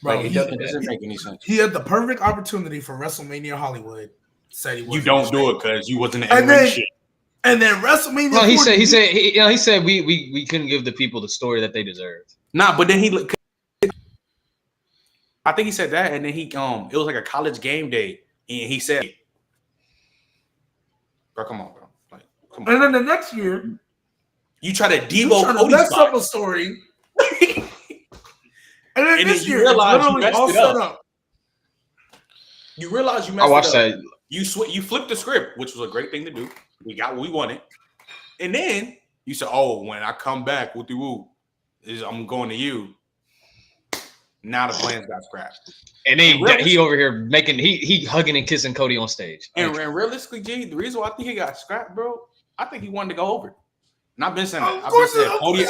Bro, Like, it doesn't make any sense. He had the perfect opportunity for WrestleMania Hollywood. Said he You wasn't. don't do it because you wasn't in And ring then, shit. and then WrestleMania. No, he 40, said we couldn't give the people the story that they deserved. Nah, but then I think he said that, and then it was like a college game day, and he said, "Bro, come on, bro, like, come on." And then the next year, You try to you Devo try to Cody mess spot, up a story. And then and this then you year, it's realize you literally messed all it set up. up. You realize you I messed watched it up. that. You flipped the script, which was a great thing to do. We got what we wanted, and then you said, "Oh, when I come back, whoopty woo, I'm going to you." Now the plans got scrapped. And he over here making he hugging and kissing Cody on stage. And realistically, G, the reason why I think he got scrapped, bro, I think he wanted to go over. And I've been saying that. I've been saying Cody.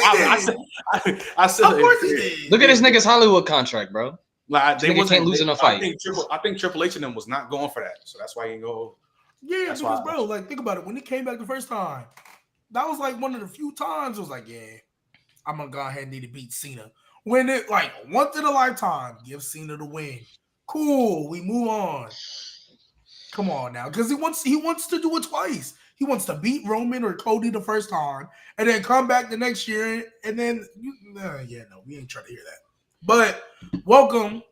I said, of course he did. Look at this nigga's Hollywood contract, bro. Like they can't lose in a fight. I think Triple H and them was not going for that, so that's why he didn't go over. Yeah, that's because bro, like think about it. When he came back the first time, that was like one of the few times it was like, yeah, I'm gonna go ahead and need to beat Cena. When it like once in a lifetime, give Cena the win. Cool, we move on. Come on now, because he wants to do it twice. He wants to beat Roman or Cody the first time, and then come back the next year, and then we ain't trying to hear that. But welcome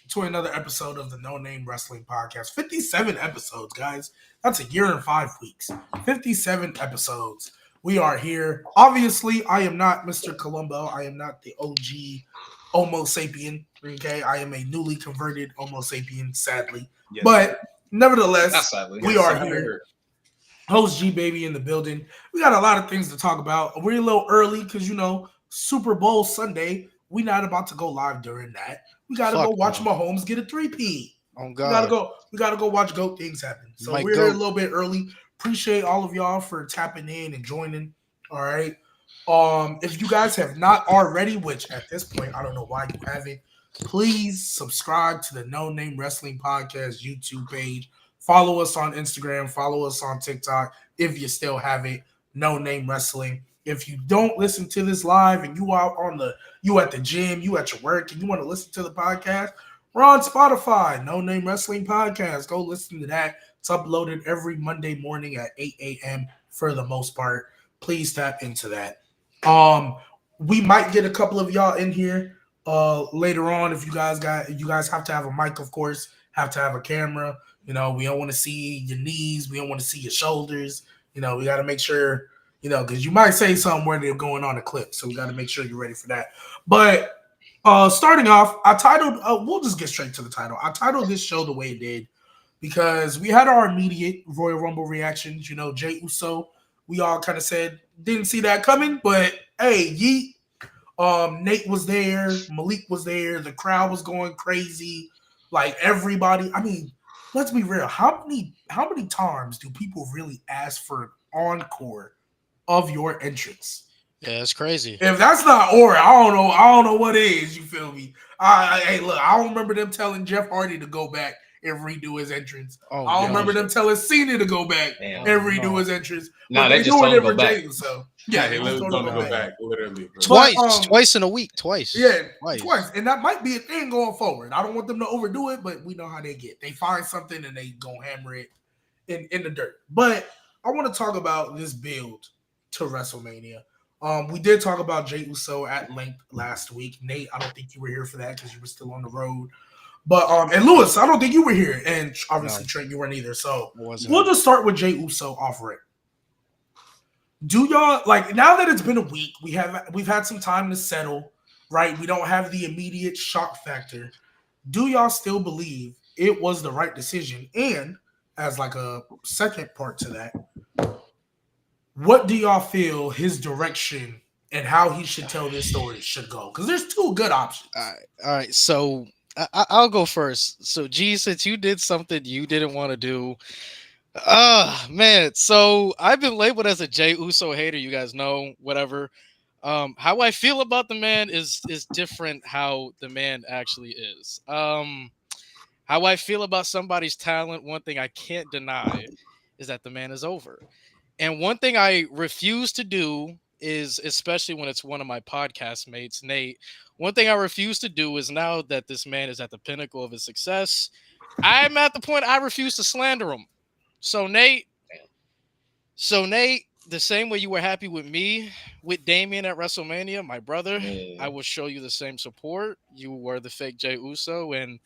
to another episode of the No Name Wrestling Podcast. 57 episodes, guys. That's a year and 5 weeks. 57 episodes. We are here. Obviously, I am not Mr. Columbo. I am not the OG Homo sapien. Okay, I am a newly converted Homo sapien, sadly. Yes. But nevertheless, we are here. Host G Baby in the building. We got a lot of things to talk about. We're a little early because Super Bowl Sunday. We're not about to go live during that. We gotta go watch Mahomes get a 3-peat. Oh God. We gotta go watch GOAT things happen. So we're here a little bit early. Appreciate all of y'all for tapping in and joining. All right. If you guys have not already, which at this point I don't know why you haven't, please subscribe to the No Name Wrestling Podcast YouTube page. Follow us on Instagram. Follow us on TikTok if you still have it. No Name Wrestling. If you don't listen to this live and you at the gym, you at your work, and you want to listen to the podcast, we're on Spotify. No Name Wrestling Podcast. Go listen to that. It's uploaded every Monday morning at 8 a.m. for the most part. Please tap into that. We might get a couple of y'all in here later on. If you guys have to have a mic, of course, have to have a camera. We don't want to see your knees. We don't want to see your shoulders. We got to make sure, because you might say something where they're going on a clip. So we got to make sure you're ready for that. But starting off, I titled, we'll just get straight to the title. I titled this show the way it did because we had our immediate Royal Rumble reactions. Jey Uso, we all kind of said, didn't see that coming, but hey, yeet. Nate was there. Malik was there. The crowd was going crazy. Like everybody, I mean, let's be real. How many times do people really ask for an encore of your entrance? Yeah, it's crazy. If that's not aura, I don't know what is. You feel me? Hey, look, I don't remember them telling Jeff Hardy to go back and redo his entrance. I don't remember them telling Cena to go back and redo his entrance. No, they just told him to go back. So yeah, they literally told him to go back. Literally, twice in a week, twice. Yeah, twice, and that might be a thing going forward. I don't want them to overdo it, but we know how they get. They find something and they go hammer it in the dirt. But I want to talk about this build to WrestleMania. We did talk about Jey Uso at length last week. Nate, I don't think you were here for that because you were still on the road. But and Lewis, I don't think you were here, and obviously Trent, you weren't either. So we'll just start with Jey Uso off rip. Do y'all like now that it's been a week? We've had some time to settle, right? We don't have the immediate shock factor. Do y'all still believe it was the right decision? And as like a second part to that, what do y'all feel his direction and how he should tell this story should go? Because there's two good options. All right. So I'll go first. So, G, since you did something you didn't want to do, man. So I've been labeled as a Jey Uso hater. You guys know, whatever. How I feel about the man is different. How the man actually is. How I feel about somebody's talent. One thing I can't deny is that the man is over. And one thing I refuse to do is, especially when it's one of my podcast mates, Nate, one thing I refuse to do is, now that this man is at the pinnacle of his success, I'm at the point I refuse to slander him. So Nate, the same way you were happy with me with Damian at WrestleMania, my brother, I will show you the same support. You were the fake Jey Uso, and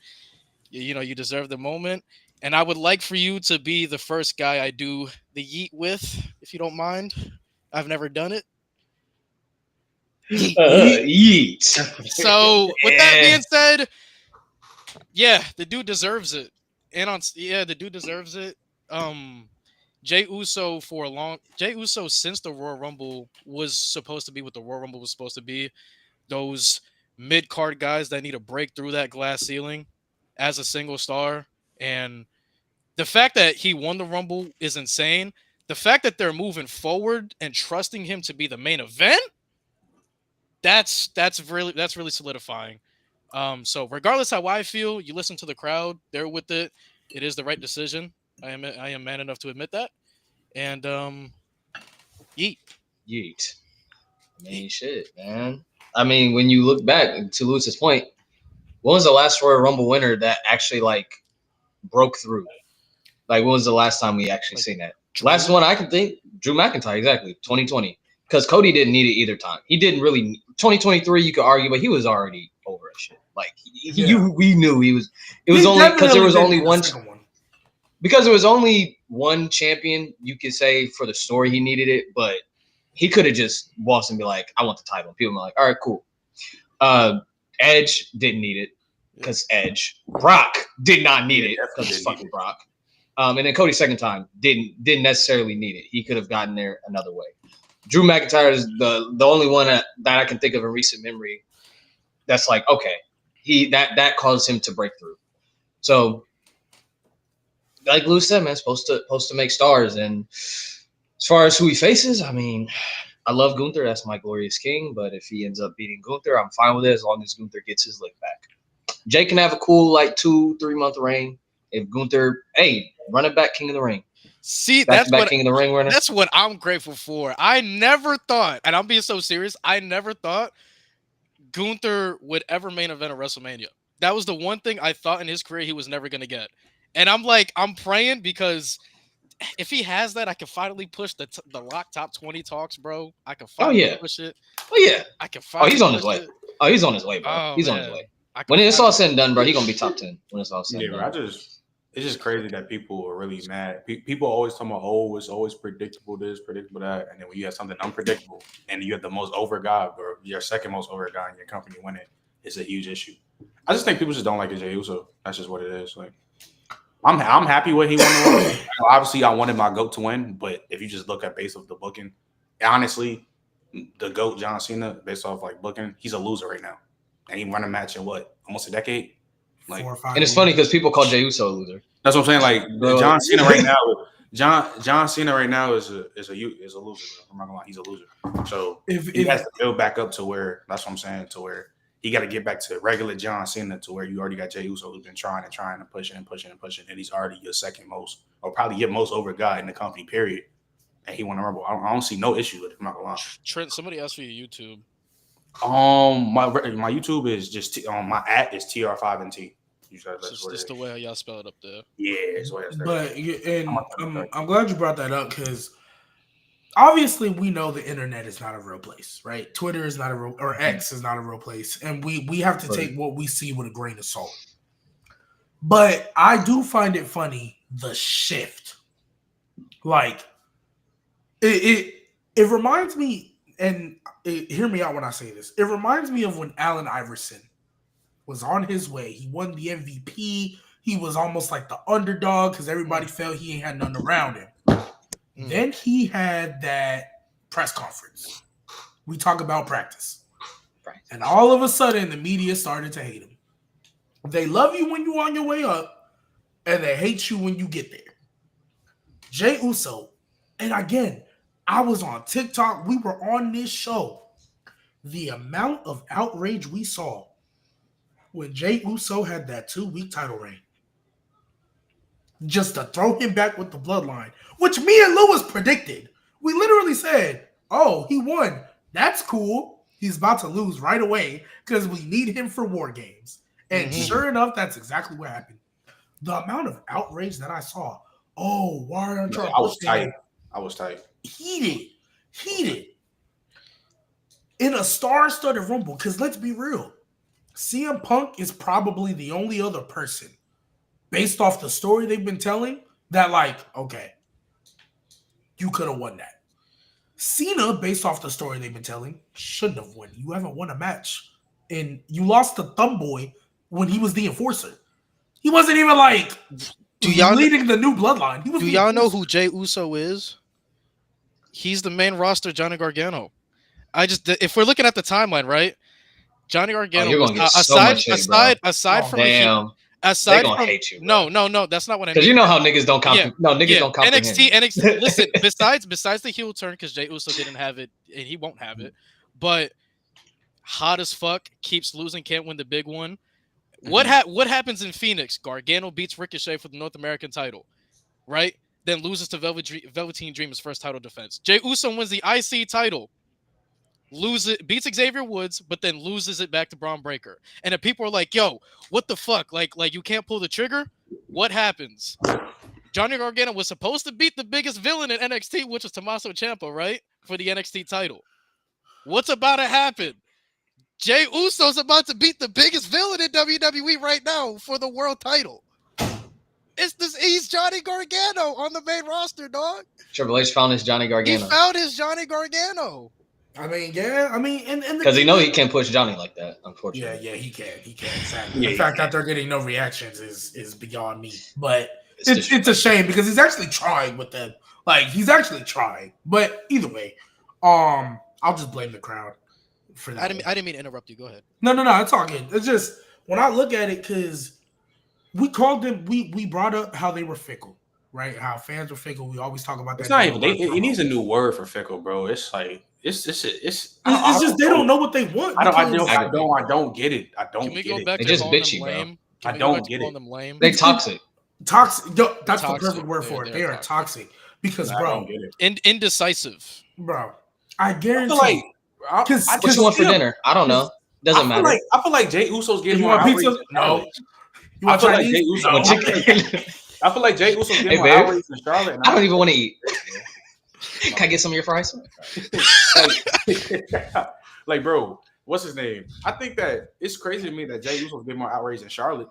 you deserve the moment. And I would like for you to be the first guy I do the yeet with, if you don't mind. I've never done it. Yeet. Yeet. So with that being said, yeah, the dude deserves it. The dude deserves it. Jey Uso since the Royal Rumble was supposed to be what the Royal Rumble was supposed to be. Those mid card guys that need to break through that glass ceiling as a single star. And the fact that he won the Rumble is insane. The fact that they're moving forward and trusting him to be the main event, that's really solidifying. So regardless how I feel, you listen to the crowd, they're with it. It is the right decision. I am man enough to admit that. And yeet. I mean, shit, man. I mean, when you look back, to Lewis's point, when was the last Royal Rumble winner that actually like broke through? Like, when was the last time we actually seen that? Last one I can think, Drew McIntyre, exactly, 2020. Because Cody didn't need it either time. He didn't really. 2023, you could argue, but he was already over that shit. Like we knew he was. It was only because there was only one. Because there was only one champion, you could say for the story he needed it, but he could have just waltzed and be like, "I want the title." People were like, "All right, cool." Edge didn't need it because Edge. Brock did not need it because it's fucking Brock. And then Cody second time didn't necessarily need it. He could have gotten there another way. Drew McIntyre is the only one that I can think of in recent memory that's like, okay, that caused him to break through. So, like Lou said, man, supposed to make stars. And as far as who he faces, I mean, I love Gunther. That's my glorious king. But if he ends up beating Gunther, I'm fine with it as long as Gunther gets his lick back. Jay can have a cool 2-3 month reign. If Gunther, run it back, King of the Ring. See, that's what King of the Ring winner. That's what I'm grateful for. I never thought, and I'm being so serious, I never thought Gunther would ever main event at WrestleMania. That was the one thing I thought in his career he was never gonna get. And I'm praying, because if he has that, I can finally push the lock top 20 talks, bro. I can finally push it. Oh yeah. I can finally. He's on his way. Oh, he's on his way, bro. He's on his way. When it's all said and done, bro, he's gonna be top 10. When it's all said and done. It's just crazy that people are really mad. People always talking about, it's always predictable this, predictable that. And then when you have something unpredictable and you have the most over guy, or your second most over guy in your company winning, it's a huge issue. I just think people just don't like Jey Uso. That's just what it is. Like, I'm happy with he won. Obviously, I wanted my GOAT to win, but if you just look at base of the booking, honestly, the GOAT John Cena, based off like booking, he's a loser right now. And he won a match in almost a decade? Like, 4 or 5 and it's funny because people call Jey Uso a loser. That's what I'm saying. Like, John Cena right now, John Cena right now is a loser. I'm not gonna lie, he's a loser. So he has to build back up to where, that's what I'm saying, to where he got to get back to regular John Cena, to where you already got Jey Uso, who's been trying and pushing, and he's already your second most, or probably your most over guy in the company, period. And he won the Rumble. I don't see no issue with it. I'm not gonna lie. Trent, somebody asked for your YouTube. My YouTube is just my @ is TR5NT. It's the way y'all spell it up there. Yeah, it's the way it's there. But I'm glad you brought that up, because obviously we know the internet is not a real place, right? Twitter is not a real, or X is not a real place, and we have to take what we see with a grain of salt. But I do find it funny, the shift. Like it reminds me. And hear me out when I say this. It reminds me of when Allen Iverson was on his way. He won the MVP. He was almost like the underdog because everybody felt he ain't had nothing around him. Then he had that press conference. We talk about practice. And all of a sudden, the media started to hate him. They love you when you're on your way up, and they hate you when you get there. Jey Uso, and again, I was on TikTok. We were on this show. The amount of outrage we saw when Jey Uso had that 2-week title reign, just to throw him back with the bloodline, which me and Lewis predicted. We literally said, he won. That's cool. He's about to lose right away because we need him for War Games. And sure enough, that's exactly what happened. The amount of outrage that I saw. Oh, why aren't y'all? I was tight. I was tight. Heated. In a star-studded rumble, because let's be real, CM Punk is probably the only other person, based off the story they've been telling, that like, okay, you could have won that. Cena, based off the story they've been telling, shouldn't have won. You haven't won a match. And you lost to Thumb Boy when he was the enforcer. He wasn't even like leading the new bloodline. Do y'all know who Jey Uso is? He's the main roster Johnny Gargano. If we're looking at the timeline, right? Johnny Gargano was aside from hate you, bro. No, that's not what I mean. Because you know how niggas don't comprehend. No, niggas don't comprehend. NXT. Listen, besides the heel turn, because Jey Uso didn't have it and he won't have it, but hot as fuck, keeps losing, can't win the big one. What happens in Phoenix? Gargano beats Ricochet for the North American title, right? Then loses to Velveteen Dream's first title defense. Jey Uso wins the IC title. Beats Xavier Woods, but then loses it back to Braun Breaker. And if people are like, yo, what the fuck? Like you can't pull the trigger? What happens? Johnny Gargano was supposed to beat the biggest villain in NXT, which was Tommaso Ciampa, right? For the NXT title. What's about to happen? Jey Uso's about to beat the biggest villain in WWE right now for the world title. He's Johnny Gargano on the main roster, dog. Triple H found his Johnny Gargano. He found his Johnny Gargano. I mean, yeah. I mean, and because he know he can't push Johnny like that. Unfortunately, yeah, he can. Exactly. The fact that they're getting no reactions is beyond me. But it's a shame because he's actually trying with them. Like he's actually trying. But either way, I'll just blame the crowd for that. I didn't mean to interrupt you. Go ahead. No, it's all good. It's just when I look at it, because we called them, we brought up how they were fickle, right? How fans were fickle. We always talk about that. It's not even. It needs a new word for fickle, bro. It's like. It's just they don't know what they want. I don't get it. I don't get it. They're just bitchy, bro. I don't get it. They're toxic. Toxic. Yo, that's the perfect word for it. They are toxic because, bro, indecisive, bro. I guarantee. What you want for dinner? I don't know. Doesn't matter. I feel like Jey Uso's getting more pizza. No. You want Chinese? I feel like Jey Uso's getting more outrage than Charlotte. I don't even want to eat. Can I get some of your fries? like, bro, what's his name? I think that it's crazy to me that Jey Uso's been more outraged than Charlotte.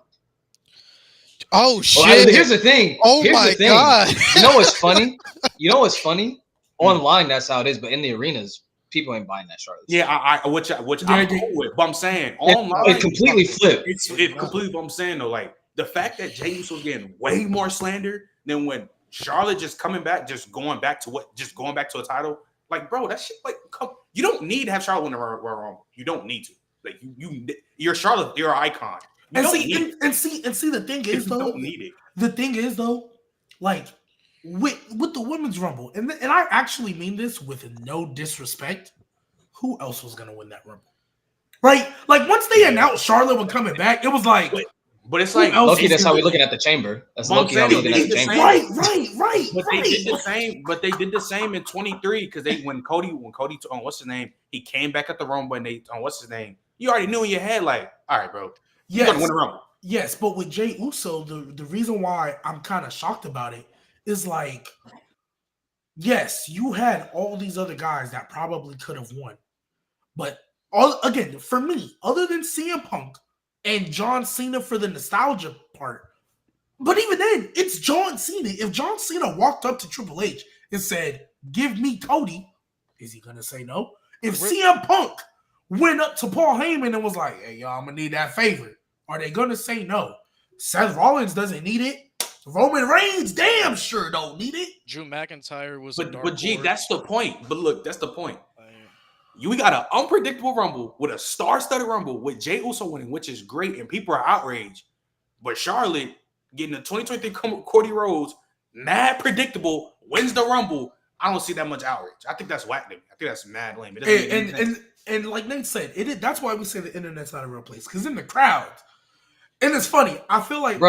Oh shit! Well, here's the thing. God! You know what's funny? Online, that's how it is, but in the arenas, people ain't buying that Charlotte. Yeah, which I'm cool with. But I'm saying online, it completely flipped. It completely. But I'm saying though, like the fact that Jey Uso's getting way more slander than when Charlotte just going back to a title. Like, bro, that shit. Like, you don't need to have Charlotte win the Royal Rumble. You don't need to. Like, you're Charlotte. You're an icon. And see, the thing is though. You don't need it. The thing is though, like with the women's Rumble, and I actually mean this with no disrespect. Who else was gonna win that Rumble? Right? Like once they announced Charlotte was coming back, it was like. But it's like Loki. That's how we're looking at the chamber. That's Loki. How we're looking at the chamber. Right. But they did the same. But they did the same in 23 because when Cody what's his name? He came back at the Rumble and they what's his name? You already knew in your head like, all right, bro. You're gonna win the Rumble. Yes, but with Jey Uso, the reason why I'm kind of shocked about it is like, yes, you had all these other guys that probably could have won, but again, for me, other than CM Punk and John Cena for the nostalgia part. But even then, it's John Cena. If John Cena walked up to Triple H and said, give me Cody, is he going to say no? If CM Punk went up to Paul Heyman and was like, hey, y'all, I'm going to need that favor, are they going to say no? Seth Rollins doesn't need it. Roman Reigns damn sure don't need it. Drew McIntyre was But G, that's the point. But look, that's the point. We got an unpredictable Rumble with a star-studded Rumble with Jey Uso winning, which is great, and people are outraged. But Charlotte getting the 2023 Cody Rhodes, mad predictable, wins the Rumble. I don't see that much outrage. I think that's whack. I think that's mad lame. And like Nate said, that's why we say the internet's not a real place. Because in the crowd, and it's funny. I feel like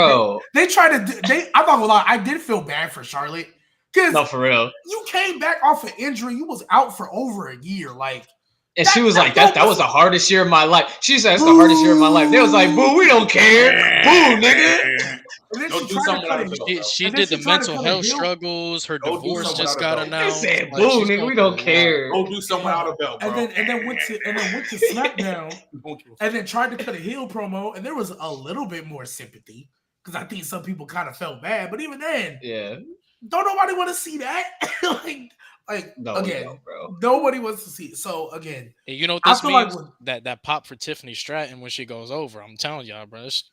they try to. I'm not gonna lie. I did feel bad for Charlotte. No, for real. You came back off an injury. You was out for over a year. Like. And she was like, that was the hardest year of my life. She said, it's the hardest year of my life. They was like, boo, we don't care. Boo, nigga. Don't do something without a belt. She did the mental health struggles. Her divorce just got announced. They said, boo, nigga, we don't care. Go do something without a belt, bro. And then went to SmackDown and then tried to cut a heel promo, and there was a little bit more sympathy because I think some people kind of felt bad, but even then, don't nobody want to see that. No, again, bro. Nobody wants to see it. So again, and you know what this means? That pop for Tiffany Stratton when she goes over. I'm telling y'all, bro. It's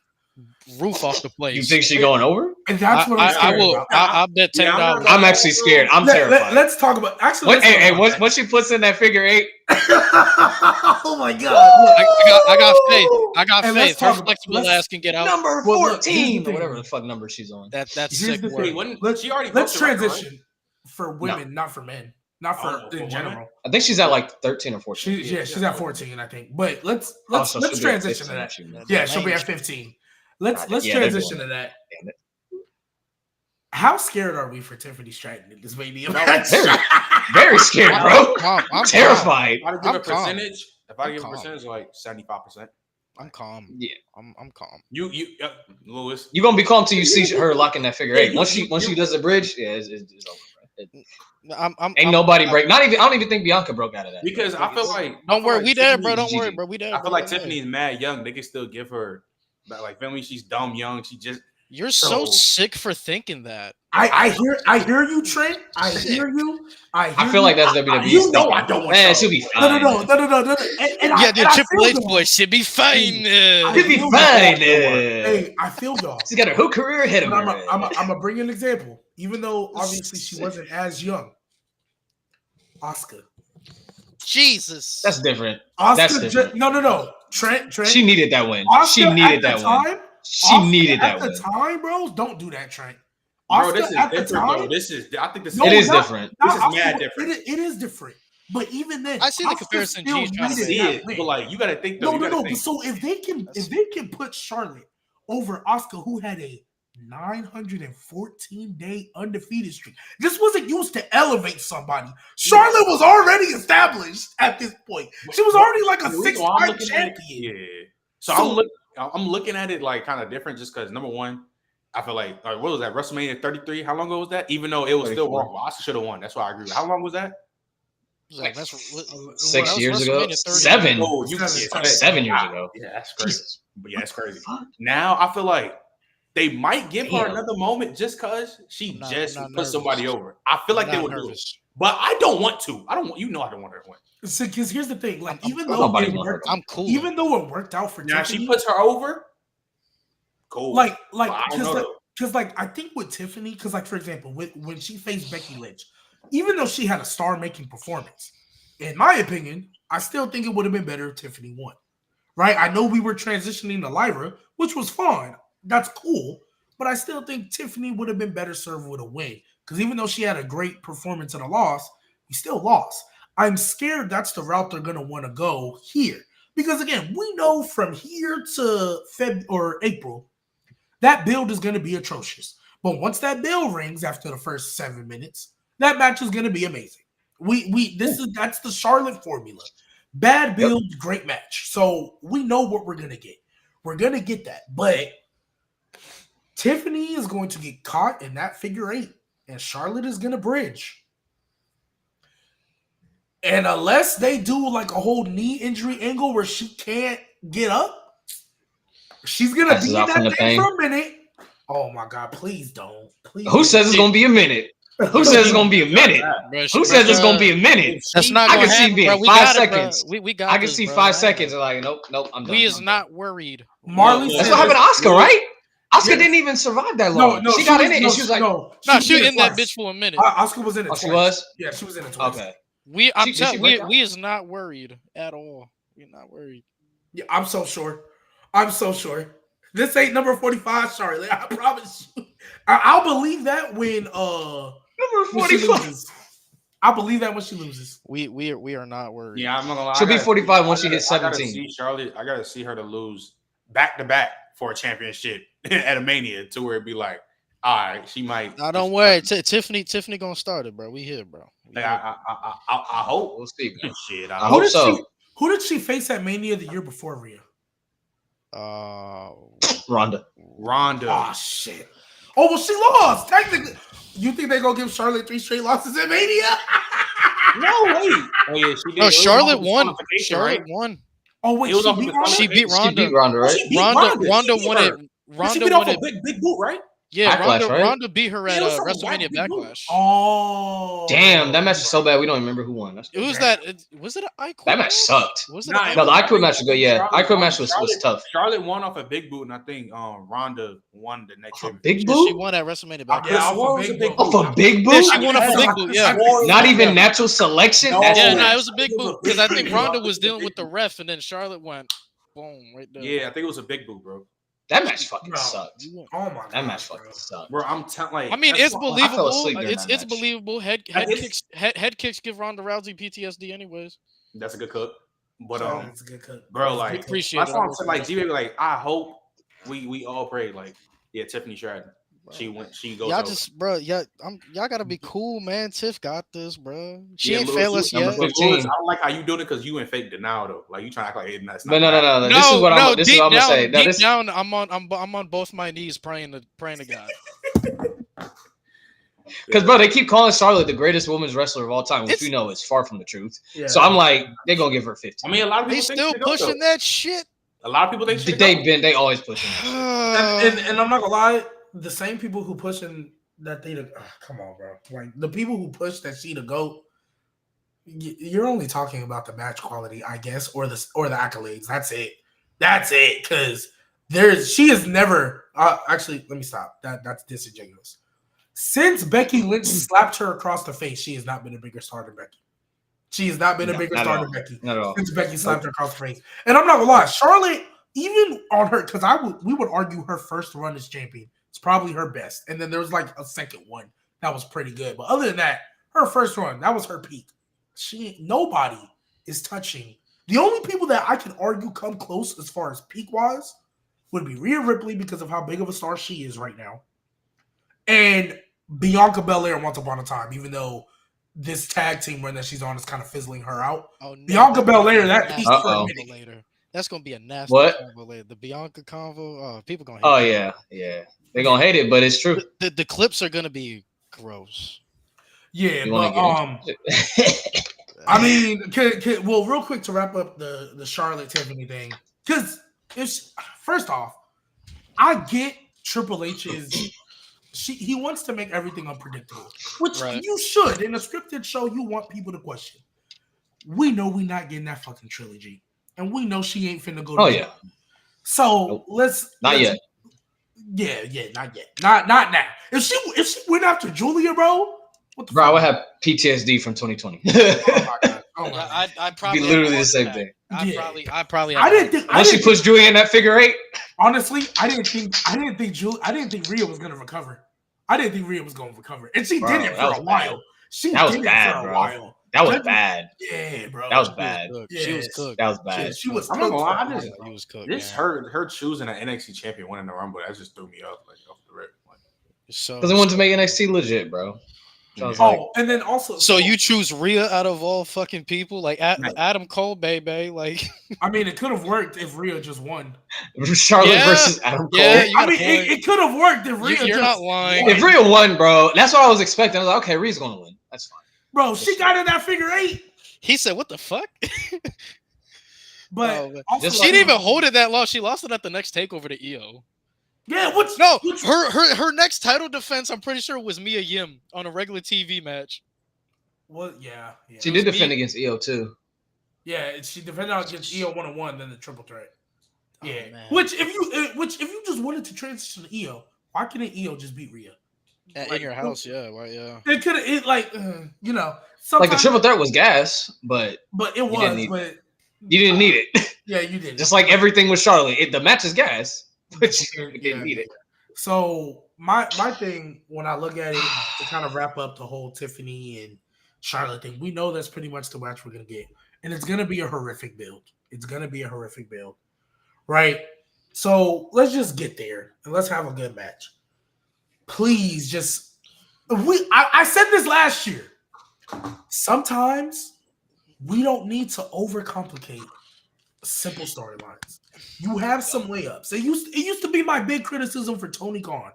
roof off the place. You think she going over? And that's what I'm scared about. I bet $10. I'm actually scared. I'm terrified. Let's talk about actually. Once she puts in that figure 8. Oh my god! I got faith. I got faith. Her flexible ass can get out. Number 14, whatever the fuck number she's on. That's sick. Let's transition for women, not for men. Not for in general. I think she's at like 13 or 14. She's at 14, I think. But let's transition to that. Yeah, she'll be at 15. Let's transition to that. How scared are we for Tiffany Stratton in this Mania match? Very scared, bro. I'm terrified. If I give a percentage, like 75%. I'm calm. Yeah, I'm calm. You, Lewis. You gonna be calm till you see her locking that figure 8. Once she does the bridge, it's over. Ain't nobody break. I don't even think Bianca broke out of that. Because I feel like don't worry, we there, bro. Don't worry, bro. We there. I feel like Tiffany is mad young. They can still give her, like, feel me? She's dumb young. She just. You're so sick for thinking that. I hear you, Trent. I hear you. I feel like that's WWE. You know I don't want. Man, she'll be fine. No. Yeah, the Triple H boy should be fine. She'll be fine. Hey, I feel y'all. She's got her whole career ahead of her. I'm gonna bring an example. Even though obviously she wasn't as young. Asuka. Jesus. That's different. Asuka, that's different. No. Trent. She needed that win. Asuka she needed that win. She needed that win. At the time, bro, don't do that, Trent. Bro, this is different, though. I think this is different. This is mad different. It is different. But even then, I see the comparison. G's trying to see it, but like you got to think though. No. So if they can put Charlotte over Asuka, who had a 914-day undefeated streak, this wasn't used to elevate somebody. Charlotte was already established at this point. She was already like a 6-time champion. Yeah. So I'm looking at it like kind of different, just because number one, I feel like what was that, WrestleMania 33? How long ago was that? Even though it was 34. Still wrong, Asuka should have won. That's why I agree. How long was that? Like 6 years ago. 7. Oh, 7 years ago. Yeah, that's crazy. But yeah, that's crazy. Now I feel like they might give her another moment just because she put somebody over. I feel like they would do it, but I don't want to. I don't want. I don't want her to win. Because here's the thing, like even though it worked, I'm cool. Even though it worked out for now, Tiffany, she puts her over. Cool. Because I think with Tiffany, because like for example, when she faced Becky Lynch, even though she had a star-making performance, in my opinion, I still think it would have been better if Tiffany won. Right? I know we were transitioning to Lyra, which was fine. That's cool, but I still think Tiffany would have been better served with a win. Because even though she had a great performance and a loss, we still lost. I'm scared that's the route they're going to want to go here. Because again, we know from here to April, that build is going to be atrocious. But once that bell rings after the first 7 minutes, that match is going to be amazing. That's the Charlotte formula. Bad build, great match. So we know what we're going to get. We're going to get that. But Tiffany is going to get caught in that figure 8, and Charlotte is going to bridge. And unless they do like a whole knee injury angle where she can't get up, she's going to be in that thing for a minute. Oh, my God. Please don't. Please. Who says it's going to be a minute? Who says it's going to be a minute? Who says it's going to be a minute? That's not I can see being 5 seconds. We got I can see 5 seconds. Like, nope, I'm done. We is not worried. Marley That's what happened to Asuka, right? Asuka didn't even survive that long. No, she got in it and she was like, she was in that bitch for a minute. Asuka was in it. She was? Yeah, she was in it twice. Okay. We is not worried at all. We're not worried. Yeah, I'm so sure. This ain't number 45, Charlotte. I promise you. I'll believe that when number 45. I'll believe that when she loses. We are not worried. Yeah, I'm not gonna lie. She'll be 45 once she hits 17. I gotta see her to lose back to back for a championship at a Mania to where it'd be like, all right, she might. No, don't worry. Tiffany gonna start it, bro. We here, bro. I hope. We'll see. Shit, I hope so. Who did she face at Mania the year before Rhea? Ronda. Oh shit. Oh well, she lost. Technically, you think they gonna give Charlotte 3 straight losses at Mania? No, wait. Oh yeah, she did. No, It was Charlotte off of won. disqualification, Charlotte right? won. Oh wait, It was she off of beat Ronda. She beat She beat Ronda. Ronda, right? She beat Ronda. Ronda She beat won her. it. She Ronda beat won off it. a big boot, right? Yeah, Backlash, right? Ronda beat her Yeah, at it was something WrestleMania big boot. Backlash. Oh Damn, that match is so bad. We don't remember who won. That's It was Damn. Was it an IQ? that match sucked. Was it Nah, an No, the IQ? IQ match was good. Yeah, Charlotte IQ won. match was tough. Charlotte won off a big boot, and I think Ronda won the next. Big She boot? won at WrestleMania I Backlash. could have sworn it was a big boot. Off a big Yeah, boot? she won off a big boot. Yeah. Not even natural selection? No. That's Yeah, weird. no, it was a big It was a boot because big I think boot. Ronda It was was a dealing big with the ref, and then Charlotte went boom right there. Yeah, I think it was a big boot, bro. That match fucking No. sucked. Oh my god. That match fucking sucked. Bro, I'm telling. Like, I mean, that's it's why- I fell believable. asleep during It's that match. believable. Head It's- kicks head kicks give Ronda Rousey PTSD anyways. That's a good cook, but It's a good cut. bro, like Appreciate that's it. why I'm saying, like G-Baby, like I hope we all pray, like Tiffany Stratton, she goes. Y'all over. just, bro, y'all gotta be cool, man. Tiff got this, bro. She Yeah, ain't Lewis, fail us number yet. 15. Lewis, I don't like how you doing it because you in fake denial though. Like you trying to act like hey, that's But not no. bad. This is what I'm deep gonna down, say. Now, deep this, down, I'm on both my knees praying to God. because bro, they keep calling Charlotte the greatest women's wrestler of all time, which we know is far from the truth. Yeah. So I'm like, they're gonna give her 15. I mean, a lot of They people think still she go, pushing though. that shit. A lot of people think she they always pushing that shit. and I'm not gonna lie, the same people who pushing that they come on, bro. Like the people who push that she the GOAT, you're only talking about the match quality, I guess, or the accolades. That's it. Because she is never actually. Let me stop. That's disingenuous. Since Becky Lynch slapped her across the face, she has not been a bigger star than Becky. She has not been a bigger star than Becky Not at all. since Becky slapped her across the face. And I'm not gonna lie, Charlotte, even on her, because we would argue her first run as champion is probably her best. And then there was like a second one that was pretty good. But other than that, her first run, that was her peak. Nobody is touching. The only people that I can argue come close as far as peak wise would be Rhea Ripley because of how big of a star she is right now. And Bianca Belair once upon a time, even though this tag team run that she's on is kind of fizzling her out. Oh, no, Bianca Belair, that peak for a convo minute. later. That's gonna be a nasty What? convo later. The Bianca convo. Oh, people gonna hate Oh it. yeah. They're gonna hate it, but it's true. The clips are gonna be gross. Yeah, You but wanna get into it? I mean, well, real quick to wrap up the Charlotte Tiffany thing, because first off, I get Triple H's. He wants to make everything unpredictable, which you should. In a scripted show, you want people to question. We know we're not getting that fucking trilogy, and we know she ain't finna go. So let's yet. Yeah, not yet. Not now. If she went after Julia, bro, what the Bro, I fuck? would have PTSD from 2020. Oh my god. I'd probably Be literally have the same more thing. than I probably. I didn't think. Once she puts Julia in that figure eight, Honestly, I didn't think Rhea was gonna recover. I didn't think Rhea was gonna recover, and she did it for a while. That was bad, bro. That was bad. Yeah, bro. That was bad. She was cooked. That was bad. She was. I'm not gonna lie, He was cooked. This her choosing an NXT champion winning the Rumble, that just threw me off off the rip. So Because they wanted to make NXT legit, bro. So and then also, so you choose Rhea out of all fucking people, like Adam Cole, baby. Like, I mean, it could have worked if Rhea just won. Charlotte versus Adam Cole. Yeah, I mean, it could have worked if Rhea. You're not lying. If Rhea won, bro, that's what I was expecting. I was like, okay, Rhea's gonna win. That's fine. Bro, she got in that figure eight. He said, "What the fuck?" But also, she didn't even hold it that long. She lost it at the next takeover to EO. Yeah, her next title defense, I'm pretty sure, was Mia Yim on a regular TV match. Well, yeah. She did defend against EO too. Yeah, she defended against EO 1-on-1, then the triple threat. Yeah, man. which if you just wanted to transition to EO, why couldn't EO just beat Rhea? In your house, yeah, right, yeah. It could have, like the triple threat was gas, but it was, but you didn't need it. Yeah, you did. Just like everything with Charlotte, the match is gas, but you didn't need it. So my thing when I look at it to kind of wrap up the whole Tiffany and Charlotte thing, we know that's pretty much the match we're gonna get, and it's gonna be a horrific build. Right? So let's just get there and let's have a good match. Please, I said this last year. Sometimes We don't need to overcomplicate simple storylines. You have some layups. It used to be my big criticism for Tony Khan.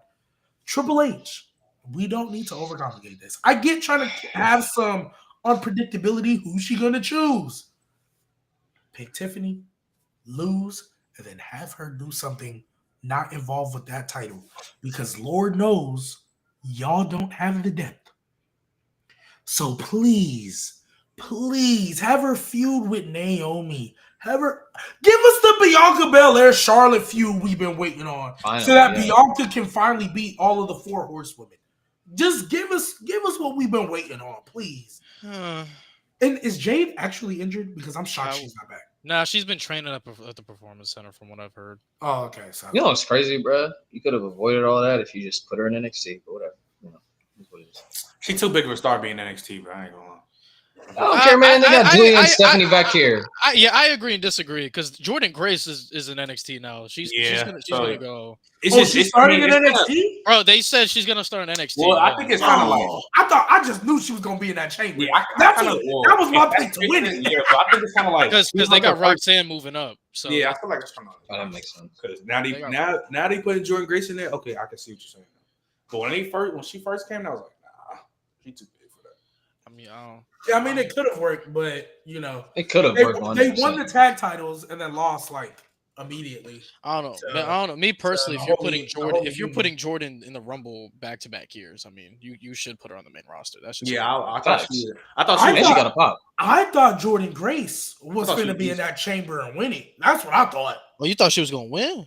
Triple H. We don't need to overcomplicate this. I get trying to have some unpredictability. Who's she gonna choose? Pick Tiffany, lose, and then have her do something not involved with that title. Because Lord knows y'all don't have the depth. So please, please have her feud with Naomi. Have her give us the Bianca Belair Charlotte feud we've been waiting on, so that Bianca can finally beat all of the 4 horsewomen. Just give us what we've been waiting on, please. And is Jade actually injured? Because I'm shocked she's not back. Nah, she's been training up at the Performance Center, from what I've heard. Oh, okay. So you know what's crazy, bro? You could have avoided all that if you just put her in NXT, but whatever. You know, that's what it is. She's too big of a star being NXT, bro. I ain't gonna lie. I don't care, man. They got Julia and Stephanie back here. I agree and disagree because Jordan Grace is in NXT now. She's gonna go. She's starting in NXT? Bro, they said she's gonna start in NXT. Well, I think it's kind of like I just knew she was gonna be in that chamber. Yeah, that was my pick to win it. Yeah, so I think it's kind of like because they got Roxanne moving up. So yeah, I feel like it's kind of that makes sense. Because now they put Jordan Grace in there. Okay, I can see what you're saying. But when she first came, I was like, nah, she too big for that. I mean, it could have worked, but you know, it could have worked. They won the tag titles and then lost like immediately. I don't know. I don't know. Me personally, if you're putting Jordan in the Rumble back-to-back years, I mean, you should put her on the main roster. That's just I thought she got a pop. I thought Jordan Grace was going to be in that chamber and win it. That's what I thought. Oh, you thought she was going to win?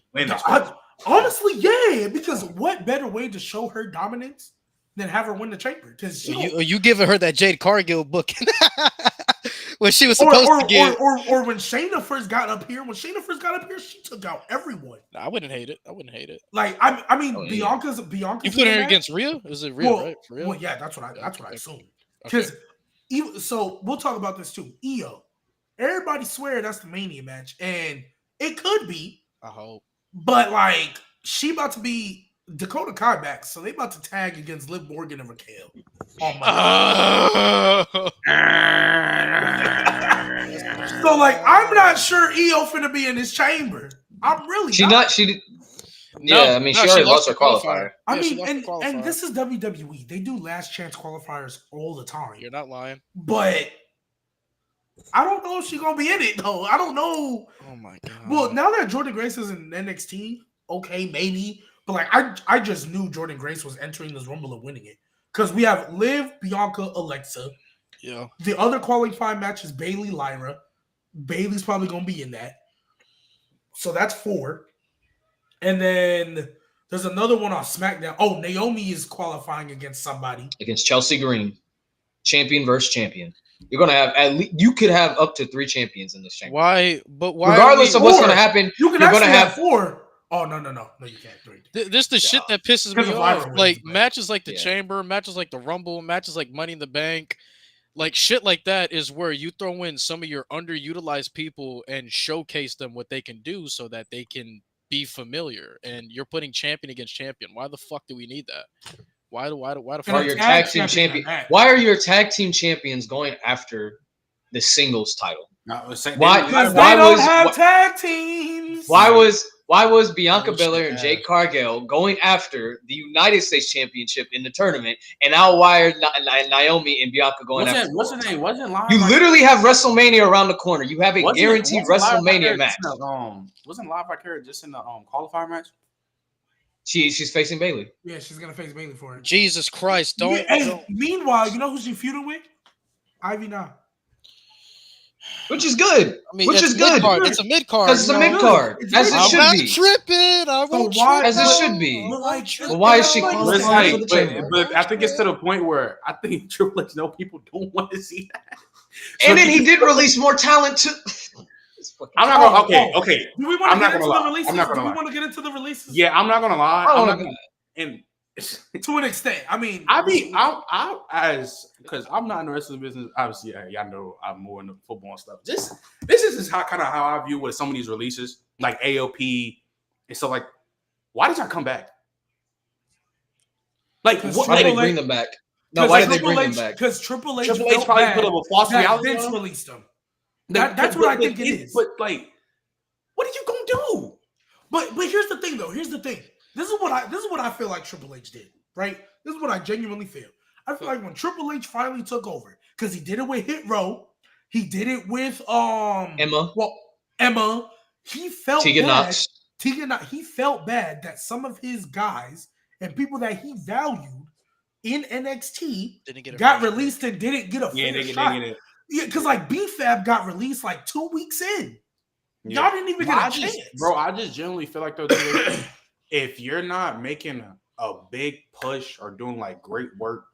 Honestly, yeah. Because what better way to show her dominance than have her win the chamber? Because you giving her that Jade Cargill book when she was supposed to get, or when Shayna first got up here. When Shayna first got up here, she took out everyone. I wouldn't hate it. Like I mean, Bianca's. You put her against Rhea? Is it Rhea? Right? For real? Well, yeah, that's what I assume. Because so we'll talk about this too. Io, everybody swear that's the Mania match, and it could be. I hope, but like she about to be Dakota Kai back, so they about to tag against Liv Morgan and Raquel. So like I'm not sure Io finna be in this chamber. I'm really not. She did. Yeah, I mean she already lost her qualifier. I mean, and this is WWE. They do last chance qualifiers all the time. You're not lying. But I don't know if she's gonna be in it though. I don't know. Oh my god. Well, now that Jordan Grace is in NXT, okay, maybe. But like I just knew Jordan Grace was entering this Rumble and winning it. Because we have Liv, Bianca, Alexa. Yeah. The other qualifying match is Bayley, Lyra. Bayley's probably gonna be in that. So that's 4. And then there's another one on SmackDown. Oh, Naomi is qualifying against somebody. Against Chelsea Green. Champion versus champion. You're gonna have you could have up to 3 champions in this chamber. Why? Regardless of what's gonna happen, you're gonna have 4. Oh no, you can't. 3. This the shit that pisses me off. Like matches like the Chamber, matches like the Rumble, matches like Money in the Bank, like shit like that is where you throw in some of your underutilized people and showcase them what they can do so that they can be familiar. And you're putting champion against champion. Why the fuck do we need that? Why the fuck are your tag team champion? Why are your tag team champions going after the singles title? Why don't have tag teams? Why was Bianca Belair and Jade Cargill going after the United States Championship in the tournament, and now why are Naomi and Bianca going after? What's her name? Wasn't live? You literally have WrestleMania around the corner. You have a guaranteed WrestleMania match. Wasn't Live Vicarious just in the qualifier match? She's facing Bayley. Yeah, she's gonna face Bayley for it. Jesus Christ! Don't. Meanwhile, you know who she feuding with? Ivy now. Which is good. I mean, it's good. It's a mid card. It's a mid card, as it should be. As it should be. Well, why is she? But I think it's to the point where I think Triple H know people don't want to see that. And then he did release more talent to. I'm not gonna. Okay. Do we want to get into the releases? Do we want to get into the releases? Yeah, I'm not gonna lie. And to an extent, I mean, because I'm not in the wrestling business. Obviously, y'all know I'm more into football and stuff. This is how I view with some of these releases, like AOP and stuff. Like, why did y'all come back? Like, why did they bring them back? No, why did they bring him back? Because Triple H Triple H felt probably bad put up a false that reality Vince on him. released him. That's what I think it is. But like, what are you gonna do? But here's the thing, though. Here's the thing. This is what I feel like Triple H did. Right? This is what I genuinely feel. I feel like when Triple H finally took over, because he did it with Hit Row, he did it with Emma. Well, Emma. He felt Tegan bad. Knox. He felt bad that some of his guys and people that he valued in NXT got released and didn't get a fair shot. Yeah, because like B-Fab got released like 2 weeks in. Y'all didn't even get a chance. Bro, I just generally feel like, though, if you're not making a big push or doing like great work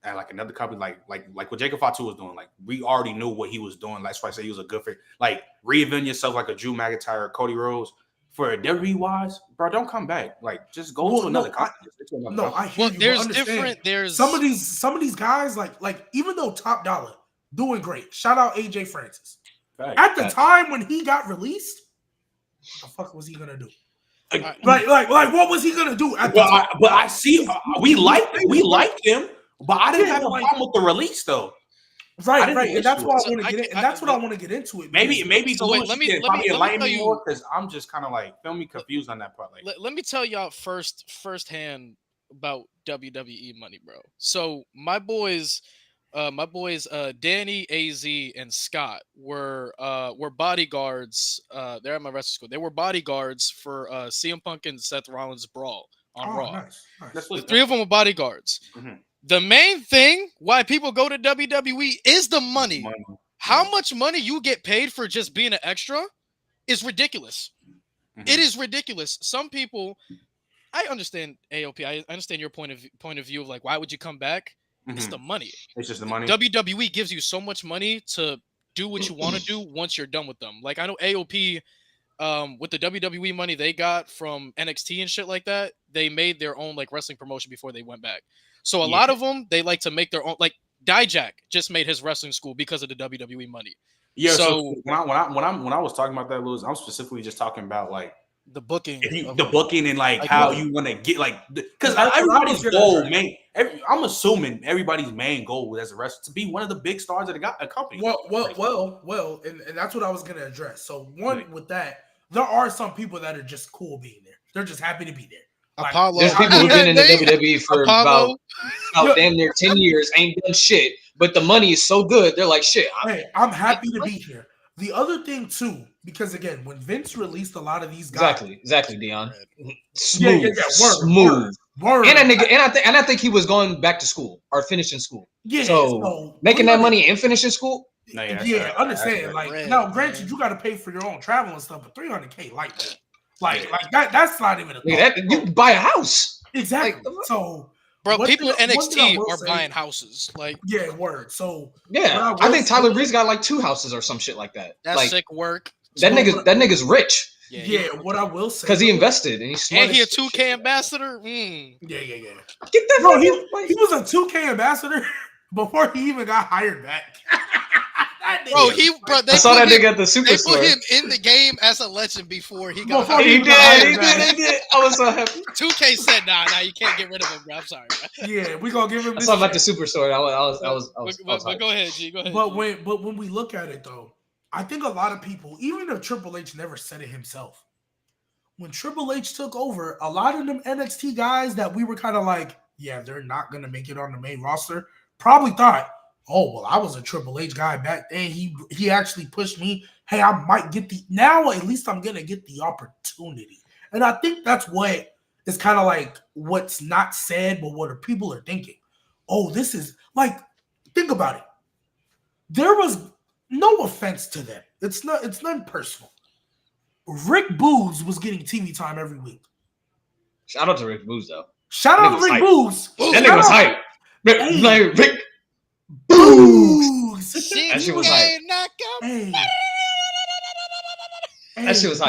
at like another company, like what Jacob Fatu was doing, like we already knew what he was doing. That's why I say he was a good fit. Like reinvent yourself like a Drew McIntyre or Cody Rhodes. For WWE wise, bro, don't come back. Like just go to another company. I hear you. There's different. There's some of these guys like even though Top Dollar doing great. Shout out AJ Francis. At the time when he got released, what the fuck was he gonna do? Like what was he gonna do? But I see we liked him, but I didn't have a problem with the release though. Right, and that's why I want to get in, and that's what I want to get into it. Maybe so wait, let me enlighten me more because I'm just kind of like feel me confused on that part. Like, let me tell y'all firsthand about WWE money, bro. So my boys, Danny, AZ, and Scott were bodyguards. They're at my wrestling school. They were bodyguards for CM Punk and Seth Rollins brawl on Raw. Nice. The three of them were bodyguards. Mm-hmm. The main thing why people go to WWE is the money. How much money you get paid for just being an extra is ridiculous. Mm-hmm. It is ridiculous. Some people, I understand AOP. I understand your point of view of like, why would you come back? Mm-hmm. It's the money. It's just the money. WWE gives you so much money to do what you want to do once you're done with them. Like I know AOP, with the WWE money they got from NXT and shit like that, they made their own like wrestling promotion before they went back. So a lot of them, they like to make their own. Like Dijak just made his wrestling school because of the WWE money. Yeah. So when I was talking about that, Louis, I'm specifically just talking about like the booking, and like how you want to get like because everybody's goal, man. I'm assuming everybody's main goal as a wrestler to be one of the big stars of a company. Well, and that's what I was gonna address. So with that, there are some people that are just cool being there. They're just happy to be there. Like, Apollo. There's people who've been in the WWE for about damn near 10 years, ain't done shit, but the money is so good, they're like, shit. I'm happy to be here. The other thing, too, because, again, when Vince released a lot of these guys. Exactly, Dion. Smooth. Smooth. Word. And I think he was going back to school or finishing school. Yeah. So making that money and finishing school? Understand. Like, now, granted, you got to pay for your own travel and stuff, but $300K lightly. Like that's not even a thought. You can buy a house. Exactly. Like, so, bro, people in NXT are buying houses. Like, word. So, I think Tyler Breeze got like 2 houses or some shit like that. That's like, sick work. That nigga's rich. Yeah, what I will say, because he invested and he's smart. And he a 2K ambassador. Yeah. Get that. Bro, he was a 2K ambassador before he even got hired back. I saw that nigga at the Superstore. They put him in the game as a legend before he got hired. He did. I was so happy. 2K said, nah, you can't get rid of him, bro. I'm sorry, bro. Yeah, we gonna give him. I saw him at the Superstore. I was. But go ahead, G. Go ahead. But when we look at it though, I think a lot of people, even if Triple H never said it himself, when Triple H took over, a lot of them NXT guys that we were kind of like, yeah, they're not gonna make it on the main roster, probably thought, oh, well, I was a Triple H guy back then. He actually pushed me. Hey, I might get now at least I'm going to get the opportunity. And I think that's what is kind of like what's not said, but what people are thinking. Oh, this is like, think about it. There was no offense to them. It's not personal. Rick Boogs was getting TV time every week. Shout out to Rick Boogs, though. Shout out to Rick Boogs. That nigga was hype. Rick Boogs. That shit was hype.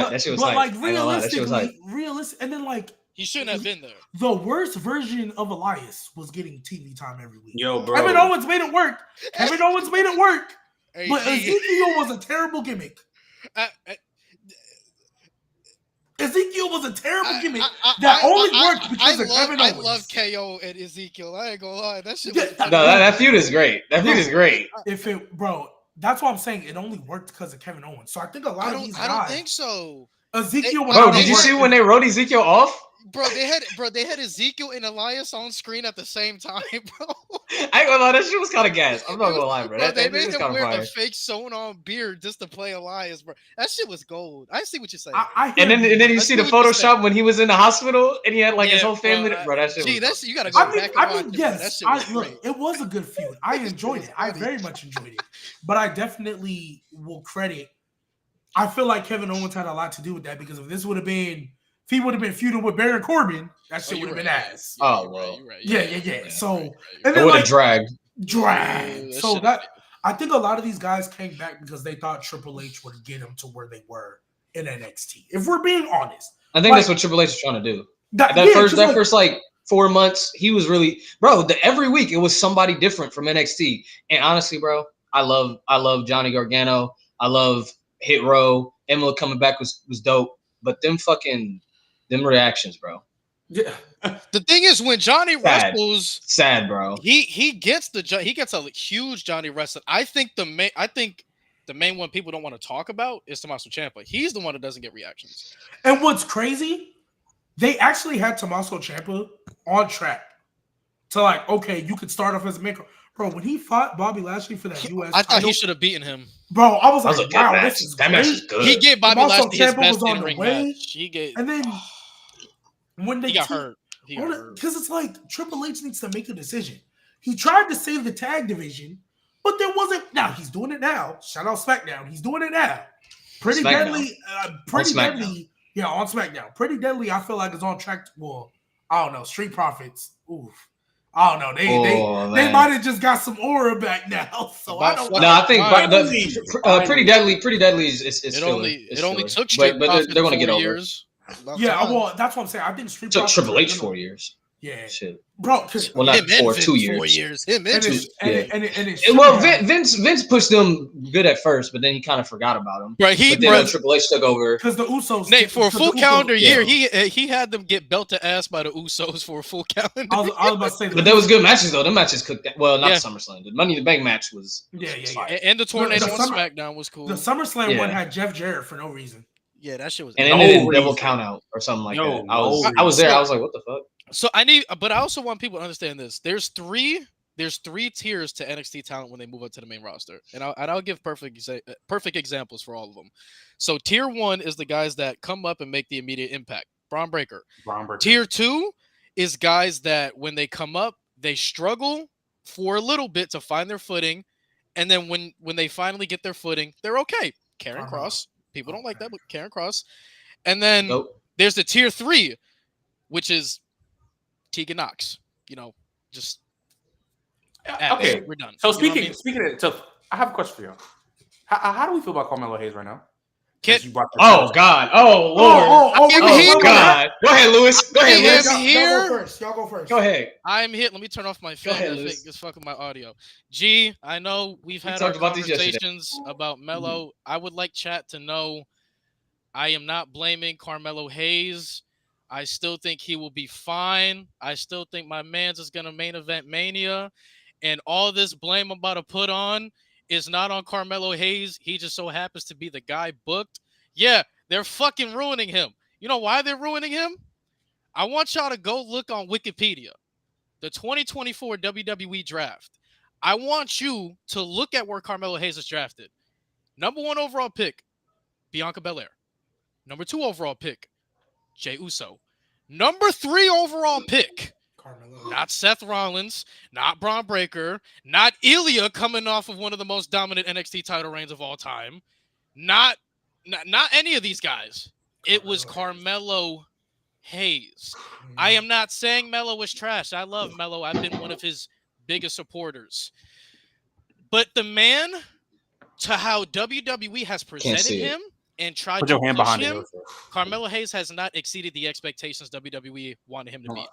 That shit was hype. But like realistically, and then like he shouldn't have been there. The worst version of Elias was getting TV time every week. Yo, bro. Kevin Owens made it work. But Ezekiel was a terrible gimmick. Ezekiel was a terrible gimmick that only worked because of Kevin Owens. I love KO and Ezekiel. I ain't gonna lie. That shit. That feud is great. That feud is great. That's what I'm saying. It only worked because of Kevin Owens. So I think a lot of these guys. I don't think so. Ezekiel. Bro, did you see when they wrote Ezekiel off? Bro, they had Ezekiel and Elias on screen at the same time, bro. I ain't gonna lie, that shit was kind of gas. I'm not gonna lie, bro. They made him wear the fake sewn-on beard just to play Elias, bro. That shit was gold. I see what you're saying. And then you see the Photoshop when he was in the hospital and he had like his whole family. Bro, that shit. You gotta go back and watch it. Yes, look, it was a good feud. I enjoyed it. I very much enjoyed it. But I definitely will credit. I feel like Kevin Owens had a lot to do with that because if this would have been. If he would have been feuding with Baron Corbin, that shit would have been ass. Oh well, yeah. So and then it would have dragged. So that I think a lot of these guys came back because they thought Triple H would get them to where they were in NXT. If we're being honest, I think that's what Triple H was trying to do. That first 4 months, he was really every week it was somebody different from NXT. And honestly, bro, I love Johnny Gargano. I love Hit Row. Emma coming back was dope. But them reactions, bro. Yeah. The thing is, when Johnny wrestles, sad, bro. He gets a huge Johnny wrestling. I think the main one people don't want to talk about is Tommaso Ciampa. He's the one that doesn't get reactions. And what's crazy, they actually had Tommaso Ciampa on track to okay, you could start off as a maker. Bro, when he fought Bobby Lashley for that US I thought he should have beaten him. Bro, I was like, wow, that match is good. He gave Bobby Lashley his best in-ring match. And then when he got hurt. Because it's like Triple H needs to make a decision. He tried to save the tag division, but there wasn't. Now he's doing it now. Shout out SmackDown. He's doing it now. Pretty Deadly. Yeah, on SmackDown. Pretty Deadly, I feel like is on track. I don't know. Street Profits. Oof. I don't know. They might have just got some aura back now. So I don't know. No, I think Pretty Deadly is it only took Street but they're going to get over. Years. Yeah, well, that's what I'm saying. I think Street Profits took Triple H 4 years. Yeah, shit, bro. Well, not 2 years. 4 years. Vince pushed them good at first, but then he kind of forgot about them. Right, Triple H took over because the Usos. Nate, for a full calendar year, he had them get belted ass by the Usos for a full calendar. I was about to say, but there was good matches though. Them matches cooked. Well, not the SummerSlam. The Money in the Bank match was and the Tornado on SmackDown was cool. The SummerSlam one had Jeff Jarrett for no reason. Yeah, that shit was. And then they did double count out or something like that. I was there. I was like, what the fuck? So but I also want people to understand this. There's three tiers to NXT talent when they move up to the main roster, and I'll give perfect examples for all of them. So tier 1 is the guys that come up and make the immediate impact. Braun Breaker. Tier 2 is guys that when they come up, they struggle for a little bit to find their footing, and then when they finally get their footing, they're okay. Karrion Kross. People don't like that, but Karrion Kross. And then there's the tier 3, which is Tegan Knox. Just okay. We're done. So speaking of, so I have a question for you. How do we feel about Carmelo Hayes right now? Oh God! Oh Lord! Oh God! Go ahead, Lewis. Go ahead, Lewis. Y'all go first. Go ahead. I'm here. Let me turn off my fan. I think it's fucking my audio. G, I know we've had our conversations about Melo. I would like chat to know. I am not blaming Carmelo Hayes. I still think he will be fine. I still think my man's is gonna main event Mania, and all this blame I'm about to put on is not on Carmelo Hayes. He just so happens to be the guy booked. Yeah, they're fucking ruining him. You know why they're ruining him? I want y'all to go look on Wikipedia, the 2024 WWE draft. I want you to look at where Carmelo Hayes is drafted. Number 1 overall pick, Bianca Belair. Number 2 overall pick, Jey Uso. Number 3 overall pick, Carmelo. Not Seth Rollins, not Braun Breaker, not Ilya coming off of one of the most dominant NXT title reigns of all time. Not any of these guys. It was Carmelo Hayes. I am not saying Melo was trash. I love Melo. I've been one of his biggest supporters. But the man, to how WWE has presented him and tried to push him, Carmelo Hayes has not exceeded the expectations WWE wanted him to meet.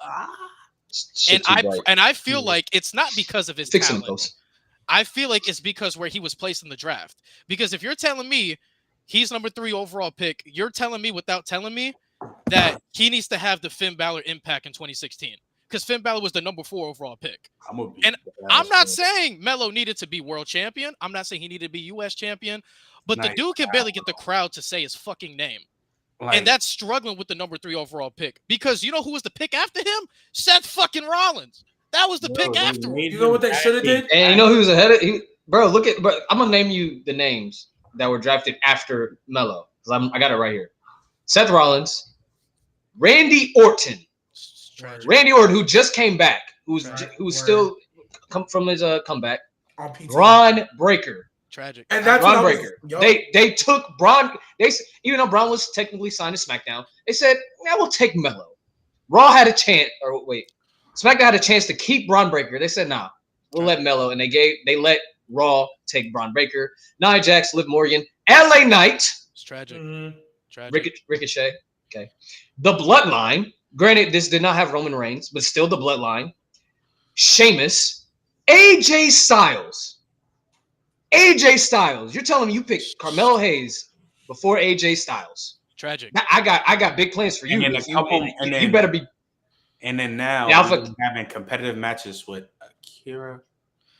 And I feel like it's not because of his talent. I feel like it's because where he was placed in the draft. Because if you're telling me he's number 3 overall pick, you're telling me without telling me that he needs to have the Finn Balor impact in 2016 because Finn Balor was the number 4 overall pick. And I'm not saying Melo needed to be world champion. I'm not saying he needed to be U.S. champion, but the dude can barely get the crowd to say his fucking name. And that's struggling with the number 3 overall pick because you know who was the pick after him? Seth fucking Rollins. That was the pick after him. You know what they should have did? And you know who was ahead of bro? Look at, bro. I'm gonna name you the names that were drafted after Melo because I got it right here. Seth Rollins, Randy Orton, who just came back, who's still come from his comeback. Braun Breaker. Tragic. And that's Braun Breaker. They took Braun. Even though Braun was technically signed to SmackDown, they said, "Yeah, we'll take Melo." Raw had a chance, SmackDown had a chance to keep Braun Breaker. They said, "Nah, we'll let Melo," and they let Raw take Braun Breaker, Nia Jax, Liv Morgan, LA Knight. It's tragic. Tragic. Ricochet. Okay. The Bloodline. Granted, this did not have Roman Reigns, but still the Bloodline. Sheamus. AJ Styles. You're telling me you picked Carmelo Hayes before AJ Styles. Tragic. Now, I got big plans for you. And then you better be. And then now we're having competitive matches with Akira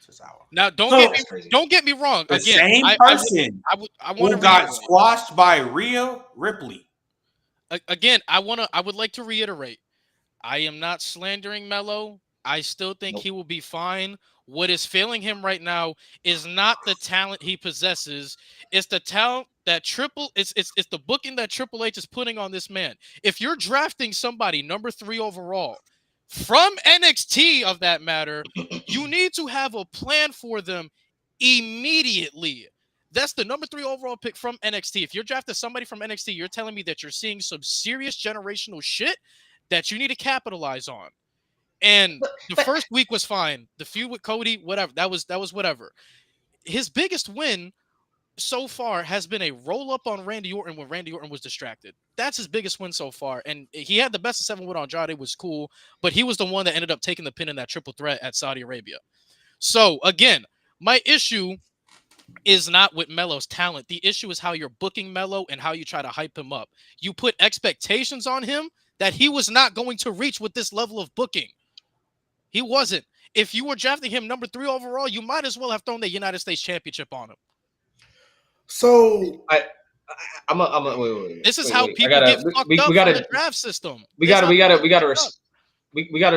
Tozawa. Now don't get me wrong. The Again, same person who got squashed by Rhea Ripley. Again, I would like to reiterate. I am not slandering Melo. I still think he will be fine. What is failing him right now is not the talent he possesses. It's the talent that it's the booking that Triple H is putting on this man. If you're drafting somebody number 3 overall from NXT, of that matter, you need to have a plan for them immediately. That's the number 3 overall pick from NXT. If you're drafting somebody from NXT, you're telling me that you're seeing some serious generational shit that you need to capitalize on. And the first week was fine. The feud with Cody, whatever. That was whatever. His biggest win so far has been a roll up on Randy Orton when Randy Orton was distracted. That's his biggest win so far. And he had the best of 7 with Andrade, was cool, but he was the one that ended up taking the pin in that triple threat at Saudi Arabia. So again, my issue is not with Melo's talent. The issue is how you're booking Melo and how you try to hype him up. You put expectations on him that he was not going to reach with this level of booking. He wasn't. If you were drafting him number 3 overall, you might as well have thrown the United States Championship on him. So I'm a wait. This is how people get fucked up in the draft system. We gotta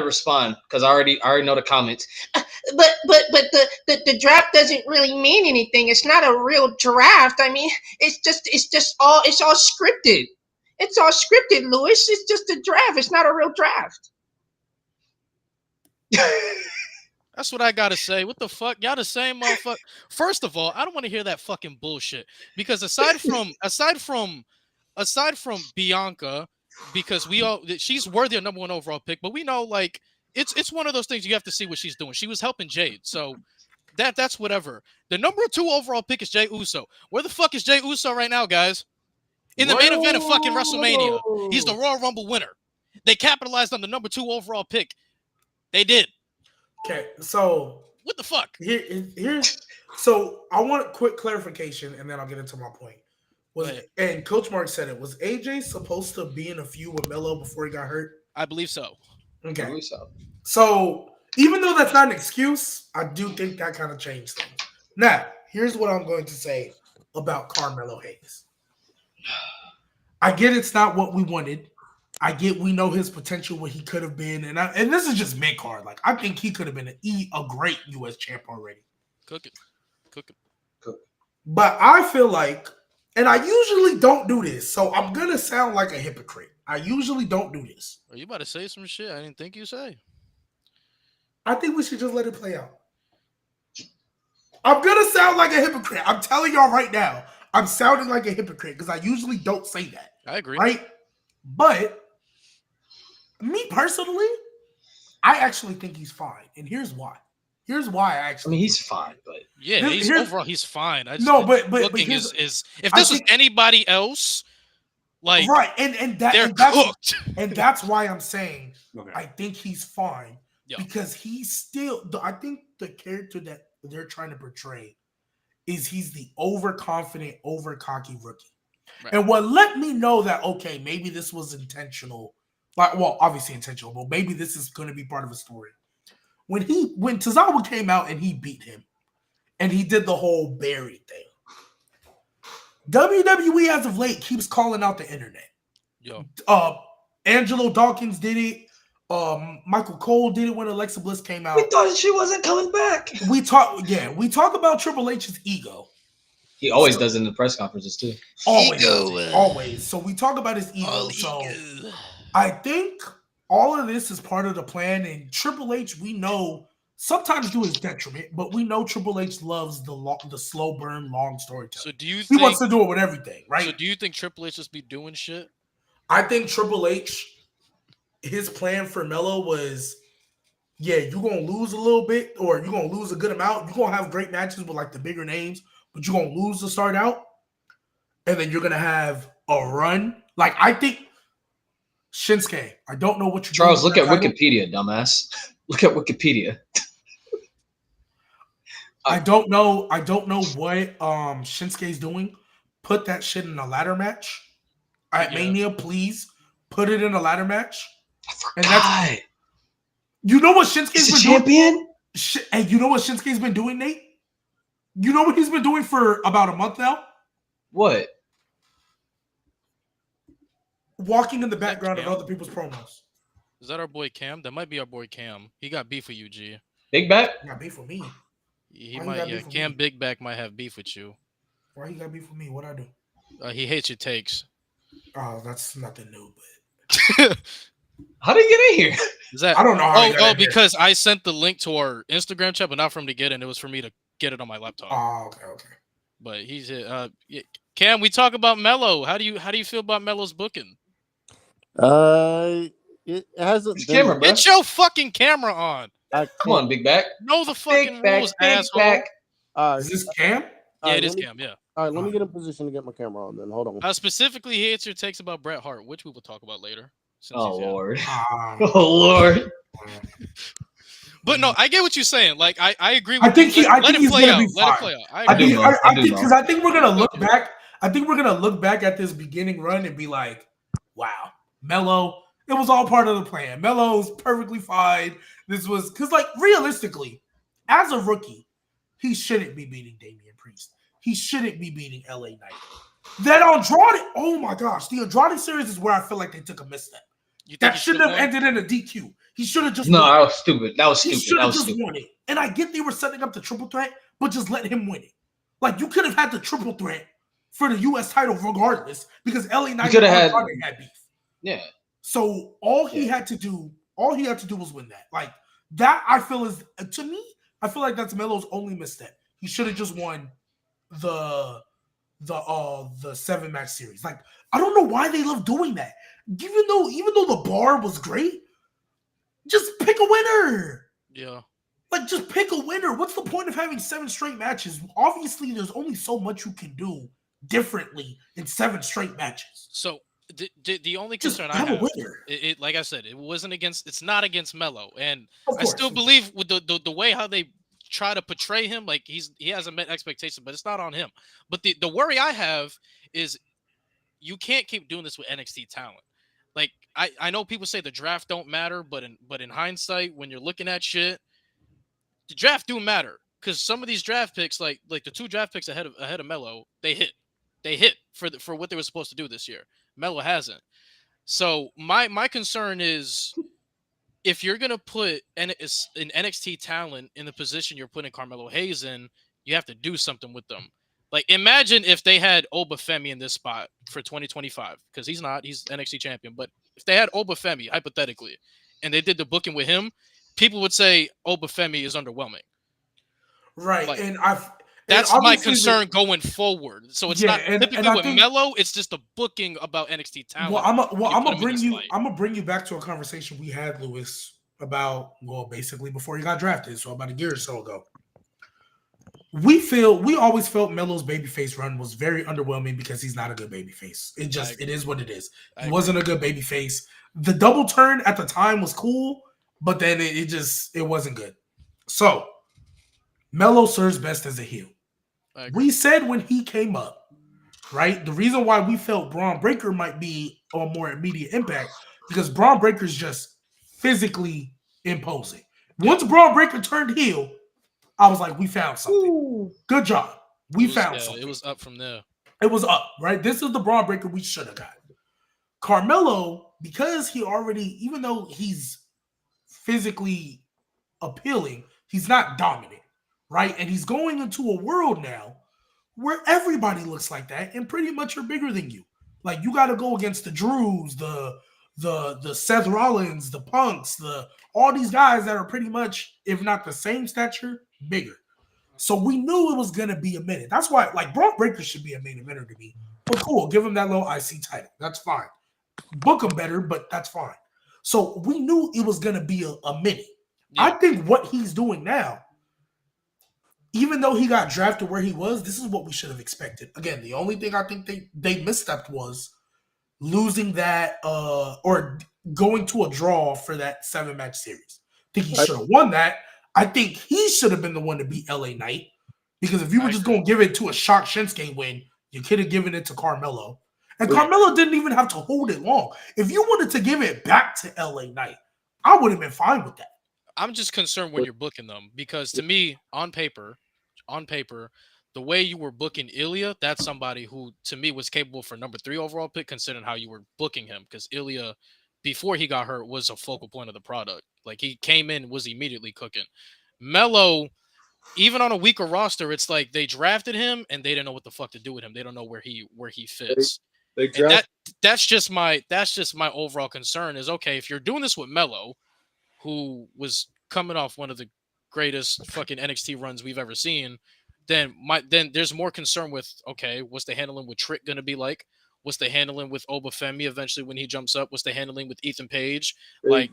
respond because I already know the comments. But the draft doesn't really mean anything. It's not a real draft. I mean, it's all scripted. It's all scripted, Lewis. It's just a draft. It's not a real draft. That's what I gotta say. What the fuck? Y'all the same motherfucker. First of all, I don't want to hear that fucking bullshit. Because aside from Bianca, because she's worthy of number 1 overall pick, but we know like it's one of those things you have to see what she's doing. She was helping Jade, so that's whatever. The number 2 overall pick is Jey Uso. Where the fuck is Jey Uso right now, guys? In the main event of fucking WrestleMania. He's the Royal Rumble winner. They capitalized on the number 2 overall pick. They did. Okay, so what the fuck? So I want a quick clarification, and then I'll get into my point. And Coach Mark said it. Was AJ supposed to be in a feud with Melo before he got hurt? I believe so. Okay. I believe so. So even though that's not an excuse, I do think that kind of changed things. Now, here's what I'm going to say about Carmelo Hayes. I get it's not what we wanted. I get we know his potential, what he could have been, and this is just mid card. Like I think he could have been a great U.S. champ already. Cook it. But I feel like, and I usually don't do this, so I'm gonna sound like a hypocrite. I usually don't do this. Are you about to say some shit I didn't think you say? I think we should just let it play out. I'm gonna sound like a hypocrite. I'm telling y'all right now, I'm sounding like a hypocrite because I usually don't say that. I agree. Right? But me personally, I actually think he's fine. And here's why. I mean, he's fine, but yeah, overall he's fine. But is if this was anybody else, like right, and they're cooked. And that's why I'm saying I think he's fine because he's still. I think the character that they're trying to portray is he's the overconfident, overcocky rookie. Right. And what let me know that, okay, maybe this was intentional. Like, well, obviously intentional, but maybe this is going to be part of a story. When Tozawa came out and he beat him, and he did the whole Barry thing, WWE as of late keeps calling out the internet. Yo. Angelo Dawkins did it. Michael Cole did it when Alexa Bliss came out. We thought she wasn't coming back. We talk about Triple H's ego. He always does it in the press conferences too. Always. So we talk about his ego. I think all of this is part of the plan. And Triple H, we know, sometimes to his detriment, but we know Triple H loves the slow burn, long storytelling. So he wants to do it with everything, right? So do you think Triple H just be doing shit? I think Triple H, his plan for Melo was, yeah, you're going to lose a little bit, or you're going to lose a good amount. You're going to have great matches with like the bigger names, but you're going to lose to start out. And then you're going to have a run. Like, I think Shinsuke, I don't know what you're Charles, doing. look at Wikipedia, dumbass. Look at Wikipedia. I don't know what Shinsuke's doing. Put that shit in a ladder match. At Mania, please put it in a ladder match. I forgot. You know what Shinsuke's been champion? doing? Hey, you know what Shinsuke's been doing, Nate? You know what he's been doing for about a month now? What? Walking in the background of other people's promos. Is that our boy Cam? That might be our boy Cam. He got beef with you, G. Big Back? He got beef with me. He might, yeah. Cam Big Back might have beef with you. Why he got beef with me? What'd I do? He hates your takes. Oh, that's nothing new, but how did he get in here? Is that I don't know. Because I sent the link to our Instagram chat, but not for him to get it. It was for me to get it on my laptop. Oh, okay. But he's Cam. We talk about Melo. How do you feel about Melo's booking? It hasn't. Camera, bro. Get your fucking camera on. Come on, Big Back. Know the fucking rules, asshole. Is this Cam? Yeah, it is Cam. Yeah. All right, let me get in position to get my camera on. Then hold on. Specifically, he hates your takes about Bret Hart, which we will talk about later. Oh Lord. Oh Lord. But no, I get what you're saying. Like I agree. I think he's gonna be fine. Let it play out. I think we're gonna look back. I think we're gonna look back at this beginning run and be like, "Wow, Melo. It was all part of the plan. Melo's perfectly fine. This was because, like, realistically, as a rookie, he shouldn't be beating Damian Priest. He shouldn't be beating LA Knight. That Andrade. Oh my gosh, the Andrade series is where I feel like they took a misstep. That shouldn't have ended in a DQ. He should have just won. That was stupid. He should have just won it. And I get they were setting up the triple threat, but just let him win it. Like, you could have had the triple threat for the U.S. title regardless, because LA Knight and Andrade had beef. Yeah. So all he had to do was win that. Like, that I feel is, to me, I feel like that's Melo's only misstep. He should have just won the 7-match series. Like, I don't know why they love doing that. Even though the bar was great, just pick a winner. Yeah. Like, just pick a winner. What's the point of having 7 straight matches? Obviously, there's only so much you can do differently in 7 straight matches. So the only concern I have, like I said, it's not against Melo, and I still believe with the way how they try to portray him, like he hasn't met expectations, but it's not on him. But the worry I have is you can't keep doing this with NXT talent. Like, I know people say the draft don't matter, but in hindsight, when you're looking at shit, the draft do matter, because some of these draft picks, like the 2 draft picks ahead of Melo, they hit for what they were supposed to do this year. Melo hasn't. So my concern is, if you're gonna put an NXT talent in the position you're putting Carmelo Hayes in, you have to do something with them. Like, imagine if they had Obafemi in this spot for 2025, because he's NXT champion. But if they had Obafemi, hypothetically, and they did the booking with him, people would say Obafemi is underwhelming. Right. Like, and that's my concern going forward. So it's not typically with Melo, it's just the booking about NXT talent. Well, I'm gonna bring you back to a conversation we had, Lewis, about, well, basically before he got drafted, so about a year or so ago. We always felt Melo's babyface run was very underwhelming because he's not a good babyface. It is what it is. He wasn't a good babyface. The double turn at the time was cool, but then it wasn't good. So Melo serves best as a heel. We said when he came up, right? The reason why we felt Braun Breaker might be a more immediate impact because Braun Breaker is just physically imposing. Once Braun Breaker turned heel, I was like, we found something. Ooh. Good job. We found something. It was up from there. It was up, right? This is the Braun Breaker we should have got. Carmelo, because he already, even though he's physically appealing, he's not dominant, right? And he's going into a world now where everybody looks like that and pretty much are bigger than you. Like you got to go against the Drews, the Seth Rollins, the Punks, the all these guys that are pretty much, if not the same stature, bigger. So we knew it was gonna be a minute. That's why, like, Braun Breaker should be a main eventer to me. But cool, give him that little IC title. That's fine. Book him better, but that's fine. So we knew it was gonna be a minute. Yeah. I think what he's doing now, even though he got drafted where he was, this is what we should have expected. Again, the only thing I think they misstepped was losing that or going to a draw for that 7-match series. I think he should have won that. I think he should have been the one to beat LA Knight because if you were just going to give it to a Shock Shinsuke win, you could have given it to Carmelo. And Carmelo didn't even have to hold it long. If you wanted to give it back to LA Knight, I would have been fine with that. I'm just concerned when you're booking them because to me, on paper, the way you were booking Ilya, that's somebody who to me was capable for number 3 overall pick, considering how you were booking him. Because Ilya, before he got hurt, was a focal point of the product. Like he came in, was immediately cooking. Melo, even on a weaker roster, it's like they drafted him and they didn't know what the fuck to do with him. They don't know where he fits. And that's just my overall concern is okay, if you're doing this with Melo, who was coming off one of the greatest fucking NXT runs we've ever seen, then there's more concern with, okay, what's the handling with Trick going to be like? What's the handling with Obafemi eventually when he jumps up? What's the handling with Ethan Page? Like,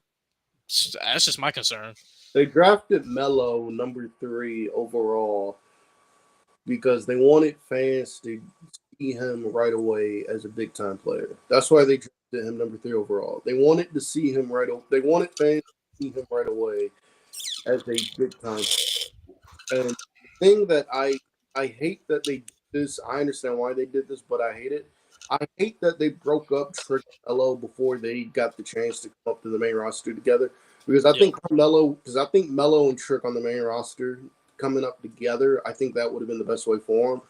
that's just my concern. They drafted Melo number 3 overall because they wanted fans to see him right away as a big time player. That's why they drafted him number 3 overall. They wanted to see him They wanted fans to see him right away as a big time player. And the thing that I hate that they did this, I understand why they did this, but I hate it. I hate that they broke up Trick and Melo before they got the chance to come up to the main roster together. Because I think Melo and Trick on the main roster coming up together, I think that would have been the best way for them.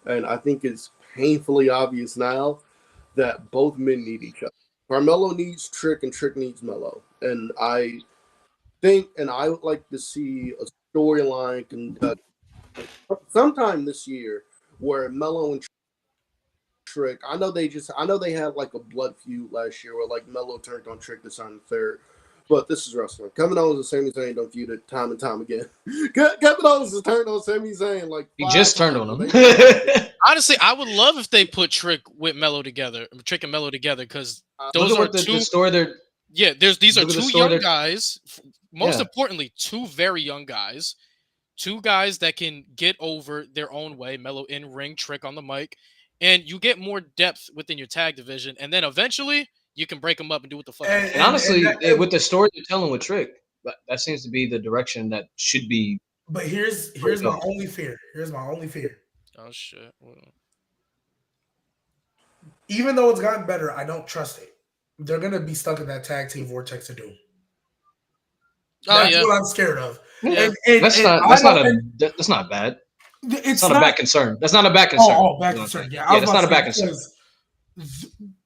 And I think it's painfully obvious now that both men need each other. Carmelo needs Trick and Trick needs Melo. And I would like to see a storyline conducted sometime this year where Melo and Trick, I know they had like a blood feud last year where like Melo turned on Trick to sign the third. But this is wrestling. Kevin Owens and Sami Zayn don't feud it time and time again. Kevin Owens has turned on Sami Zayn like he just turned on him. Honestly, I would love if they put Trick with Melo together, Trick and Melo together, because those are two. These are two young guys. Most importantly, two very young guys. Two guys that can get over their own way. Melo in ring, Trick on the mic, and you get more depth within your tag division, and then eventually you can break them up and do what the fuck. And honestly, with the story they're telling with Trick, that seems to be the direction that should be. But here's my only fear. Oh shit! Even though it's gotten better, I don't trust it. They're gonna be stuck in that tag team vortex to doom. That's what I'm scared of. Yeah. That's not bad. It's not a bad concern. That's not a bad concern. Bad concern. Yeah, that's not a bad concern.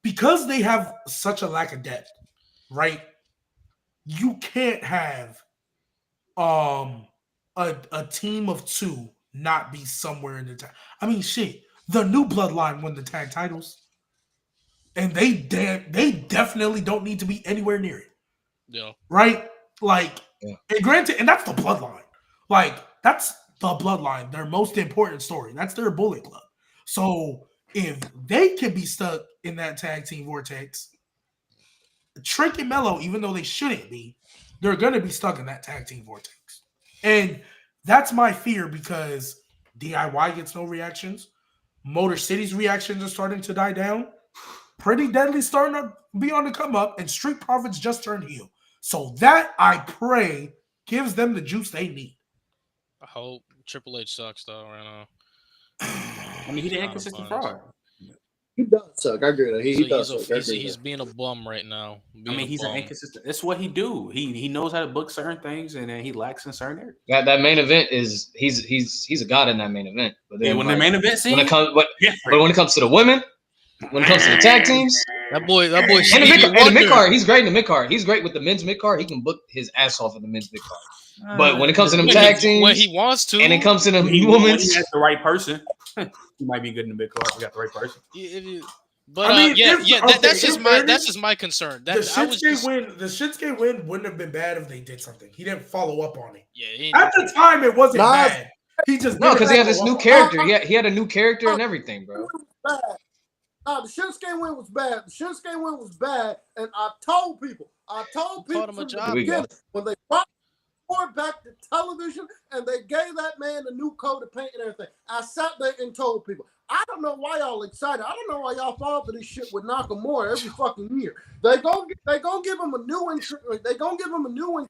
Because they have such a lack of depth, right? You can't have a team of 2 not be somewhere in the tag. I mean, shit. The New Bloodline won the tag titles, and they definitely don't need to be anywhere near it. Yeah. Right. Like, and granted, and that's the Bloodline. Like, that's the Bloodline. Their most important story. That's their Bullet Club. So if they can be stuck in that tag team vortex, Trick and Melo, even though they shouldn't be, they're going to be stuck in that tag team vortex. And that's my fear because DIY gets no reactions. Motor City's reactions are starting to die down. Pretty Deadly starting to be on the come up, and Street Profits just turned heel. So that, I pray, gives them the juice they need. I hope Triple H sucks, though, right now. I mean, he did inconsistent fraud. He does suck. I agree. He does suck. He's being a bum right now. He's an inconsistent. That's what he do. He knows how to book certain things, and then he lacks in certain areas. That main event is he's a god in that main event. But then when the main event scene, when it comes, but when it comes to the women, when it comes to the tag teams, that boy, and the mid card, he's great in the mid card. He's great with the men's mid card. He can book his ass off in the men's mid card. But when it comes to them tag teams, when he wants to, and it comes to the women's, women's, he has the right person. He might be good in the mid card. He got the right person. But that's just my concern. The Shinsuke win wouldn't have been bad if they did something. He didn't follow up on it. Yeah, at the time it wasn't bad. He just because he had this new character. He had a new character and everything, bro. The Shinsuke win was bad. The Shinsuke win was bad, and I told people from the beginning when they brought back to television and they gave that man a new coat of paint and everything. I sat there and told people, I don't know why y'all excited. I don't know why y'all fall for this shit with Nakamura every fucking year. They gonna give him a new intro. They gonna give him a new.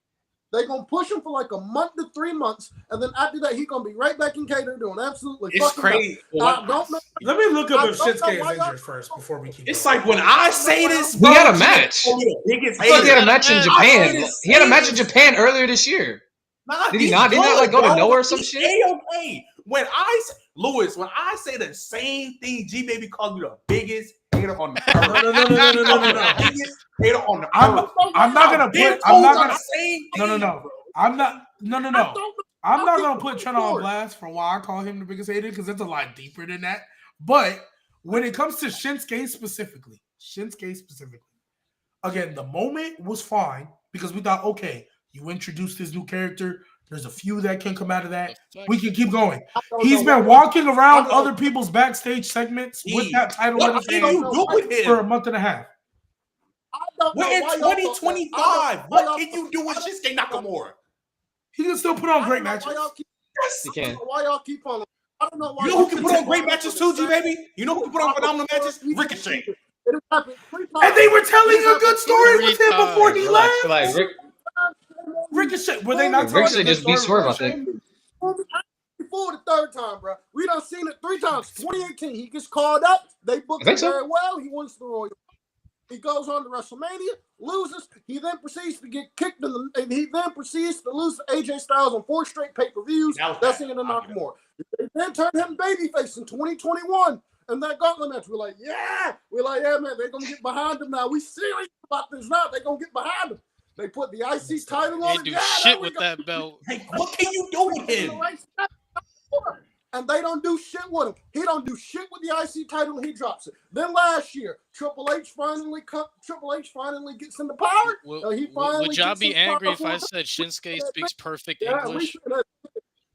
They gonna push him for like a month to 3 months, and then after that, he gonna be right back in Cater doing absolutely. It's crazy. I don't know. Let me look up if Shinsuke is injured first before we keep. It's like when I say this, bro, he had a match. He had a match in Japan. He had a match in Japan earlier this year. Did he not? Did he not like go to nowhere or some shit? Okay. When I say the same thing, G Baby calls me the biggest hater on the earth. No. Biggest hater on the earth. I'm not gonna put Trent on blast for why I call him the biggest hater because it's a lot deeper than that. But when it comes to Shinsuke specifically, again, the moment was fine because we thought, okay, you introduced this new character. There's a few that can come out of that. We can keep going. He's been walking around other people's backstage segments with that title in his hand for a month and a half. We're in 2025. What can you do with Shinsuke Nakamura? He can still put on great matches. He can. Why y'all keep on? I don't know why. You know who can put on great matches too, G Baby? You know who can put on phenomenal matches? Ricochet. And they were telling a good story with him before he left. Like Ricochet, were they not? Ricochet just beat Swerve, I think. Before the third time, bro. We done seen it 3 times. 2018, he gets called up. They booked him very well. He wins the Royal. He goes on to WrestleMania, loses. He then proceeds to get kicked and he then proceeds to lose to AJ Styles on 4 straight pay-per-views. That's in the Nakamura. They then turned him babyface in 2021. And that gauntlet match, we're like, yeah, man, they're gonna get behind him now. We serious about this now. They're gonna get behind him. They put the IC title on. They do shit with that belt. Hey, what can you do with him? And they don't do shit with him. He don't do shit with the IC title and he drops it. Then last year, Triple H finally gets into power. Would y'all be angry if I said Shinsuke speaks perfect English?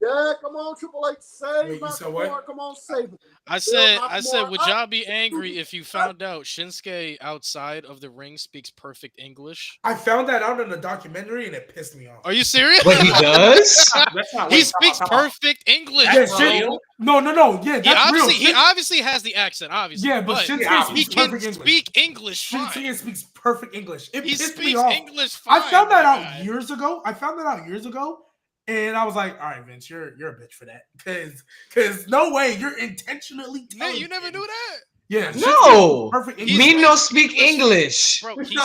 Yeah, come on, Triple H, save Nakamura. Come on, save him. I said, would y'all be angry if you found out Shinsuke outside of the ring speaks perfect English? I found that out in a documentary and it pissed me off. Are you serious? Wait, he does? He speaks perfect English. Yeah, no. Yeah, that's real. He obviously has the accent, obviously. Yeah, but Shinsuke speaks perfect English. Speak English fine. Shinsuke speaks perfect English. It pissed me off. English fine. I found that out years ago. And I was like, all right, Vince, you're a bitch for that. Because no way, you're intentionally telling me. You never knew that? Yeah. No. Perfect English. Me no speak English. Bro, he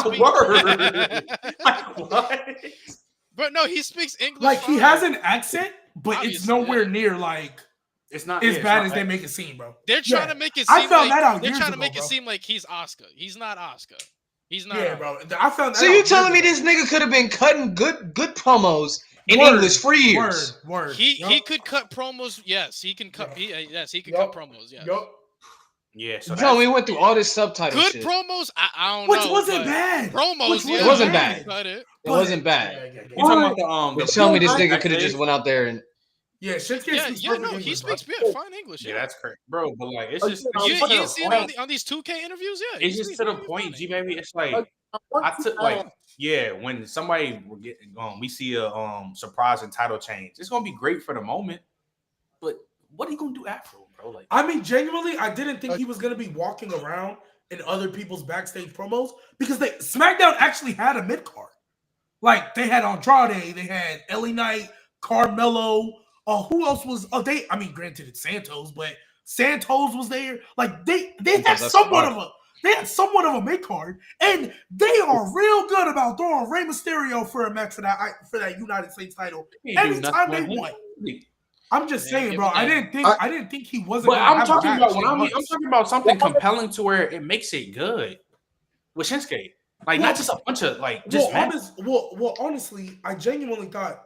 But no, he speaks English. Like, he has an accent, but it's nowhere near like it's not as bad as they make it seem, bro. They're trying to make it seem I found that out. They're trying to make it seem like he's Oscar. He's not Oscar. He's not. Yeah, bro. I found that So you telling me this nigga could have been cutting good promos in English for years? Word. He could cut promos. Yes, he can cut. He can cut promos. Yes. Yeah. So tell me, we went through all this subtitle good shit. promos. I don't Which know. wasn't bad. Promos. It wasn't bad. It wasn't bad. You talking about the tell me this nigga could have just went out there and. Yeah, Shinsuke speaks English. He speaks fine English. Yeah, that's crazy, bro. But like, it's just you didn't see it on these 2K interviews. Yeah, it's just to the point, G baby. It's like I took when somebody will get we see a surprising title change. It's gonna be great for the moment, but what are you gonna do after, bro? Like, I mean, genuinely, I didn't think he was gonna be walking around in other people's backstage promos because SmackDown actually had a mid card. Like they had Andrade, they had LA Knight, Carmelo. Who else was? Granted it's Santos, but Santos was there. Like they had That's somewhat smart. of a mid card, and they are real good about throwing Rey Mysterio for a match for that United States title anytime they want. I'm just saying, bro. I didn't think he wasn't. But I'm have talking a about match I'm talking about something compelling to where it makes it good with Shinsuke. Like not just a bunch of like just honestly, I genuinely thought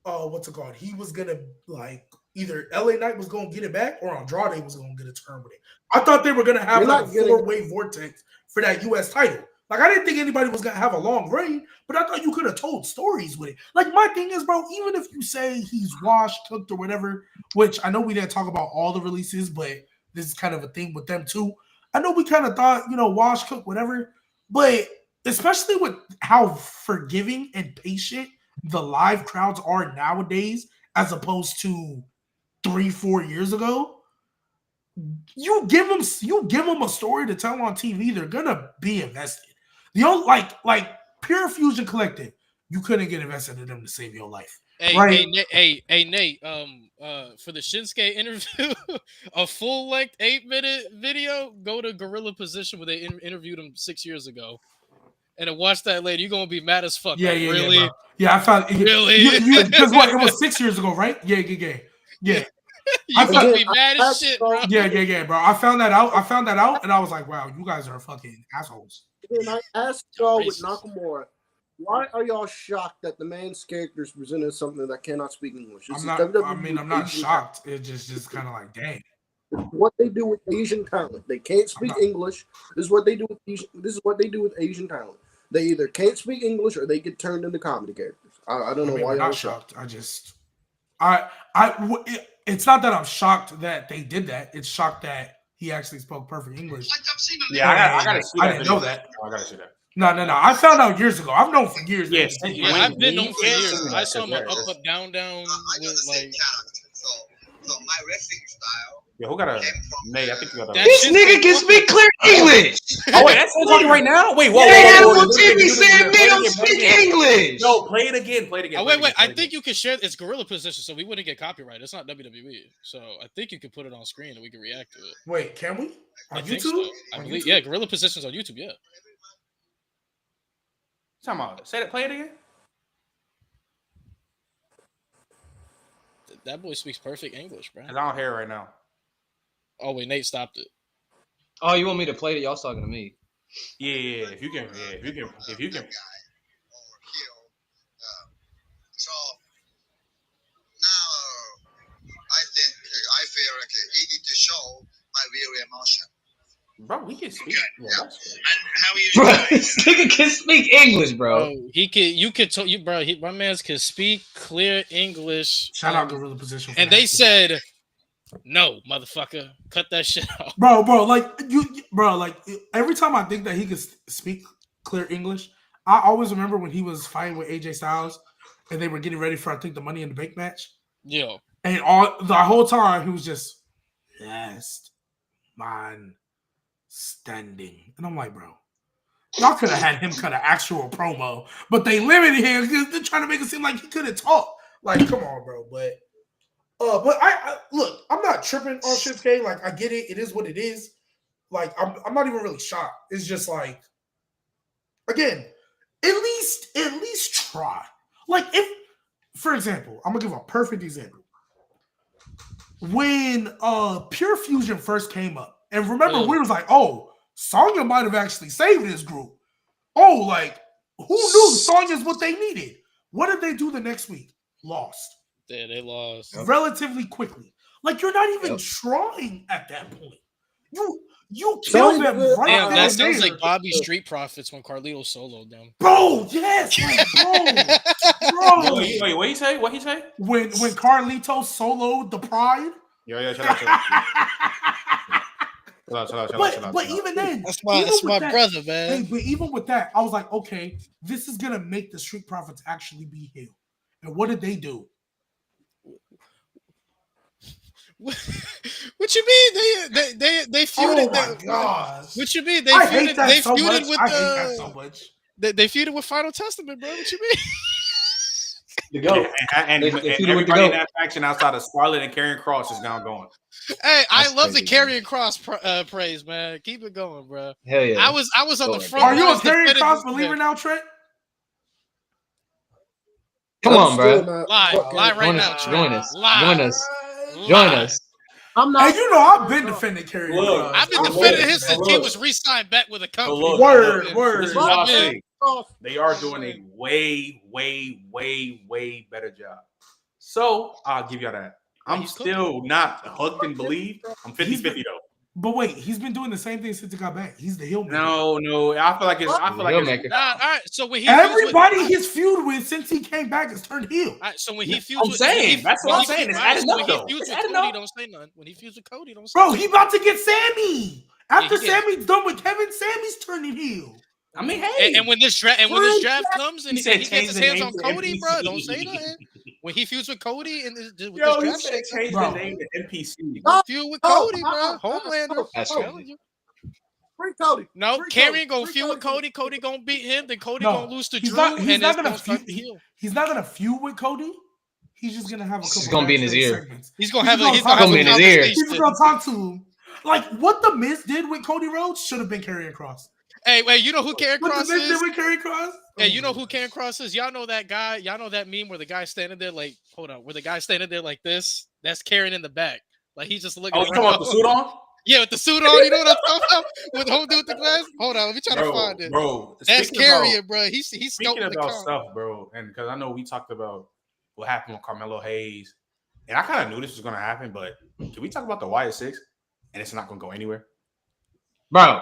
what's it called? He was gonna like either LA Knight was gonna get it back or Andrade was gonna get a turn with it. I thought they were gonna have like a 4-way vortex for that US title. Like I didn't think anybody was gonna have a long reign, but I thought you could have told stories with it. Like my thing is, bro, even if you say he's washed, cooked, or whatever, which I know we didn't talk about all the releases, but this is kind of a thing with them too. I know we kind of thought, wash, cook, whatever, but especially with how forgiving and patient the live crowds are nowadays, as opposed to 3-4 years ago. You give them a story to tell on TV, they're gonna be invested. The old like Pure Fusion Collective, you couldn't get invested in them to save your life. Hey, Nate. For the Shinsuke interview, a full-length 8-minute video. Go to Gorilla Position where they interviewed him 6 years ago, and watch that later. You're gonna be mad as fuck. Yeah, like, yeah, really? Yeah, yeah, I found really because what it was 6 years ago, right? Yeah. You gonna be mad as shit, bro. Yeah, bro. I found that out, and I was like, wow, you guys are fucking assholes. And I asked y'all with Nakamura, why are y'all shocked that the man's character is presented as something that cannot speak English? I'm not shocked. It's just kind of like, dang. What they do with Asian talent, they can't speak English. This is what they do with Asian talent. They either can't speak English or they get turned into comedy characters. I don't know why I'm y'all not shocked. It's not that I'm shocked that they did that. It's shocked that he actually spoke perfect English. Yeah, I gotta see that. I didn't know that. I gotta see that. No. I found out years ago. I've known for years. Yes, I've been known for years. I saw him up, down, with like. So my wrestling style. Yeah, who got a May? I think you got a. This nigga can speak clear English. Oh wait, that's talking right now. Wait, whoa. TV said me don't speak English. No, play it again. Oh, wait. I think you can share. It's Gorilla Position, so we wouldn't get copyright. It's not WWE, so I think you could put it on screen and we can react to it. Wait, can we? On YouTube? So. I believe. Yeah, Gorilla Position's on YouTube. Yeah. Talking about. Say it. Play it again. That boy speaks perfect English, bro. Cause I don't hear it right now. Oh wait, Nate stopped it. Oh, you want me to play it? Y'all's talking to me. Yeah. If you can. So now I feel like he need to show my real emotion. Bro, we can speak. Yeah, that's And how you Bro, this nigga can speak English, bro. He could. You could. Bro, my man's can speak clear English. Shout out Gorilla Position. And they said, "No, motherfucker, cut that shit out." Bro, like every time I think that he could speak clear English, I always remember when he was fighting with AJ Styles, and they were getting ready for I think the Money in the Bank match. Yo, and the whole time he was just last man standing, and I'm like, bro, y'all could have had him cut an actual promo, but they limited him because they're trying to make it seem like he couldn't talk. Like, come on, bro. But I look, I'm not tripping on Shinsuke. Like, I get it. It is what it is. Like, I'm not even really shocked. It's just like, again, at least try. Like, if, for example, I'm gonna give a perfect example. When Pure Fusion first came up, and remember, we was like, oh, Sonya might have actually saved this group. Oh, like, who knew Sonya's what they needed? What did they do the next week? Lost. Yeah, they lost relatively quickly. Like, you're not even trying at that point. You killed them right Damn, there. that sounds like Bobby Street Profits when Carlito soloed them. Bro, yes, like, bro. Wait, what he say? What he say? When Carlito soloed the Pride? Yeah, shut up. But even then, that's my brother, man. But even with that, I was like, okay, this is gonna make the Street Profits actually be heel. And what did they do? What you mean? They feuded. Oh my gosh! What you mean? I hate that so much. They feuded with Final Testament, bro. What you mean? The goat. And They feuded with the everybody in goat. that faction outside of Scarlet and Karrion Kross is now going. Hey, I That's love crazy, the Karrion Kross praise, man. Keep it going, bro. Hell yeah. I was on the Go ahead. front Are you a lines Karrion defending Kross this believer man. now, Trent? Come I'm on, still bro. not Lie fucking- right Join now, us. Trent. Join us. Lie. Join us. Lie. Join us. I'm not. And you know I've been defending Karrion Look, Kross. I've been I'm defending been him since defending he him. was re-signed back with a company. look, Word, look, word. This is what I'll I've been- say. They are doing a way better job. So I'll give y'all that. I'm he's still not hooked and believe. I'm 50-50 though. But wait, he's been doing the same thing since he got back. He's the heel maker. No. I feel like it's Nah, all right. So when he Everybody he's feud with since he came back has turned heel. all right, so when he feuds I'm with, saying, that's what I'm saying. It's adding up, when though. he feuds It's with adding Cody, up. don't say nothing. When he feuds with Cody, don't say Bro, nothing. he about to get Sammy. After he get- Sammy's done with Kevin, Sammy's turning heel. I mean, hey. And when this draft comes and He said he gets change his the hands name on to Cody, NPC. bro, don't say nothing. When he feuds with Cody and with Yo, he this said draft shit, change Bro. the name to NPC. feud with Cody, bro. Homelander. That's I'm crazy. telling you. Free Cody. No, Free Karrion gonna Free feud with Cody. Cody gonna beat him. Then Cody No, gonna lose to he's Drew, not- he's and not it's gonna gonna start feud- the heel. He's not gonna feud with Cody. He's just gonna have a It's couple. just gonna be in his backstage ear. segments. He's gonna He's have a gonna he's gonna have talk a in his ear. conversation. He's just gonna talk to him. Like what the Miz did with Cody Rhodes should have been Karrion Kross. Hey, wait, you know who Karrion What Kross the Miz is? did with Karrion Kross? Hey, you know who Karrion Kross is? Y'all know that guy? Y'all know that meme where the guy's standing there like, hold on, where the guy's standing there like this? That's Karrion in the back. Like he's just looking Oh, you talking about the suit on? Yeah, with the suit on, you know what I'm talking about? With the whole dude with the glass? Hold on, let me try to Bro, find it. bro. That's speaking about- Karrion, bro. He's Speaking scoping the about comp. stuff, bro, and because I know we talked about what happened with Carmelo Hayes, and I kind of knew this was going to happen, but can we talk about the Wyatt Six? And it's not going to go anywhere. Bro.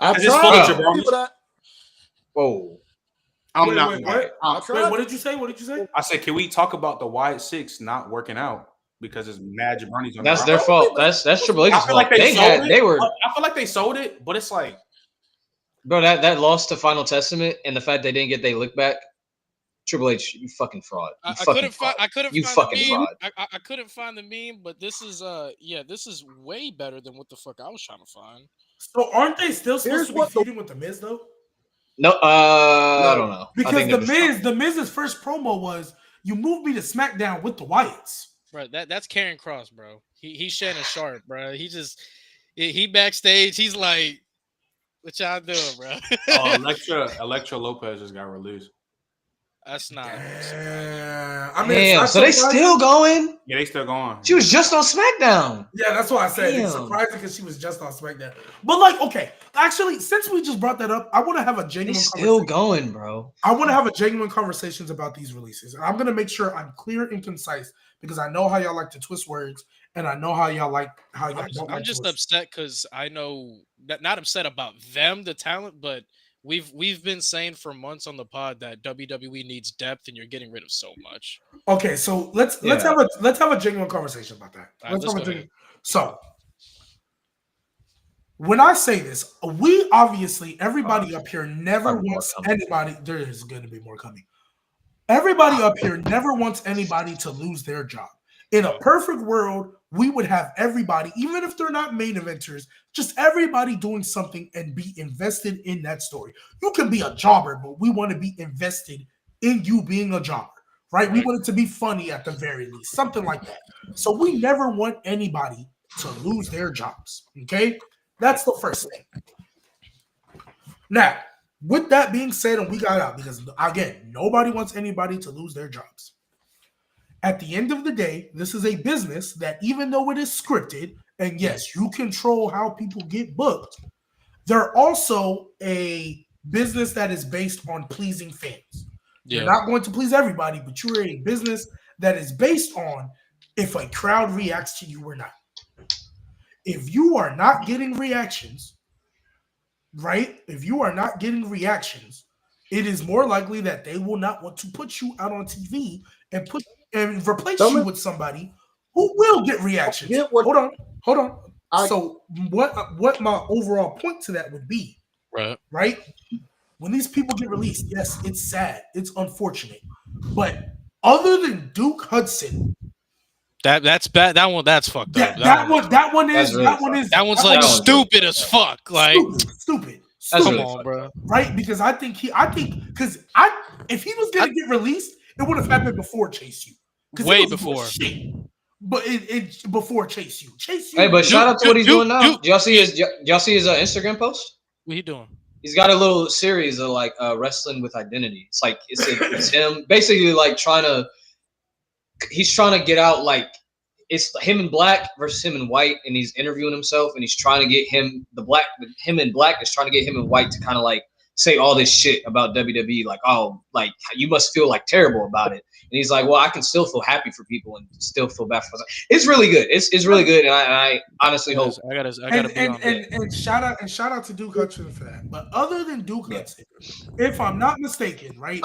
I Is this tried full of to jabronis? people that. Whoa. I'm Wait, not. wait, what? I tried. Wait, what did you say? What did you say? I said, can we talk about the Wyatt Six not working out because it's mad jabronis on That's the their roster? fault. That's Triple H's I feel like fault. they sold it. They were I feel like they sold it, but it's like, bro, that loss to Final Testament and the fact they didn't get their lick back. Triple H, you fucking fraud. You I fucking couldn't fraud. find. I couldn't You find fucking the meme. fraud. I couldn't find the meme, but this is this is way better than what the fuck I was trying to find. So aren't they still supposed Here's to be what the- feuding with the Miz though? No, I don't know. I Because think the they're just Miz, the Miz's first promo was, "You moved me to SmackDown with the Wyatts." Bro, that's Karrion Kross, bro. He's Shannon Sharp, bro. He backstage. He's like, what y'all doing, bro? Electra Lopez just got released. That's not. I mean, Damn, it's so not they surprising. still going? Yeah, they still going. She was just on SmackDown. Yeah, that's why I said it's Damn. surprising because she was just on SmackDown. But like, okay, actually, since we just brought that up, I want to have a They genuine. still conversation. going, bro. I want to have a genuine conversations about these releases, and I'm gonna make sure I'm clear and concise because I know how y'all like to twist words, and I know how y'all like how y'all don't I'm like just twist. upset because I know not upset about them, the talent, but we've been saying for months on the pod that WWE needs depth, and you're getting rid of so much. Okay, so let's Yeah. have a genuine conversation about that. All right, let's go ahead. So when I say this, we obviously everybody up here never Probably more wants coming. anybody. There is going to be more coming. Everybody up here never wants anybody to lose their job. In a perfect world, we would have everybody, even if they're not main eventers, just everybody doing something and be invested in that story. You can be a jobber, but we want to be invested in you being a jobber, right? We want it to be funny at the very least, something like that. So we never want anybody to lose their jobs, okay? That's the first thing. Now, with that being said, and we got out because, again, nobody wants anybody to lose their jobs. At the end of the day, this is a business that even though it is scripted, and yes, you control how people get booked, they're also a business that is based on pleasing fans. You're not going to please everybody, but you're a business that is based on if a crowd reacts to you or not. If you are not getting reactions, right? If you are not getting reactions, it is more likely that they will not want to put you out on TV and replace you with somebody who will get reactions. Hold on. So what my overall point to that would be, right? When these people get released, yes, it's sad, it's unfortunate, but other than Duke Hudson, that's bad. That's fucked up. That one is like stupid as fuck. Like stupid. Come on, bro. Right? Because if he was gonna get released, It would have happened before Chase U. Way before. But it before Chase U. Chase U. Hey, but shout out to what he's doing now. Do y'all see his Instagram post? What he doing? He's got a little series of like wrestling with identity. It's like it's him basically like he's trying to get out like it's him in black versus him in white, and he's interviewing himself, and he's trying to get him in black is trying to get him in white to kind of like say all this shit about WWE, like, oh, like you must feel like terrible about it. And he's like, well, I can still feel happy for people and still feel bad for myself. It's really good. It's really good, and I honestly hope. I gotta be on that. And shout out to Duke Hudson for that. But other than Duke Hudson, if I'm not mistaken, right,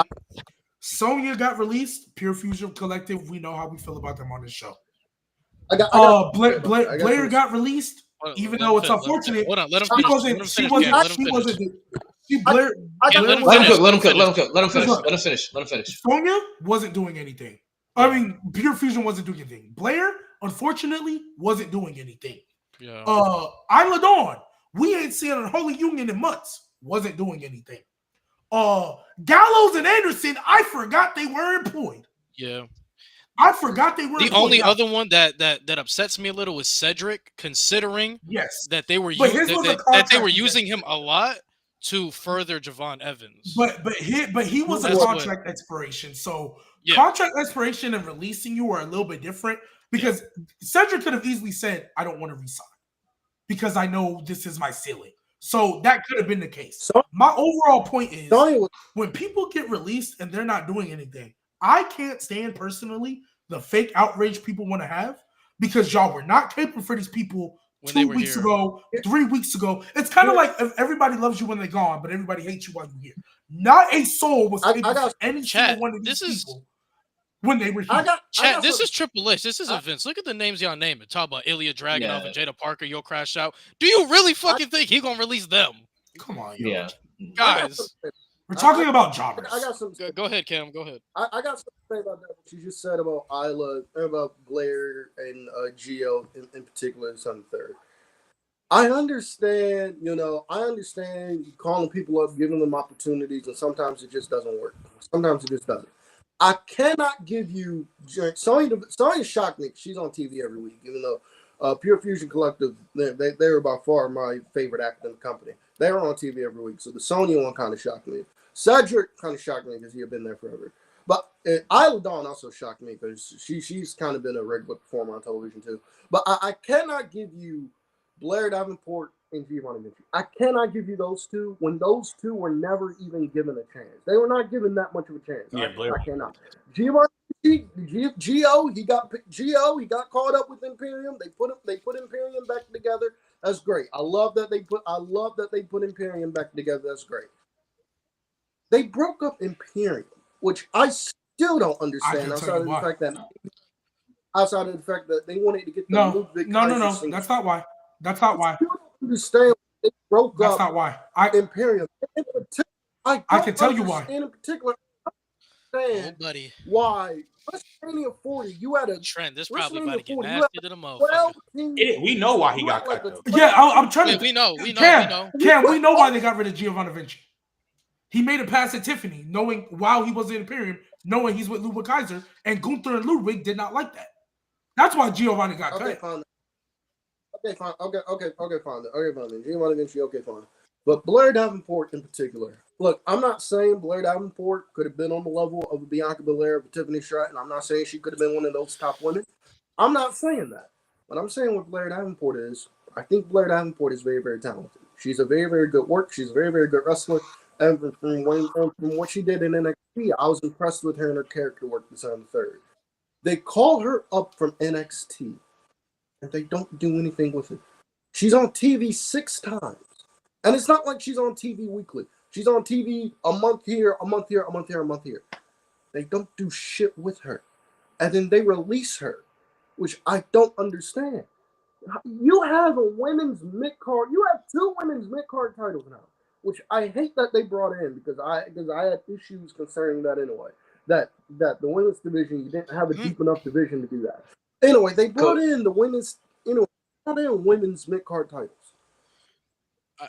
Sonya got released. Pure Fusion Collective. We know how we feel about them on this show. Blair got released, even though it's unfortunate. Hold on, let him finish. Sonya wasn't doing anything. I mean, Pure Fusion wasn't doing anything. Blair, unfortunately, wasn't doing anything. Yeah. Isla Dawn, we ain't seen a Holy Union in months. Wasn't doing anything. Gallows and Anderson, I forgot they were employed. Yeah. I forgot they were. The only other one that upsets me a little is Cedric, considering that they were using him a lot to further Javon Evans. But he was a contract expiration, so contract expiration and releasing you are a little bit different because Cedric could have easily said, "I don't want to resign because I know this is my ceiling." So that could have been the case. My overall point is when people get released and they're not doing anything, I can't stand personally the fake outrage people want to have because y'all were not capable for these people when 2 weeks ago, 3 weeks ago. It's kind of like everybody loves you when they're gone, but everybody hates you while you're here. Not a soul was capable for any single one of these people when they were here. This is Triple H. This isn't Vince. Look at the names y'all naming. Talk about Ilya Dragunov and Jada Parker. You'll crash out. Do you really fucking think he gonna release them? Come on, guys. We're talking about jobbers. I got some. Go ahead, Cam. Go ahead. I got something to say about that. What you just said about Isla, about Blair and Gio in particular, son third. I understand. I understand calling people up, giving them opportunities, and sometimes it just doesn't work. Sometimes it just doesn't. I cannot give you Sonya shocked me. She's on TV every week, even though Pure Fusion Collective, they're by far my favorite academic company. They were on TV every week, so the Sonya one kind of shocked me. Cedric kind of shocked me because he had been there forever. But Isla Dawn also shocked me because she's kind of been a regular performer on television too. But I cannot give you Blair Davenport and Giovanni Vinci. I cannot give you those two when those two were never even given a chance. They were not given that much of a chance. Yeah, Blair. I cannot. Giovanni Gio, he got caught up with Imperium. They put Imperium back together. That's great. I love that they put Imperium back together. That's great. They broke up Imperium, which I still don't understand outside of the fact that they wanted to get the Ludwig. No. That's not why. That's not why. I don't understand they broke That's up. not why. Imperium. I can tell you why. In particular, buddy. Why WrestleMania 40? You had a trend. This probably about to get nasty to the motherfucker. We know why he got cut though. Yeah, I'm trying to. We know. Cam, we know why they got rid of Giovanni Vinci. He made it past at Tiffany, knowing while he was in Imperium, knowing he's with Ludwig Kaiser, and Gunther and Ludwig did not like that. That's why Giovanni got cut. Fine. Okay, fine. Giovanni Vinci, okay, fine. But Blair Davenport in particular. Look, I'm not saying Blair Davenport could have been on the level of Bianca Belair, of Tiffany Stratton. I'm not saying she could have been one of those top women. I'm not saying that. What I'm saying with Blair Davenport is, I think Blair Davenport is very, very talented. She's a very, very good worker. She's a very, very good wrestler. And from what she did in NXT, I was impressed with her and her character work this on the third. They call her up from NXT, and they don't do anything with it. She's on TV 6 times. And it's not like she's on TV weekly. She's on TV a month here, a month here, a month here, a month here. They don't do shit with her. And then they release her, which I don't understand. You have a women's mid-card. You have 2 women's mid-card titles now, which I hate that they brought in because I had issues concerning that anyway. That the women's division, you didn't have a deep enough division to do that. Anyway, they brought in the women's, women's mid-card titles. I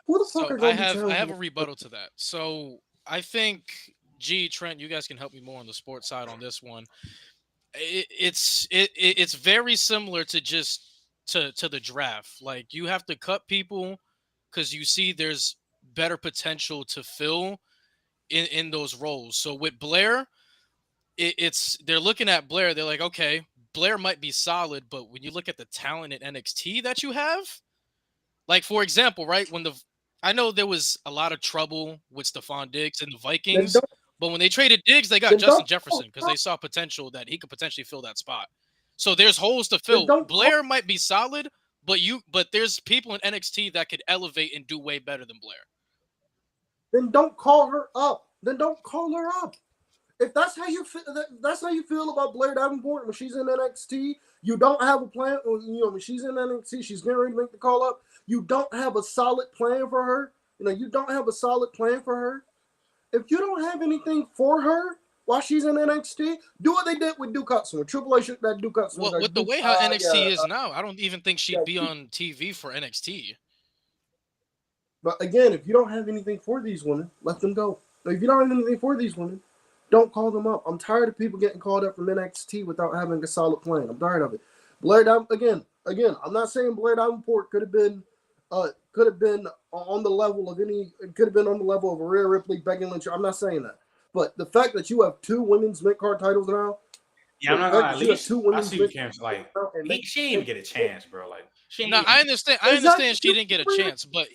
have a rebuttal to that. So I think G, Trent, you guys can help me more on the sports side on this one. It's very similar to just to the draft. Like you have to cut people because you see there's better potential to fill in those roles. So with Blair, it's they're looking at Blair. They're like, okay, Blair might be solid, but when you look at the talent in NXT that you have, like for example, right when the I know there was a lot of trouble with Stephon Diggs and the Then Vikings, don't. but when they traded Diggs, they got Then Justin don't. Jefferson because they saw potential that he could potentially fill that spot. So there's holes to Then fill. don't call. Blair might be solid, but there's people in NXT that could elevate and do way better than Blair. Then don't call her up. Then don't call her up. If that's how you feel, that's how you feel about Blair Davenport when she's in NXT. You don't have a plan. When she's in NXT, she's getting ready to make the call up. You don't have a solid plan for her. You don't have a solid plan for her. If you don't have anything for her while she's in NXT, do what they did with Duke Hudson. With Triple H, that Duke Hudson. Well, with the way how NXT is now, I don't even think she'd be on TV for NXT. But again, if you don't have anything for these women, let them go. If you don't have anything for these women, don't call them up. I'm tired of people getting called up from NXT without having a solid plan. I'm tired of it. Blair Davenport, again, I'm not saying Blair Davenport could have been on the level of could have been on the level of Rhea Ripley, Becky Lynch. I'm not saying that. But the fact that you have 2 women's mid-card titles now. Yeah, I'm not gonna lie. At least I see you can't like she didn't even get a chance, bro. Like No, I understand. I understand she didn't get a chance, but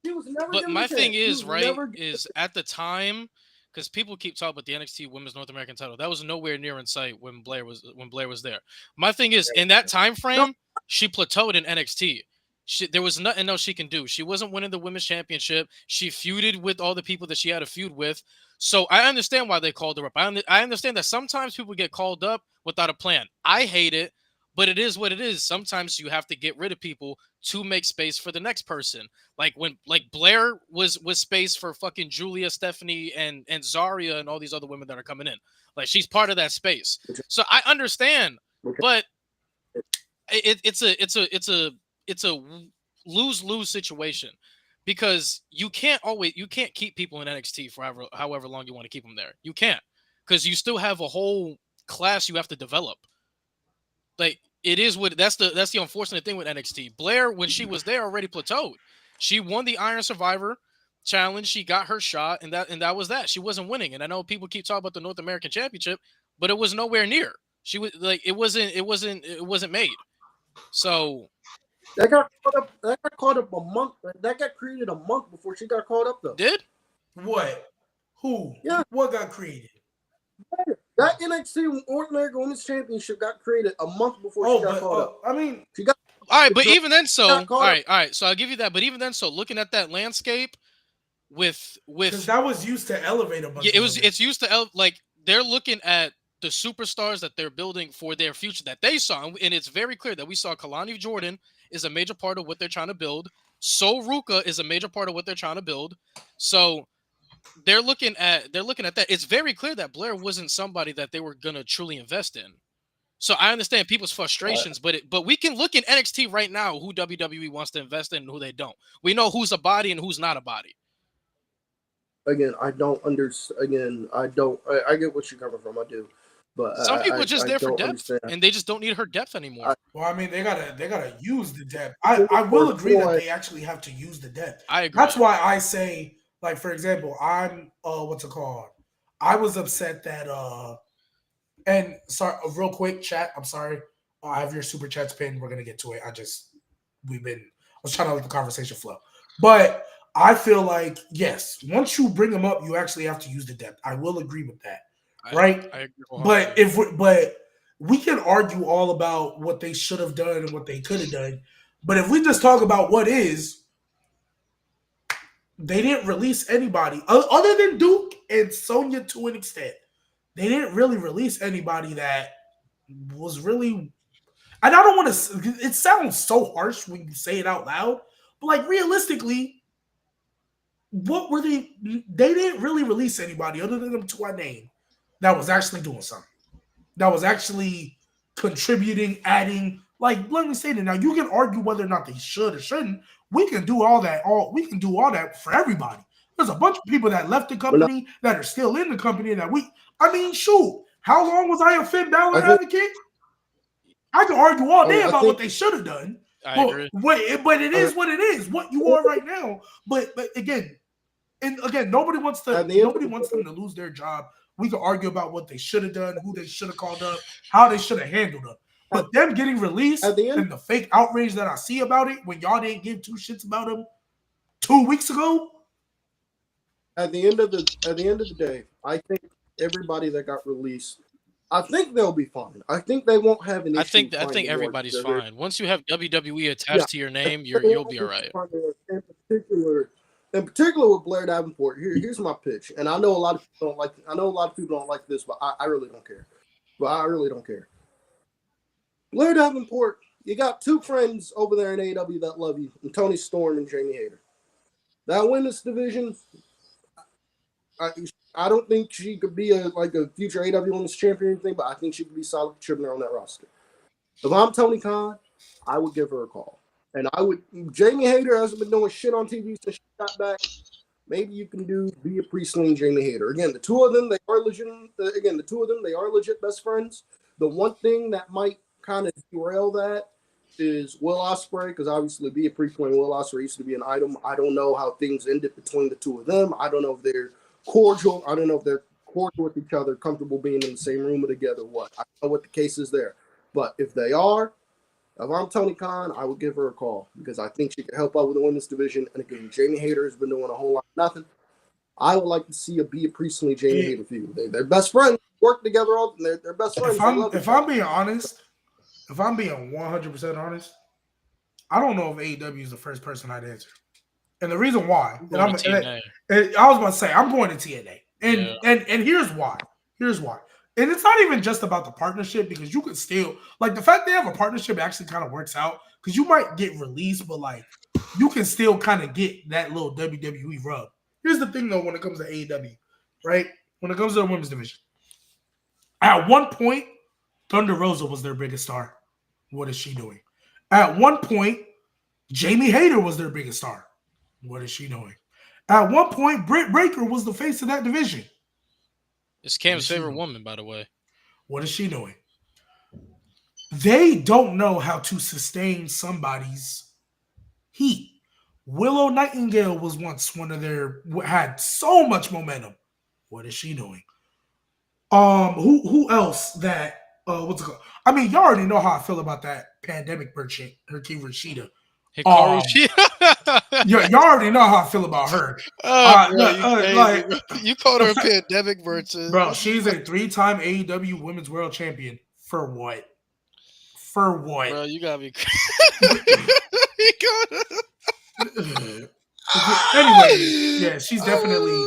she was never. But my thing is, right, is at the time, because people keep talking about the NXT Women's North American title, that was nowhere near in sight when Blair was there. My thing is, in that time frame, she plateaued in NXT. There was nothing else she can do. She wasn't winning the women's championship. She feuded with all the people that she had a feud with. So I understand why they called her up. I understand that sometimes people get called up without a plan. I hate it, but it is what it is. Sometimes you have to get rid of people to make space for the next person. Like when Blair was space for fucking Julia, Stephanie, and Zarya and all these other women that are coming in. Like she's part of that space. So I understand, but it's a lose-lose situation because you can't keep people in NXT for however long you want to keep them there. You can't, because you still have a whole class you have to develop. Like it is what that's the unfortunate thing with NXT. Blair, when she was there, already plateaued. She won the Iron Survivor challenge. She got her shot, and that was that. She wasn't winning. And I know people keep talking about the North American Championship, but it was nowhere near. She was like it wasn't made. So that got caught up a month. That got created a month before she got caught up, though. Did what? Who? Yeah. What got created? That NXT North American Women's Championship got created a month before she got caught up. I mean, she got all right, but even then, all right. So I'll give you that. But even then, looking at that landscape with because that was used to elevate a bunch. Yeah, it's used to like they're looking at the superstars that they're building for their future that they saw, and it's very clear that we saw Kalani Jordan is a major part of what they're trying to build. So Ruka is a major part of what they're trying to build. So they're looking at that. It's very clear that Blair wasn't somebody that they were gonna truly invest in. So I understand people's frustrations, but we can look in NXT right now who WWE wants to invest in and who they don't. We know who's a body and who's not a body. Again, I don't understand. Again, I get what you're coming from. I do. But some people are just there for depth, and they just don't need her depth anymore. Well, I mean, they gotta use the depth. I will agree that they actually have to use the depth. I agree. That's why I say, like, for example, I'm what's it called? I was upset that and sorry, real quick, chat. I'm sorry. I have your super chats pinned. We're gonna get to it. I was trying to let the conversation flow, but I feel like yes, once you bring them up, you actually have to use the depth. I will agree with that. Right, I agree. But we can argue all about what they should have done and what they could have done. But if we just talk about what is, they didn't release anybody other than Duke and Sonya to an extent. They didn't really release anybody that was really. And I don't want to. It sounds so harsh when you say it out loud, but like realistically, what were they? They didn't really release anybody other than them two I named that was actually doing something, that was actually contributing, adding. Like, let me say that now. You can argue whether or not they should or shouldn't. We can do all that. We can do all that for everybody. There's a bunch of people that left the company that are still in the company shoot. How long was I a Finn Balor advocate? I can argue all day about what they should have done. I agree. But it is what it is. What you are right now. But again, nobody wants them to lose their job. We can argue about what they should have done, who they should have called up, how they should have handled them. But them getting released and the fake outrage that I see about it when y'all didn't give two shits about them 2 weeks ago. At the end of the day, I think everybody that got released, I think they'll be fine. I think they won't have an issue. I think everybody's fine. Once you have WWE attached to your name, you'll be all right. In particular with Blair Davenport, here's my pitch. And I know a lot of people don't like this, but I really don't care. Blair Davenport, you got two friends over there in AEW that love you, and Tony Storm and Jamie Hayter. That women's division, I don't think she could be a future AEW Women's Champion or anything, but I think she could be a solid contributor on that roster. If I'm Tony Khan, I would give her a call. And Jamie Hayter hasn't been doing shit on TV since she got back. Maybe you can do Bea Priestley and Jamie Hayter. Again, the two of them, they are legit best friends. The one thing that might kind of derail that is Will Ospreay, because obviously Bea Priestley and Will Ospreay used to be an item. I don't know how things ended between the two of them. I don't know if they're cordial. I don't know if they're cordial with each other, comfortable being in the same room or together. What? I don't know what the case is there. But if they are, if I'm Tony Khan, I would give her a call because I think she could help out with the women's division. And again, Jamie Hayter has been doing a whole lot of nothing. I would like to see a Bea Priestley Jamie Hayter feud. They're best friends, work together all. They're best friends. If I'm being honest, if I'm being 100% honest, I don't know if AEW is the first person I'd answer. And the reason why, I was about to say, I'm going to TNA. And here's why. And it's not even just about the partnership because you could still, like the fact they have a partnership actually kind of works out because you might get released, but like you can still kind of get that little WWE rub. Here's the thing though, when it comes to AEW, right? When it comes to the women's division, at one point, Thunder Rosa was their biggest star. What is she doing? At one point, Jamie Hayter was their biggest star. What is she doing? At one point, Britt Baker was the face of that division. It's Cam's favorite woman, by the way. What is she doing? They don't know how to sustain somebody's heat. Willow Nightingale was once had so much momentum. What is she doing? Who else that what's it called? I mean, y'all already know how I feel about that pandemic merchant, Hikaru Shida. Y'all already know how I feel about her. You called her a pandemic merchant. Bro, she's a 3-time AEW Women's World Champion. For what? Bro, you gotta be Anyway, yeah, she's definitely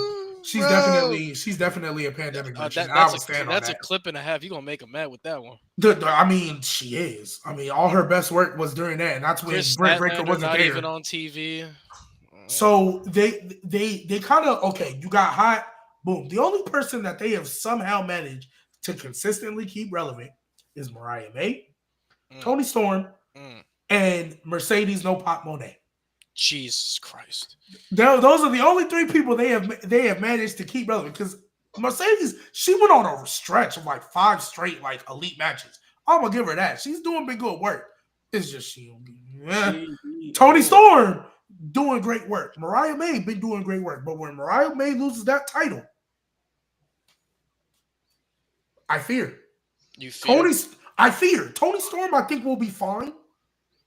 a pandemic merchant. That's a clip and a half. You're gonna make a mad with that one. I mean, she is. I mean, all her best work was during that, and that's when Britt Baker wasn't not there. Even on TV. So they kind of you got hot, boom. The only person that they have somehow managed to consistently keep relevant is Mariah May, Tony Storm, and Mercedes No Pop Monet. Jesus Christ! Those are the only 3 people they have managed to keep relevant because Mercedes, she went on a stretch of like 5 straight like elite matches. I'm gonna give her that. She's doing big good work. It's just Tony Storm doing great work. Mariah May been doing great work, but when Mariah May loses that title, I fear. I fear Tony Storm. I think will be fine.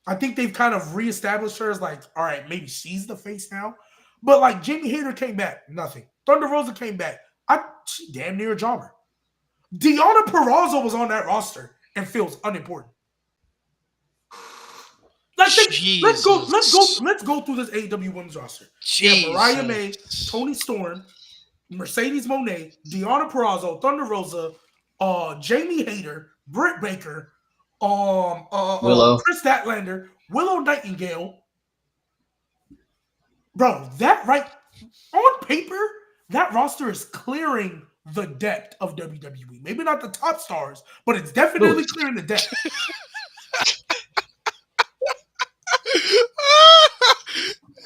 I think they've kind of reestablished her as like, all right, maybe she's the face now. But like Jamie Hayter came back, nothing. Thunder Rosa came back. She damn near a jobber. Deonna Purrazzo was on that roster and feels unimportant. Let's go through this AEW Women's roster. Yeah, Mariah May, Tony Storm, Mercedes Moné, Deonna Purrazzo, Thunder Rosa, Jamie Hayter, Britt Baker, Willow. Chris Statlander, Willow Nightingale. Bro, that right on paper, that roster is clearing the depth of WWE. Maybe not the top stars, but it's definitely clearing the depth.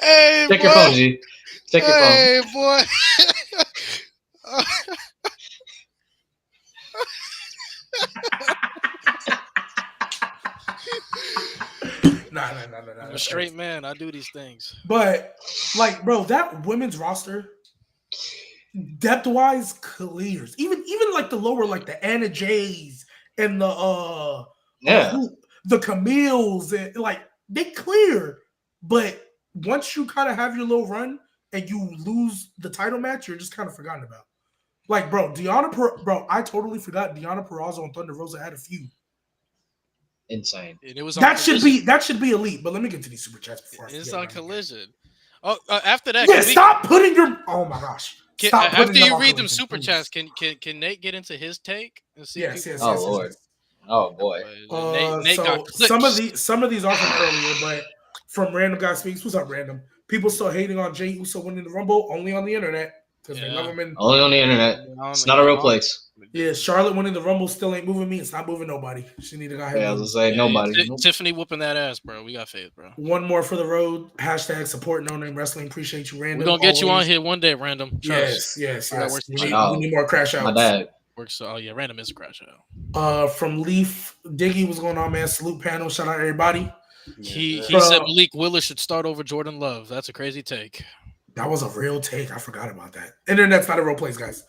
Hey, check your phone, G. Check your phone. Hey, boy. Nah. I'm a straight man. I do these things. But like, bro, that women's roster, depth wise, clears. Even like the lower, like the Anna Jays and the Camille's, and like they clear. But once you kind of have your little run and you lose the title match, you're just kind of forgotten about. Like, bro, I totally forgot Deonna Purrazzo and Thunder Rosa had a feud. Insane. And it was that should be elite. But let me get to these super chats before it's on Collision. Oh, after that, stop putting your. Oh my gosh. After you read them super chats, can Nate get into his take and see? Yes. Oh Lord. Oh boy. Nate got some of these are from earlier, but from Random Guy Speaks. What's up, Random? People still hating on Jey Uso winning the Rumble only on the internet because they love him in. Only on the internet. It's not a real place. Yeah, Charlotte winning the Rumble still ain't moving me. It's not moving nobody. She need to go ahead. Yeah, I was gonna say nobody. Tiffany whooping that ass, bro. We got faith, bro. One more for the road. # support No Name Wrestling. Appreciate you, Random. We're gonna get you on here one day, Random. Yes. We need more crash outs. My dad. Oh yeah, Random is a crash out. From Leaf Diggy, what's going on, man? Salute panel. Shout out everybody. He said Malik Willis should start over Jordan Love. That's a crazy take. That was a real take. I forgot about that. Internet's not a real place, guys.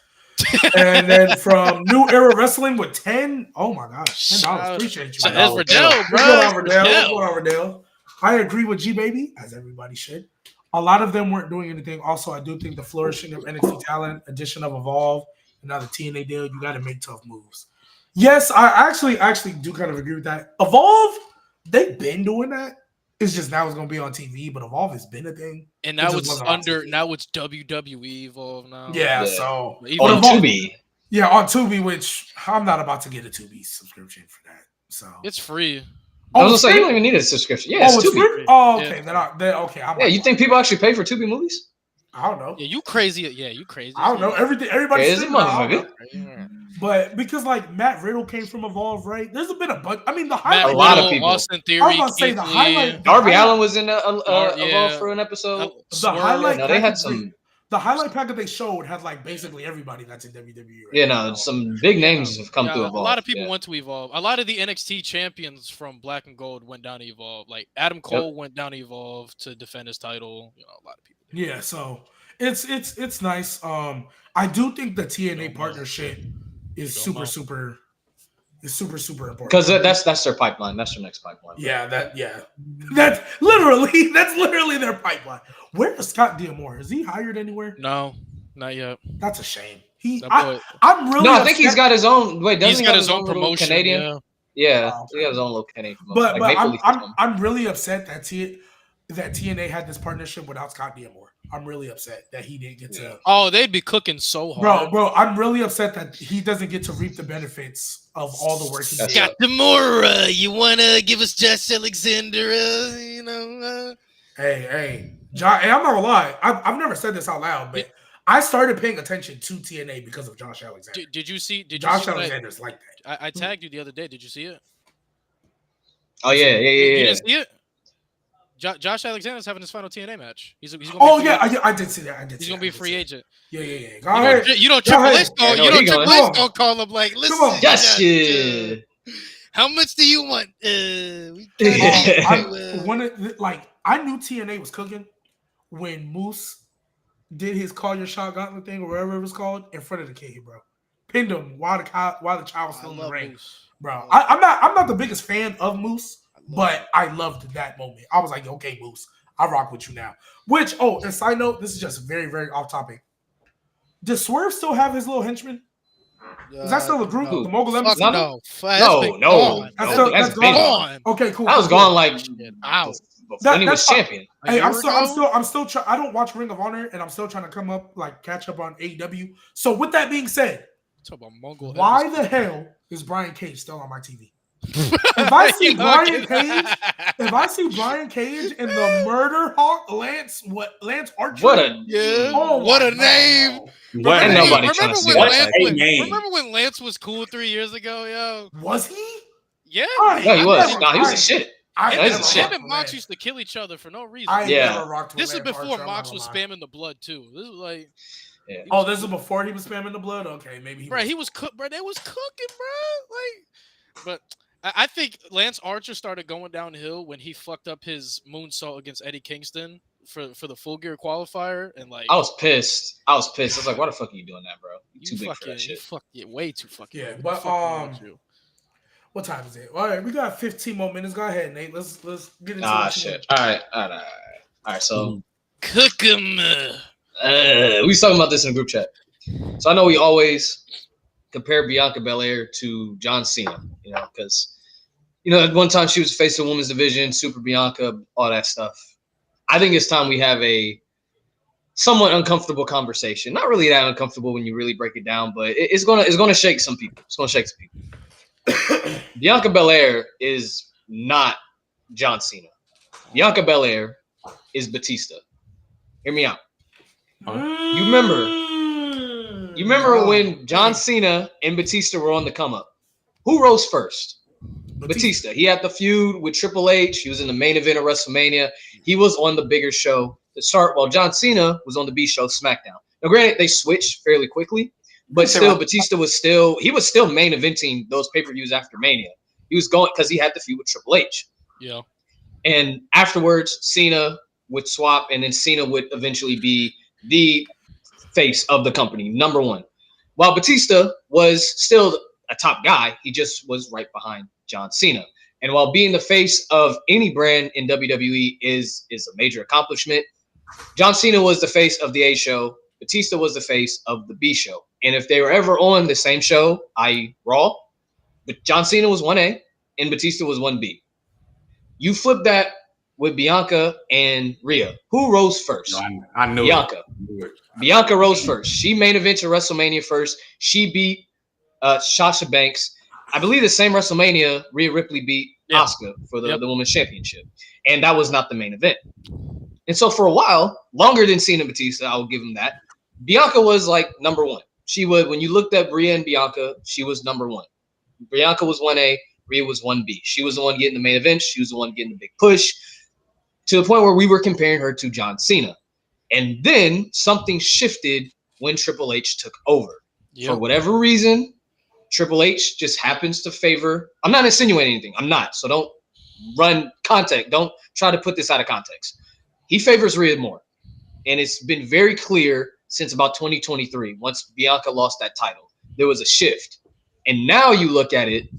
And then from New Era Wrestling with 10. Oh my gosh, $10. Appreciate you. That's Riddell, bro. What's going on, Riddell? I agree with G Baby, as everybody should. A lot of them weren't doing anything. Also, I do think the flourishing of NXT talent, addition of Evolve, and now the TNA deal, you got to make tough moves. Yes, I actually do kind of agree with that. Evolve, they've been doing that. It's just now it's going to be on TV, but Evolve has been a thing. And now it's WWE Evolve now. Yeah. So on Tubi. Yeah, on Tubi, which I'm not about to get a Tubi subscription for that. So it's free. I was gonna say you don't even need a subscription. Yeah, it's Tubi. Free? Oh, okay. Yeah. Then okay. Yeah, you think people actually pay for Tubi movies? I don't know. Yeah, you crazy. Yeah, you crazy. I don't know. Everybody is a motherfucker. But because like Matt Riddle came from Evolve, right? There's been a bunch. I mean, the A highlight. lot of people. Austin Theory. I was about to say the highlight. Darby Allin was in Evolve for an episode. The highlight. No, they had some. The highlight packet they showed had like basically everybody that's in WWE. Right yeah, no, some big names have come through Evolve. A lot of people went to Evolve. A lot of the NXT champions from Black and Gold went down to Evolve. Like Adam Cole went down to Evolve to defend his title. You know, a lot of people did. Yeah, so it's nice. I do think the TNA partnership is super important because that's their pipeline. That's their next pipeline. Yeah, that's literally their pipeline. Where is Scott D'Amore? Is he hired anywhere? No, not yet. That's a shame. I'm really. No, I think he's got his own. Wait, doesn't he got his own promotion? Canadian. Yeah, he got his own little Canadian promotion. But I'm really upset that TNA had this partnership without Scott D'Amore. I'm really upset that he didn't get to. Oh, they'd be cooking so hard, bro. I'm really upset that he doesn't get to reap the benefits of all the work he did. Scott D'Amore, you wanna give us Josh Alexander? You know. Hey, John. Hey, I'm not gonna lie. I've never said this out loud, but I started paying attention to TNA because of Josh Alexander. Did you see? Josh Alexander's like that. I tagged you the other day. Did you see it? Oh yeah. You didn't see it? Josh Alexander's having his final TNA match. He's gonna be I did see that. He's gonna be a free agent. Yeah. Go ahead. You don't Triple H gonna call him like, listen, yes, how much do you want? I knew TNA was cooking when Moose did his call your shot gauntlet thing or whatever it was called in front of the kid, bro. Pinned him while the child was still in the ring, bro. I'm not the biggest fan of Moose. But I loved that moment. I was like, okay, Moose, I rock with you now. Which, and side note, this is just very, very off topic. Does Swerve still have his little henchman? Is that still a group? The Mogul Embassy? No. That's gone. Okay, cool. I was gone like when he was champion. Hey, I'm still trying. I don't watch Ring of Honor, and I'm still trying to catch up on AEW. So with that being said, why the hell is Brian Cage still on my TV? If I see Brian Cage in the Murder Hawk, Lance Archer. What a name! Remember when Lance was cool 3 years ago, yo? Was he? Yeah. No, he was. Nah, he was a shit. I Him never and rocked and with Mox Lance. used to kill each other for no reason. I Yeah. never rocked with This is Lance before Archer, I'm not Mox gonna was lie. spamming the blood too. This is like, Yeah. he Oh, was this is cooking. before he was spamming the blood. Okay, maybe he Bro, was. he was cook, bro. They was cooking, bro. Like, but I think Lance Archer started going downhill when he fucked up his moonsault against Eddie Kingston for the Full Gear qualifier, and like, I was pissed. I was like, why the fuck are you doing that, bro? You too you big for that fucking, you shit. fuck it way too fucking. Yeah, What but, the fuck wrong with you? What time is it? All right, we got 15 more minutes. Go ahead, Nate. Let's get into Ah, what you shit. want. All right. So Cook 'em. we was talking about this in the group chat. So I know we always compare Bianca Belair to John Cena, you know, because at one time she was facing women's division, Super Bianca, all that stuff. I think it's time we have a somewhat uncomfortable conversation. Not really that uncomfortable when you really break it down, but it's gonna shake some people. It's gonna shake some people. Bianca Belair is not John Cena. Bianca Belair is Batista. Hear me out. You remember when John Cena and Batista were on the come up? Who rose first? Batista. He had the feud with Triple H. He was in the main event of WrestleMania. He was on the bigger show to start, while John Cena was on the B show, SmackDown. Now, granted, they switched fairly quickly, but still, Batista was still main eventing those pay-per-views after Mania. He was going because he had the feud with Triple H. Yeah. And afterwards, Cena would swap, and then Cena would eventually be the face of the company, number one. While Batista was still a top guy, he just was right behind John Cena. And while being the face of any brand in WWE is a major accomplishment, John Cena was the face of the A show. Batista was the face of the B show. And if they were ever on the same show, i.e. Raw, but John Cena was 1A and Batista was 1B. You flip that with Bianca and Rhea. Who rose first? No, I knew Bianca. it. Bianca rose first. She main evented WrestleMania first. She beat Sasha Banks. I believe the same WrestleMania, Rhea Ripley beat Asuka for the Women's Championship. And that was not the main event. And so for a while, longer than Cena and Batista, I will give him that, Bianca was like number one. She would, when you looked at Rhea and Bianca, she was number one. Bianca was 1A, Rhea was 1B. She was the one getting the main event. She was the one getting the big push, to the point where we were comparing her to John Cena. And then something shifted when Triple H took over. For whatever reason, Triple H just happens to favor. I'm not insinuating anything. I'm not. So don't run context. Don't try to put this out of context. He favors Rhea more. And it's been very clear since about 2023, once Bianca lost that title. There was a shift. And now you look at it,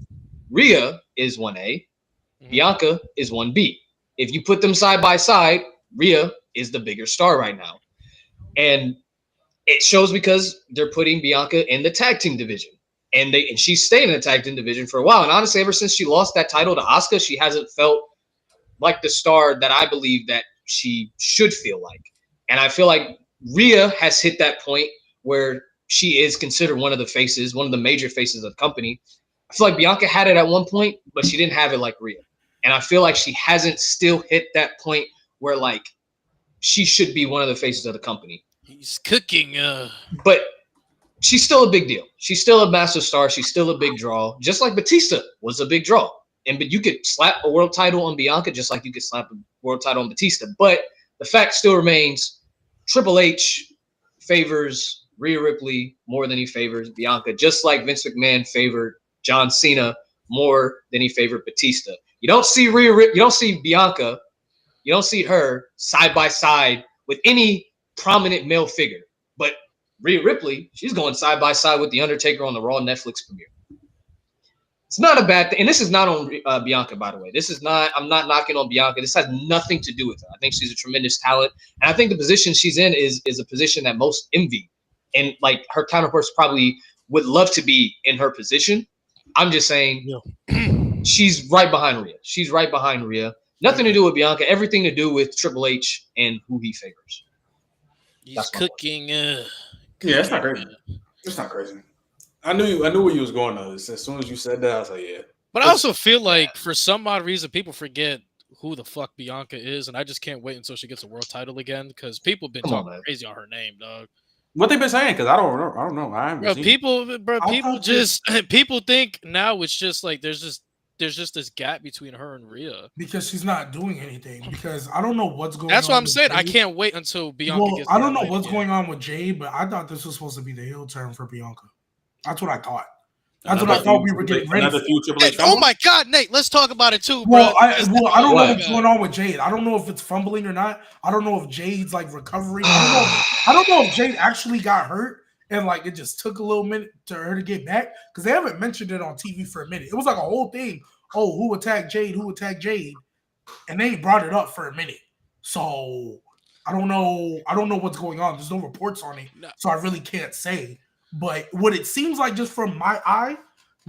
Rhea is 1A, Bianca is 1B. If you put them side by side, Rhea is the bigger star right now. And it shows because they're putting Bianca in the tag team division. And she's stayed in the tag team division for a while. And honestly, ever since she lost that title to Asuka, she hasn't felt like the star that I believe that she should feel like. And I feel like Rhea has hit that point where she is considered one of the faces, one of the major faces of the company. I feel like Bianca had it at one point, but she didn't have it like Rhea. And I feel like she hasn't still hit that point where like she should be one of the faces of the company. He's cooking. But she's still a big deal. She's still a massive star. She's still a big draw, just like Batista was a big draw. But you could slap a world title on Bianca just like you could slap a world title on Batista. But the fact still remains, Triple H favors Rhea Ripley more than he favors Bianca, just like Vince McMahon favored John Cena more than he favored Batista. You don't see you don't see Bianca, you don't see her side by side with any prominent male figure. But Rhea Ripley, she's going side by side with The Undertaker on the Raw Netflix premiere. It's not a bad thing. And this is not on Bianca, by the way. This is not, I'm not knocking on Bianca. This has nothing to do with her. I think she's a tremendous talent. And I think the position she's in is a position that most envy. And like her counterparts probably would love to be in her position. I'm just saying she's right behind Rhea. She's right behind Rhea. Nothing to do with Bianca. Everything to do with Triple H and who he favors. He's cooking. Yeah, it's not crazy. It's not crazy. I knew where you was going on this. As soon as you said that, I was like, yeah. But I also feel like for some odd reason, people forget who the fuck Bianca is, and I just can't wait until she gets a world title again because people have been talking crazy on her name, dog. What they been saying? Because I don't know. I haven't bro, seen people, bro, people just people think now it's just like there's there's just this gap between her and Rhea. Because she's not doing anything. Because I don't know what's going on. That's what I'm saying. Jade. I can't wait until Bianca Well, gets. I don't know what's going on with Jade, but I thought this was supposed to be the heel turn for Bianca. That's what I thought. That's what I thought we were getting ready for. Oh my God, Nate! Let's talk about it too, bro. Well, I don't know what's going on with Jade. I don't know if it's fumbling or not. I don't know if Jade's like recovering. I don't know if Jade actually got hurt and like it just took a little minute to her to get back because they haven't mentioned it on TV for a minute. It was like a whole thing. Oh, who attacked Jade? Who attacked Jade? And they brought it up for a minute. So I don't know. I don't know what's going on. There's no reports on it, so I really can't say. But what it seems like, just from my eye,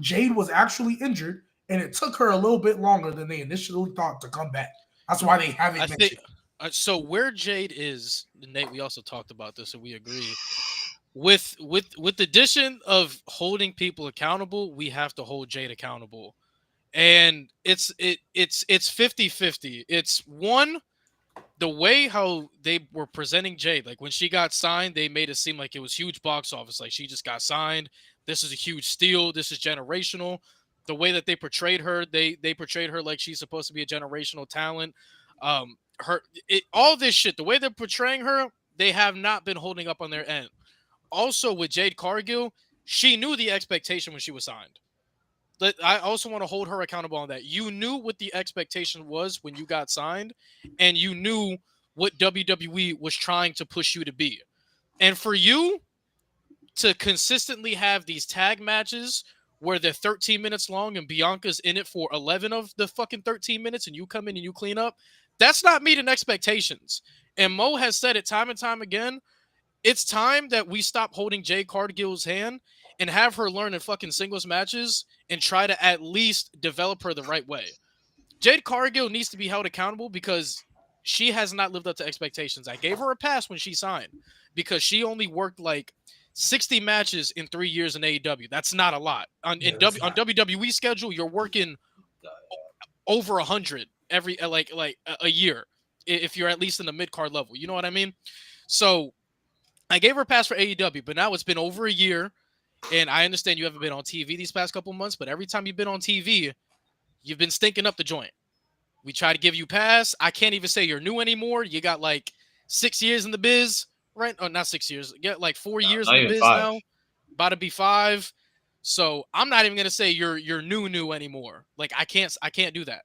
Jade was actually injured, and it took her a little bit longer than they initially thought to come back. That's why they haven't mentioned it. So where Jade is, Nate, we also talked about this, and we agree. With the addition of holding people accountable, we have to hold Jade accountable. And it's 50-50. It's one, the way how they were presenting Jade, like when she got signed, they made it seem like it was huge box office. Like she just got signed. This is a huge steal. This is generational. The way that they portrayed her, they portrayed her like she's supposed to be a generational talent. All this shit, the way they're portraying her, they have not been holding up on their end. Also with Jade Cargill, she knew the expectation when she was signed. I also want to hold her accountable on that. You knew what the expectation was when you got signed, and you knew what WWE was trying to push you to be. And for you to consistently have these tag matches where they're 13 minutes long and Bianca's in it for 11 of the fucking 13 minutes and you come in and you clean up, that's not meeting expectations. And Mo has said it time and time again. It's time that we stop holding Jade Cargill's hand and have her learn in fucking singles matches and try to at least develop her the right way. Jade Cargill needs to be held accountable because she has not lived up to expectations. I gave her a pass when she signed because she only worked like 60 matches in 3 years in AEW. That's not a lot. On WWE schedule, you're working over 100 every like a year if you're at least in the mid-card level. You know what I mean? So I gave her a pass for AEW, but now it's been over a year. And I understand you haven't been on TV these past couple months, but every time you've been on TV, you've been stinking up the joint. We try to give you pass. I can't even say you're new anymore. You got like 6 years in the biz, right? Oh, not 6 years. You got like 4 years in the biz 5. now. About to be 5. So I'm not even gonna say you're new anymore. Like I can't do that.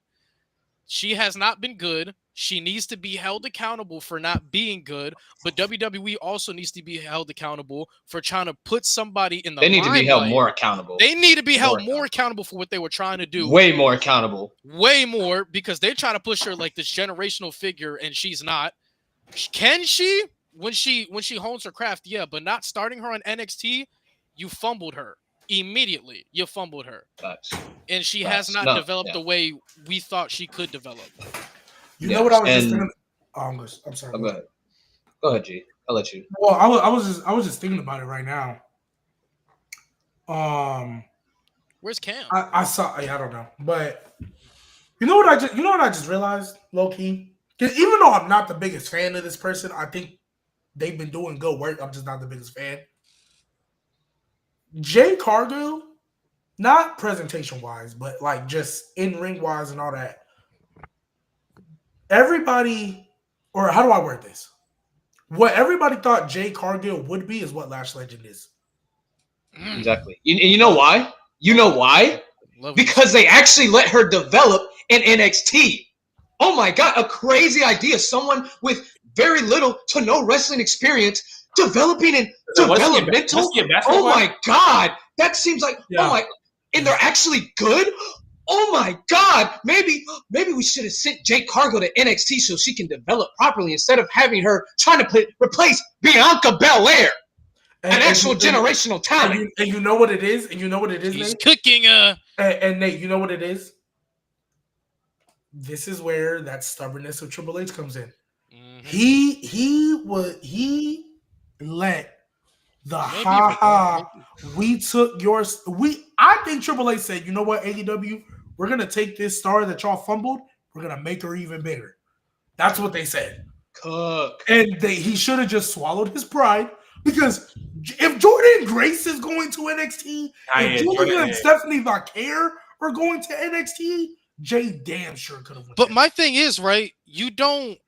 She has not been good. She needs to be held accountable for not being good, but WWE also needs to be held accountable for trying to put somebody in the They need to be held limelight. more accountable. They need to be held more accountable for what they were trying to do. Way more accountable. Way more, because they're trying to push her like this generational figure, and she's not. Can she? When she hones her craft, yeah, but not starting her on NXT, you fumbled her. Immediately, you fumbled her. Facts. And she has not developed the way we thought she could develop. You know what I was just thinking? I'm sorry. Go ahead. Go ahead, G. I'll let you. Well, I was just thinking about it right now. Where's Cam? I saw. I don't know, but you know what I just realized, low key. Because even though I'm not the biggest fan of this person, I think they've been doing good work. I'm just not the biggest fan. Jade Cargill, not presentation wise, but like just in ring wise and all that. Everybody, or how do I word this? What everybody thought Jade Cargill would be is what Lash Legend is. Exactly. You know why? You know why? Because they actually let her develop in NXT. Oh my God, a crazy idea. Someone with very little to no wrestling experience developing in developmental. Oh my God. That seems like, and they're actually good? Oh my God, maybe we should have sent Jade Cargill to NXT so she can develop properly instead of having her trying to replace Bianca Belair, an actual generational talent. And you know what it is? And you know what it is, He's Nate? cooking. And Nate, you know what it is? This is where that stubbornness of Triple H comes in. Mm-hmm. He let the we took yours. I think Triple H said, you know what, AEW, we're gonna take this star that y'all fumbled, we're gonna make her even bigger. That's what they said. Cook. And he should have just swallowed his pride, because if Jordan Grace is going to NXT, if Julia and Stephanie Vaquer or going to NXT, Jay damn sure could have won. But my thing is, right, you don't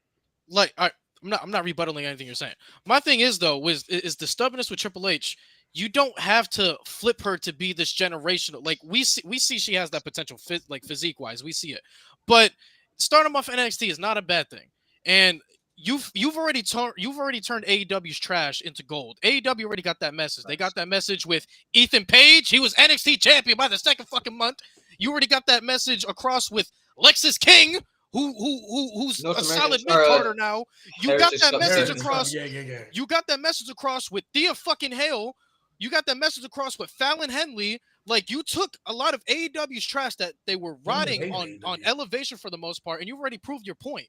like I'm not rebuttaling anything you're saying. My thing is though, is the stubbornness with Triple H. You don't have to flip her to be this generational. Like we see she has that potential like physique wise. We see it. But starting off NXT is not a bad thing. And you've already turned AEW's trash into gold. AEW already got that message. They got that message with Ethan Page. He was NXT champion by the second fucking month. You already got that message across with Lexis King, who's North a American solid Star, mid-carder now. You got Heritage that Cup message Series. across. Yeah. You got that message across with Thea fucking Hale. You got that message across with Fallon Henley. Like, you took a lot of AEW's trash that they were riding on elevation for the most part, and you've already proved your point.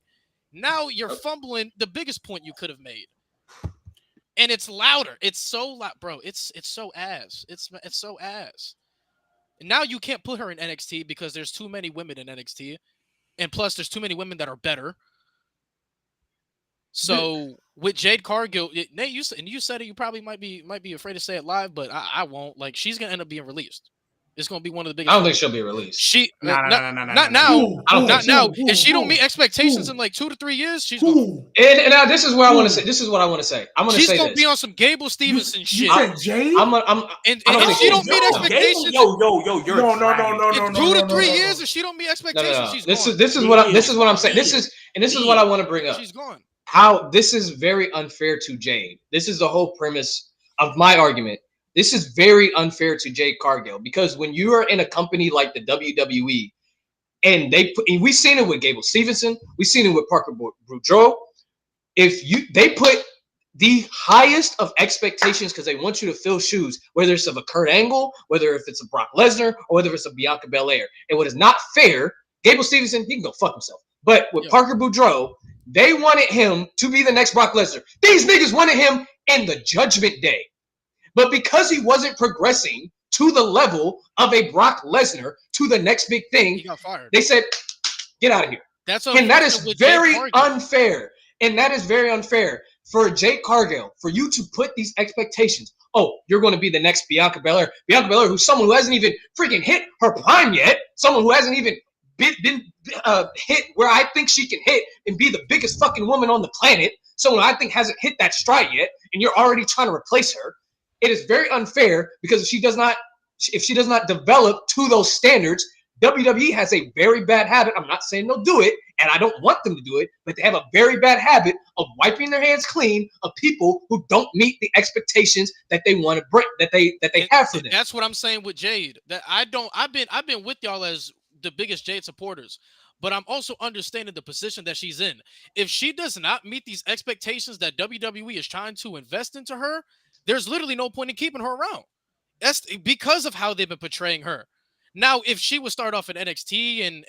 Now you're fumbling the biggest point you could have made. And it's louder. It's so loud, bro. It's so ass. It's so ass. And now you can't put her in NXT because there's too many women in NXT. And plus, there's too many women that are better. So with Jade Cargill, Nate, you said it. You probably might be afraid to say it live, but I won't. Like, she's gonna end up being released. It's gonna be one of the biggest. I don't think she'll be released. Not now. Not now. If she don't meet expectations in like 2 to 3 years, she's gonna. And now this is what I want to say. This is what I want to say. I'm gonna say she's gonna this. be on some Gable Stevenson shit. You said Jade? And if she don't meet expectations, yo, you're no. 2 to 3 years, if she don't meet expectations, she's gone. This is what I'm saying. This is what I want to bring up. She's gone. How this is very unfair to Jade. This is the whole premise of my argument. This is very unfair to Jade Cargill because when you are in a company like the WWE, and we've seen it with Gable Stevenson, we've seen it with Parker Boudreaux. They put the highest of expectations because they want you to fill shoes, whether it's of a Kurt Angle, whether if it's a Brock Lesnar, or whether it's a Bianca Belair. And what is not fair, Gable Stevenson, he can go fuck himself. But with Parker Boudreaux, they wanted him to be the next Brock Lesnar. These niggas wanted him in the Judgment Day. But because he wasn't progressing to the level of a Brock Lesnar to the next big thing, he got fired. They said, get out of here. And that is very unfair. And that is very unfair for Jade Cargill, for you to put these expectations. Oh, you're going to be the next Bianca Belair. Bianca Belair, who's someone who hasn't even freaking hit her prime yet. Someone who hasn't even been hit where I think she can hit and be the biggest fucking woman on the planet. Someone I think hasn't hit that stride yet, and you're already trying to replace her. It is very unfair because if she does not develop to those standards, WWE has a very bad habit. I'm not saying they'll do it, and I don't want them to do it, but they have a very bad habit of wiping their hands clean of people who don't meet the expectations that they want to bring, that they have for them. That's what I'm saying with Jade. That I've been with y'all as the biggest Jade supporters, but I'm also understanding the position that she's in. If she does not meet these expectations that WWE is trying to invest into her, there's literally no point in keeping her around. That's because of how they've been portraying her. Now, if she would start off in NXT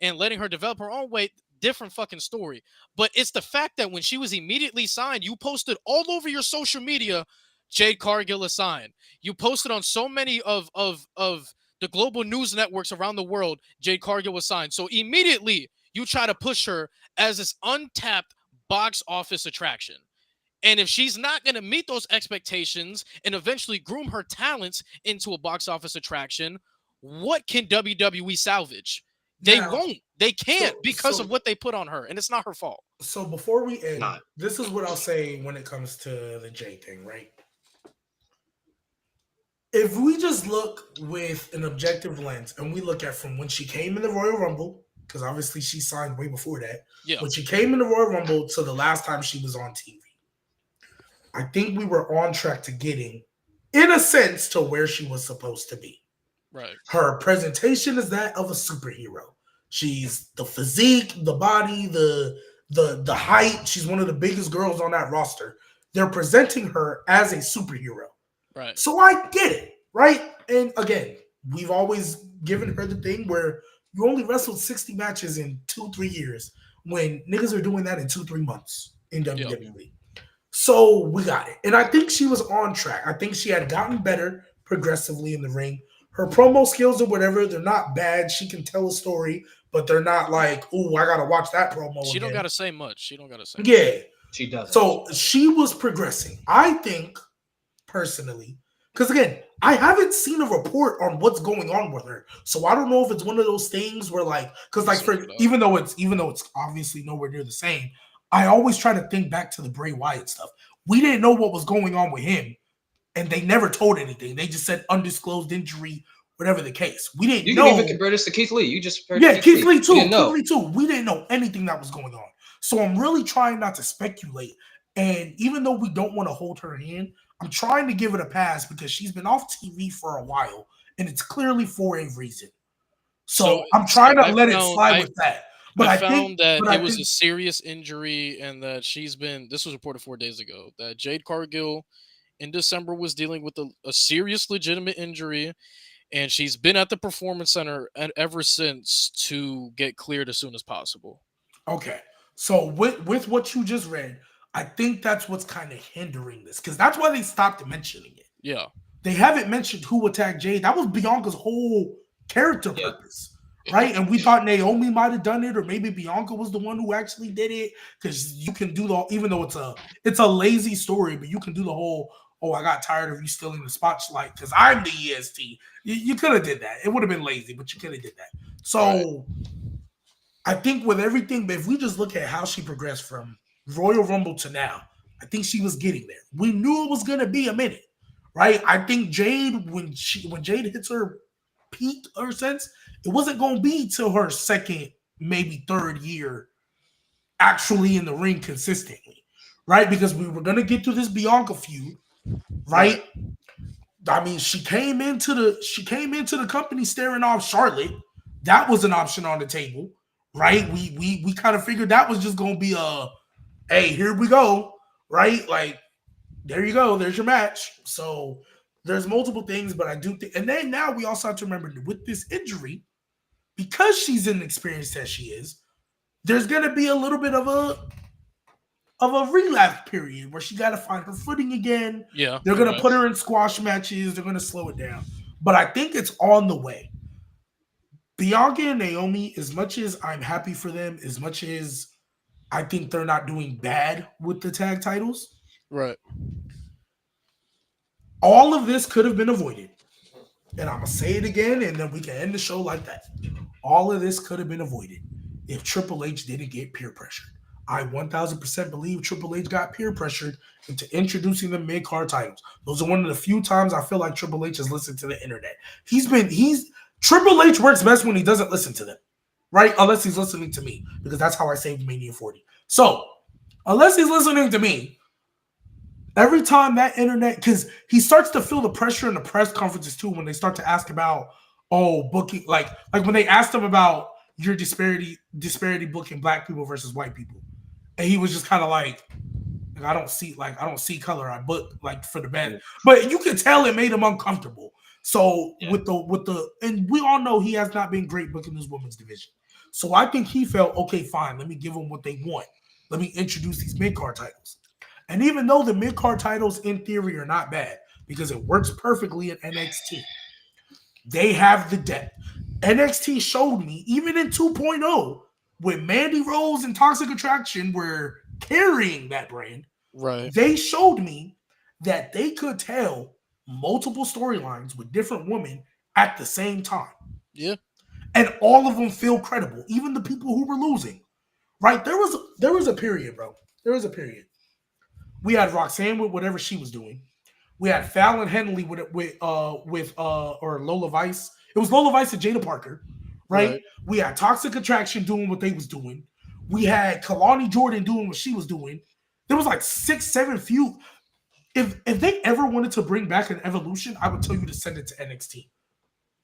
and letting her develop her own way, different fucking story. But it's the fact that when she was immediately signed, you posted all over your social media, Jade Cargill is signed. You posted on so many of the global news networks around the world, Jade Cargill was signed. So immediately you try to push her as this untapped box office attraction. And if she's not going to meet those expectations and eventually groom her talents into a box office attraction, what can WWE salvage? They won't. They can't because of what they put on her, and it's not her fault. So before we end, this is what I'll say when it comes to the J thing, right? If we just look with an objective lens and we look at from when she came in the Royal Rumble, because obviously she signed way before that, when she came in the Royal Rumble to the last time she was on TV, I think we were on track to getting, in a sense, to where she was supposed to be. Right. Her presentation is that of a superhero. She's the physique, the body, the height. She's one of the biggest girls on that roster. They're presenting her as a superhero. Right. So I get it, right? And again, we've always given her the thing where you only wrestled 60 matches in 2-3 years when niggas are doing that in 2-3 months in WWE. So we got it. And I think she was on track. I think she had gotten better progressively in the ring. Her promo skills or whatever, they're not bad. She can tell a story, but they're not like, ooh, I got to watch that promo She again. don't got to say much. She don't got to say much. Yeah. She doesn't. So she was progressing. I think, personally, because again, I haven't seen a report on what's going on with her, so I don't know if it's one of those things where like, because like for even though it's obviously nowhere near the same, I always try to think back to the Bray Wyatt stuff. We didn't know what was going on with him, and they never told anything. They just said undisclosed injury, whatever the case. We didn't You know. can even compare this to Keith Lee. You just yeah, Keith Lee too. Keith Lee too. We didn't know anything that was going on, so I'm really trying not to speculate. And even though we don't want to hold her hand, I'm trying to give it a pass because she's been off TV for a while, and it's clearly for a reason. So I'm trying to let it slide with that. But I found that it was a serious injury, and that this was reported 4 days ago, that Jade Cargill in December was dealing with a serious, legitimate injury, and she's been at the Performance Center ever since to get cleared as soon as possible. Okay. So with what you just read, I think that's what's kind of hindering this, because that's why they stopped mentioning it. Yeah. They haven't mentioned who attacked Jade. That was Bianca's whole character purpose, right? And we thought Naomi might have done it, or maybe Bianca was the one who actually did it, because you can do even though it's a lazy story, but you can do the whole, oh, I got tired of you stealing the spotlight because I'm the EST. You could have did that. It would have been lazy, but you could have did that. So I think with everything, but if we just look at how she progressed from Royal Rumble to now, I think she was getting there. We knew it was going to be a minute, right? I think Jade, when Jade hits her peak or sense, it wasn't going to be till her second, maybe third year actually in the ring consistently, right? Because we were going to get through this Bianca feud, right? I mean, she came into the company staring off Charlotte. That was an option on the table, right? We kind of figured that was just going to be hey, here we go, right? Like, there you go. There's your match. So there's multiple things, but I do think, and then now we also have to remember with this injury, because she's inexperienced as she is, there's going to be a little bit of a relapse period where she got to find her footing again. Yeah. They're going to put her in squash matches. They're going to slow it down. But I think it's on the way. Bianca and Naomi, as much as I'm happy for them, as much as I think they're not doing bad with the tag titles. Right. All of this could have been avoided. And I'm going to say it again, and then we can end the show like that. All of this could have been avoided if Triple H didn't get peer pressured. I 1,000% believe Triple H got peer pressured into introducing the mid-card titles. Those are one of the few times I feel like Triple H has listened to the internet. Triple H works best when he doesn't listen to them, right? Unless he's listening to me, because that's how I saved Mania 40. So, unless he's listening to me, every time that internet, because he starts to feel the pressure in the press conferences too when they start to ask about, booking, like when they asked him about your disparity booking black people versus white people. And he was just kind of like, I don't see color. I book like for the band. But you can tell it made him uncomfortable. So with the and we all know he has not been great booking this women's division. So I think he felt, okay, fine, let me give them what they want. Let me introduce these mid-card titles. And even though the mid-card titles in theory are not bad because it works perfectly at NXT, they have the depth. NXT showed me, even in 2.0, when Mandy Rose and Toxic Attraction were carrying that brand, right? They showed me that they could tell multiple storylines with different women at the same time. Yeah. And all of them feel credible, even the people who were losing. Right? There was a period, bro. There was a period. We had Roxanne with whatever she was doing. We had Fallon Henley with Lola Vice. It was Lola Vice and Jada Parker, right? We had Toxic Attraction doing what they was doing. We had Kalani Jordan doing what she was doing. There was like 6-7 feud. If they ever wanted to bring back an Evolution, I would tell you to send it to NXT.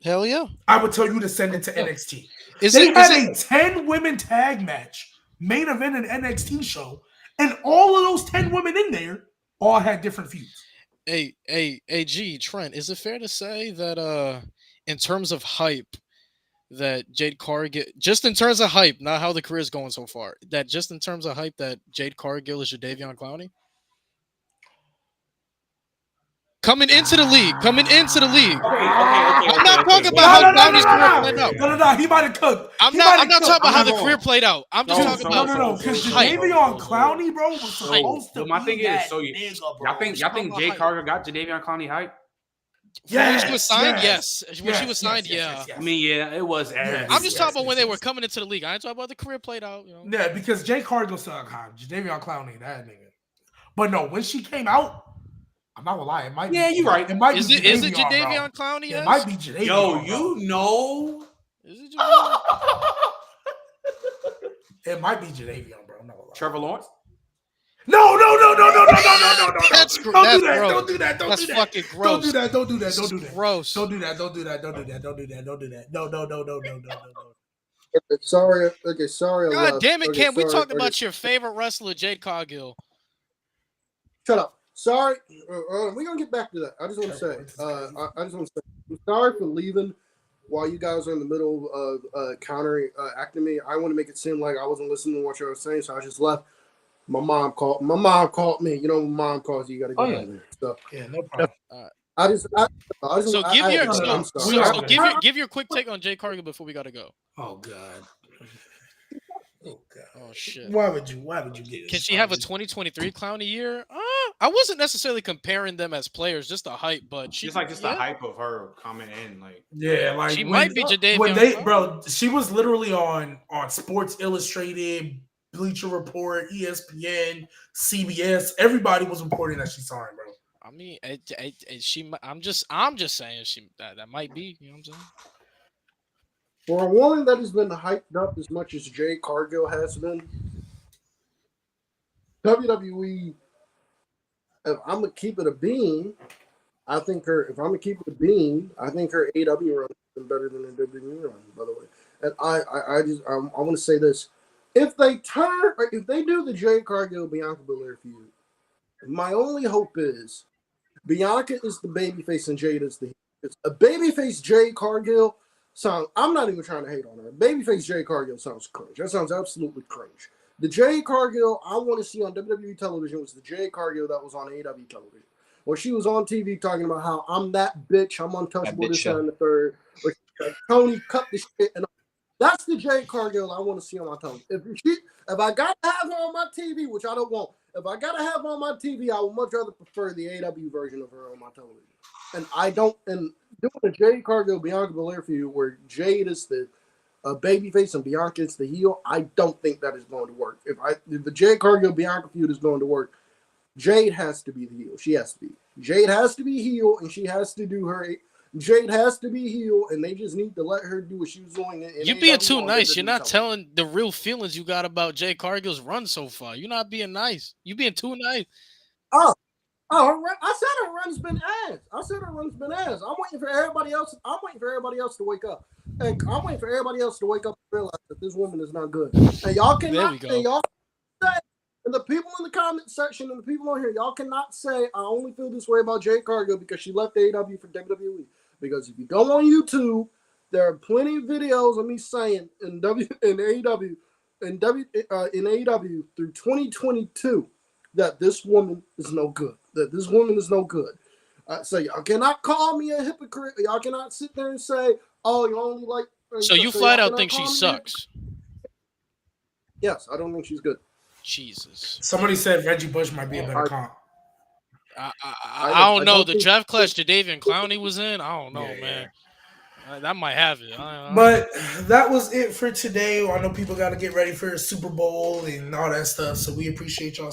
Hell yeah. I would tell you to send it to NXT. They had a 10-women tag match, main event an NXT show, and all of those 10 women in there all had different feuds. G, Trent, is it fair to say that in terms of hype, that Jade Cargill, just in terms of hype, not how the career is going so far, that just in terms of hype, that Jade Cargill is your Davion Clowney? Coming into the league. Okay. I'm not talking about how Clowney's career played out. No. He might have cooked. I'm not talking about how the career played out. I'm just talking about because Davion Clowney, bro, was supposed to my thing be is, y'all think Jade Cargill got Davion Clowney hype? When she was signed, yes. When she yes, was signed, yes, yeah. I mean, yeah, it was Yes, I'm just yes, talking about when yes, they were yes. coming into the league. I ain't talking about the career played out. You know. Yeah, because Jay Cargill still got hot. Jadavion Clowney, that nigga. But no, when she came out, I'm not gonna lie, it might be. Yeah, you're right. It might Is be it Jadavion, bro. Jadeveon Clowney? It might Yes. be Jadavion, Yo, bro. you know. Is it Jadeveon? It might be Jadavion, bro. I'm not gonna lie. Trevor Lawrence. No. That's Don't that's do that. gross. Don't do that. Don't That's do that. fucking Don't gross. do that. Don't do that. This Don't is do that. gross. Don't do that. Don't do that. Don't do that. Don't do that. Don't do that. No. Okay, sorry. Okay, sorry. I God left. damn it, Okay, Cam. We sorry. talking Okay, about your favorite wrestler, Jade Cargill. shut up. Sorry. We're gonna get back to that. I just want to say. I just want to say. I'm sorry for leaving while you guys are in the middle of countering acting me. I want to make it seem like I wasn't listening to what you were saying, so I just left. My mom called me. You know, when mom calls you, got to go out there. So Yeah, no problem. So give your I'm give your quick take on Jade Cargill before we gotta go. Oh god. Oh god. Oh shit. Why would you get? Can she have a 2023 clown a year? I wasn't necessarily comparing them as players, just the hype, but she Just the hype of her coming in, like Yeah, like she when, might be Jadeveon. when they, bro. She was literally on Sports Illustrated, Bleacher Report, ESPN, CBS. Everybody was reporting that she signed, bro. I mean, I'm just saying that might be. You know what I'm saying? for a woman that has been hyped up as much as Jade Cargill has been, WWE. If I'm gonna keep it a bean, I think her. If I'm gonna keep it a bean, I think her AW run has been better than her WWE run. By the way, and I want to say this: if they do the Jade Cargill Bianca Belair feud, my only hope is Bianca is the babyface and Jade is the heel. It's a babyface Jade Cargill sound. I'm not even trying to hate on her. Babyface Jade Cargill sounds cringe. That sounds absolutely cringe. The Jade Cargill I want to see on WWE television was the Jade Cargill that was on AEW television. Where she was on TV talking about how I'm that bitch, I'm untouchable, this and the third. Where she like, Tony, cut the shit. And that's the Jade Cargill I want to see on my television. If I got to have her on my TV, which I don't want, if I got to have her on my TV, I would much rather prefer the AEW version of her on my television. And doing a Jade Cargill Bianca Belair feud where Jade is the babyface and Bianca is the heel, I don't think that is going to work. If the Jade Cargill Bianca feud is going to work, Jade has to be the heel. She has to be. Jade has to be heel, and she has to do her. Jade has to be heel, and they just need to let her do what she was doing. You're being too nice. You're not telling the real feelings you got about Jade Cargill's run so far. You're not being nice. You're being too nice. Oh, I said her run's been ass. I'm waiting for everybody else. To wake up. And I'm waiting for everybody else to wake up and realize that this woman is not good. And y'all cannot. And y'all say, and the people in the comment section and the people on here, y'all cannot say I only feel this way about Jade Cargill because she left AEW for WWE. Because if you go on YouTube, there are plenty of videos of me saying in AEW through 2022 that this woman is no good. So y'all cannot call me a hypocrite. Y'all cannot sit there and say, "Oh, you only like." So you flat out think she sucks? Yes, I don't think she's good. Jesus. Somebody said Reggie Bush might be a better comp. I don't know. The draft class Jadeveon Clowney was in. I don't know, man. That might have it. But that was it for today. I know people got to get ready for Super Bowl and all that stuff. So we appreciate y'all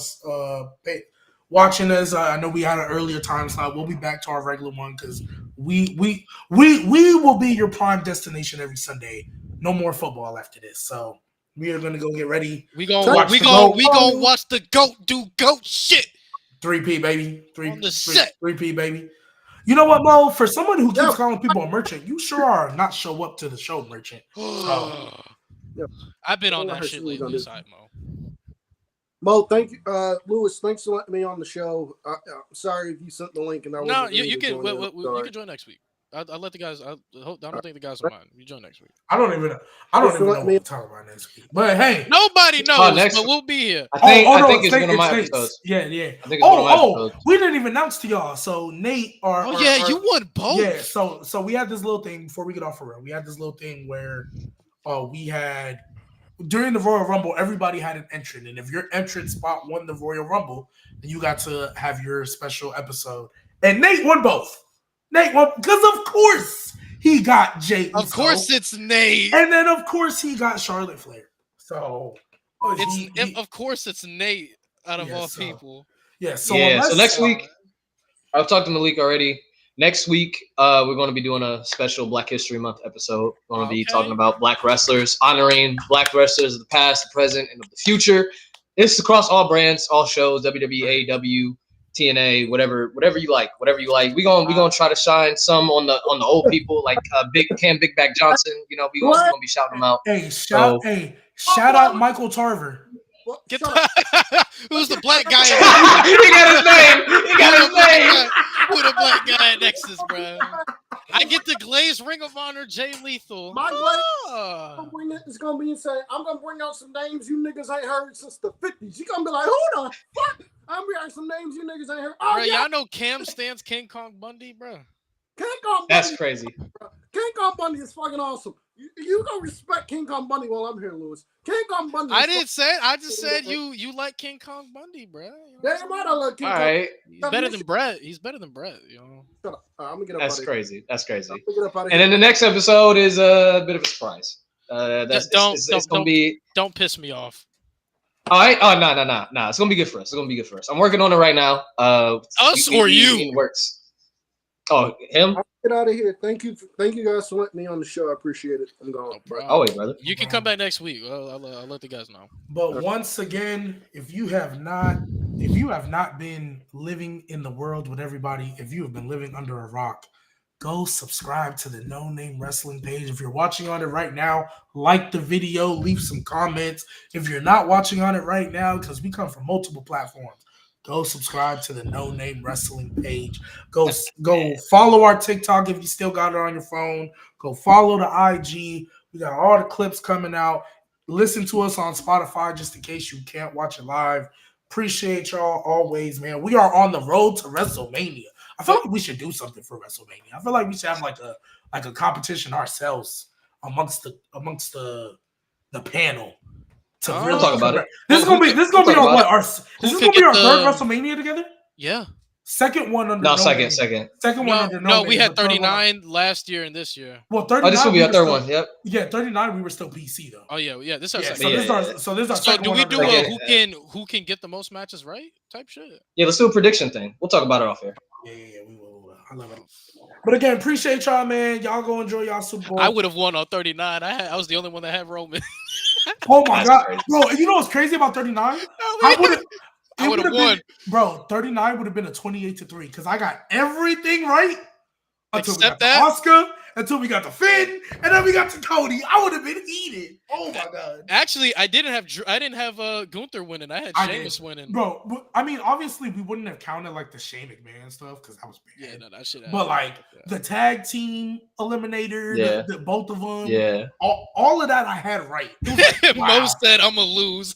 watching us. I know we had an earlier time slot. We'll be back to our regular one because we will be your prime destination every Sunday. No more football after this. So we are gonna go get ready. We gonna watch the GOAT do GOAT shit. 3P baby. 3P baby. You know what, Mo? For someone who keeps calling people a merchant, you sure are not show up to the show merchant. I've been on that shit lately, side Mo. Mo, thank you, Lewis. Thanks for letting me on the show. I'm sorry if you sent the link and I no, you can. You can join next week. I'll let the guys. I don't think the guys will mind. You join next week. I don't even know what we're talking about next week. But hey, nobody knows. But we'll be here. I think it's one of my episodes. Yeah. I think it's one of my episodes. We didn't even announce to y'all. So Nate, you won both. Yeah. So we had this little thing before we get off for real. We had this little thing where we had during the Royal Rumble, everybody had an entrant, and if your entrant spot won the Royal Rumble, then you got to have your special episode. And Nate won both. Nate. Well, because of course he got Jey Uso. Of course it's Nate. And then of course he got Charlotte Flair. So Of course it's Nate out of all people. Yeah. So so next week, I've talked to Malik already. Next week, we're going to be doing a special Black History Month episode. We're going to be talking about Black wrestlers, honoring Black wrestlers of the past, the present, and of the future. It's across all brands, all shows, WWE, AEW, TNA, whatever you like. We're gonna try to shine some on the old people, like Big Back Johnson. You know, we're gonna be shouting them out. Hey, shout out Michael Tarver. Who's the black guy? He got his name. He got his name. Who the black guy at Nexus, bro? I get the Glazed Ring of Honor Jay Lethal. My Glaze is gonna be insane. I'm gonna bring out some names you niggas ain't heard since the 50s. You gonna be like, who the fuck? I'm bringing out some names you niggas ain't heard. Oh, bro, yeah. y'all know Cam stands King Kong Bundy, bro. King Kong Bundy. That's crazy. King Kong Bundy is fucking awesome. You gonna respect King Kong Bundy while I'm here, Lewis. King Kong Bundy. I didn't say it. I just said you like King Kong Bundy, bro. Damn right, I like King Kong. Right. He's better than Brett. He's better than Brett, you know. Shut up. I'm gonna get up. That's crazy. That's crazy. And then the next episode is a bit of a surprise. It's gonna be. Don't piss me off. All right. Oh no. It's gonna be good for us. I'm working on it right now. Us or you? It works. Oh, him. I'll get out of here. Thank you guys for letting me on the show. I appreciate it. I'm going. Always, brother. You can come back next week. I'll let the guys know. But once again, if you have not been living in the world with everybody, if you have been living under a rock, go subscribe to the No Name Wrestling page. If you're watching on it right now, like the video, leave some comments. If you're not watching on it right now, because we come from multiple platforms, go subscribe to the No Name Wrestling page. Go follow our TikTok if you still got it on your phone. Go follow the IG. We got all the clips coming out. Listen to us on Spotify just in case you can't watch it live. Appreciate y'all always, man. We are on the road to WrestleMania. I feel like we should do something for WrestleMania. I feel like we should have like a competition ourselves amongst the panel. We'll talk about it. This is gonna be on what? This is gonna be our third WrestleMania together? Yeah. Second one under second. Second one under no, we had 39 last year and this year. Well, 39. Oh, this will be our third one. Yep. Yeah, 39. We were still PC though. Oh yeah. This is our second. So this is our second do one. We do who can get the most matches right type shit? Yeah, let's do a prediction thing. We'll talk about it off here. Yeah, we will. I love it. But again, appreciate y'all, man. Y'all go enjoy y'all Super Bowl. I would have won on 39. I was the only one that had Roman. Oh my god, crazy. Bro! You know what's crazy about 39? I would have won, bro. 39 would have been a 28-3 because I got everything right until we got the Oscar, until we got the Finn, and then we got the Cody. I would have been heated. Oh my god! Actually, I didn't have Gunther winning. I had Sheamus winning, bro. But, I mean, obviously, we wouldn't have counted like the Shane McMahon stuff because that was bad. Yeah, no, that shit. But like the tag team eliminator, the both of them, all of that I had right. Like, wow. Mo said, "I'm gonna lose."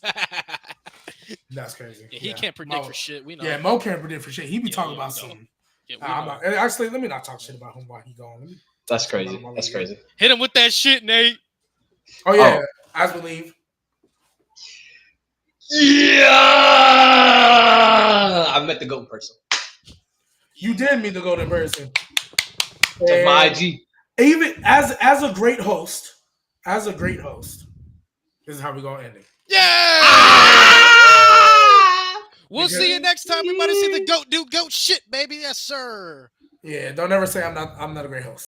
That's crazy. Yeah, he can't predict for shit. We know. Yeah, Mo can't predict for shit. He be talking about something. Yeah, actually, let me not talk shit about him while he gone. That's crazy. That's crazy. Hit him with that shit, Nate. Oh yeah, as we leave. Yeah, I met the GOAT in person. You did meet the GOAT in person. Check my IG. Even as a great host, this is how we gonna end it. Yeah. We'll see you next time. We might see the GOAT do GOAT shit, baby. Yes, sir. Yeah, don't ever say I'm not a great host.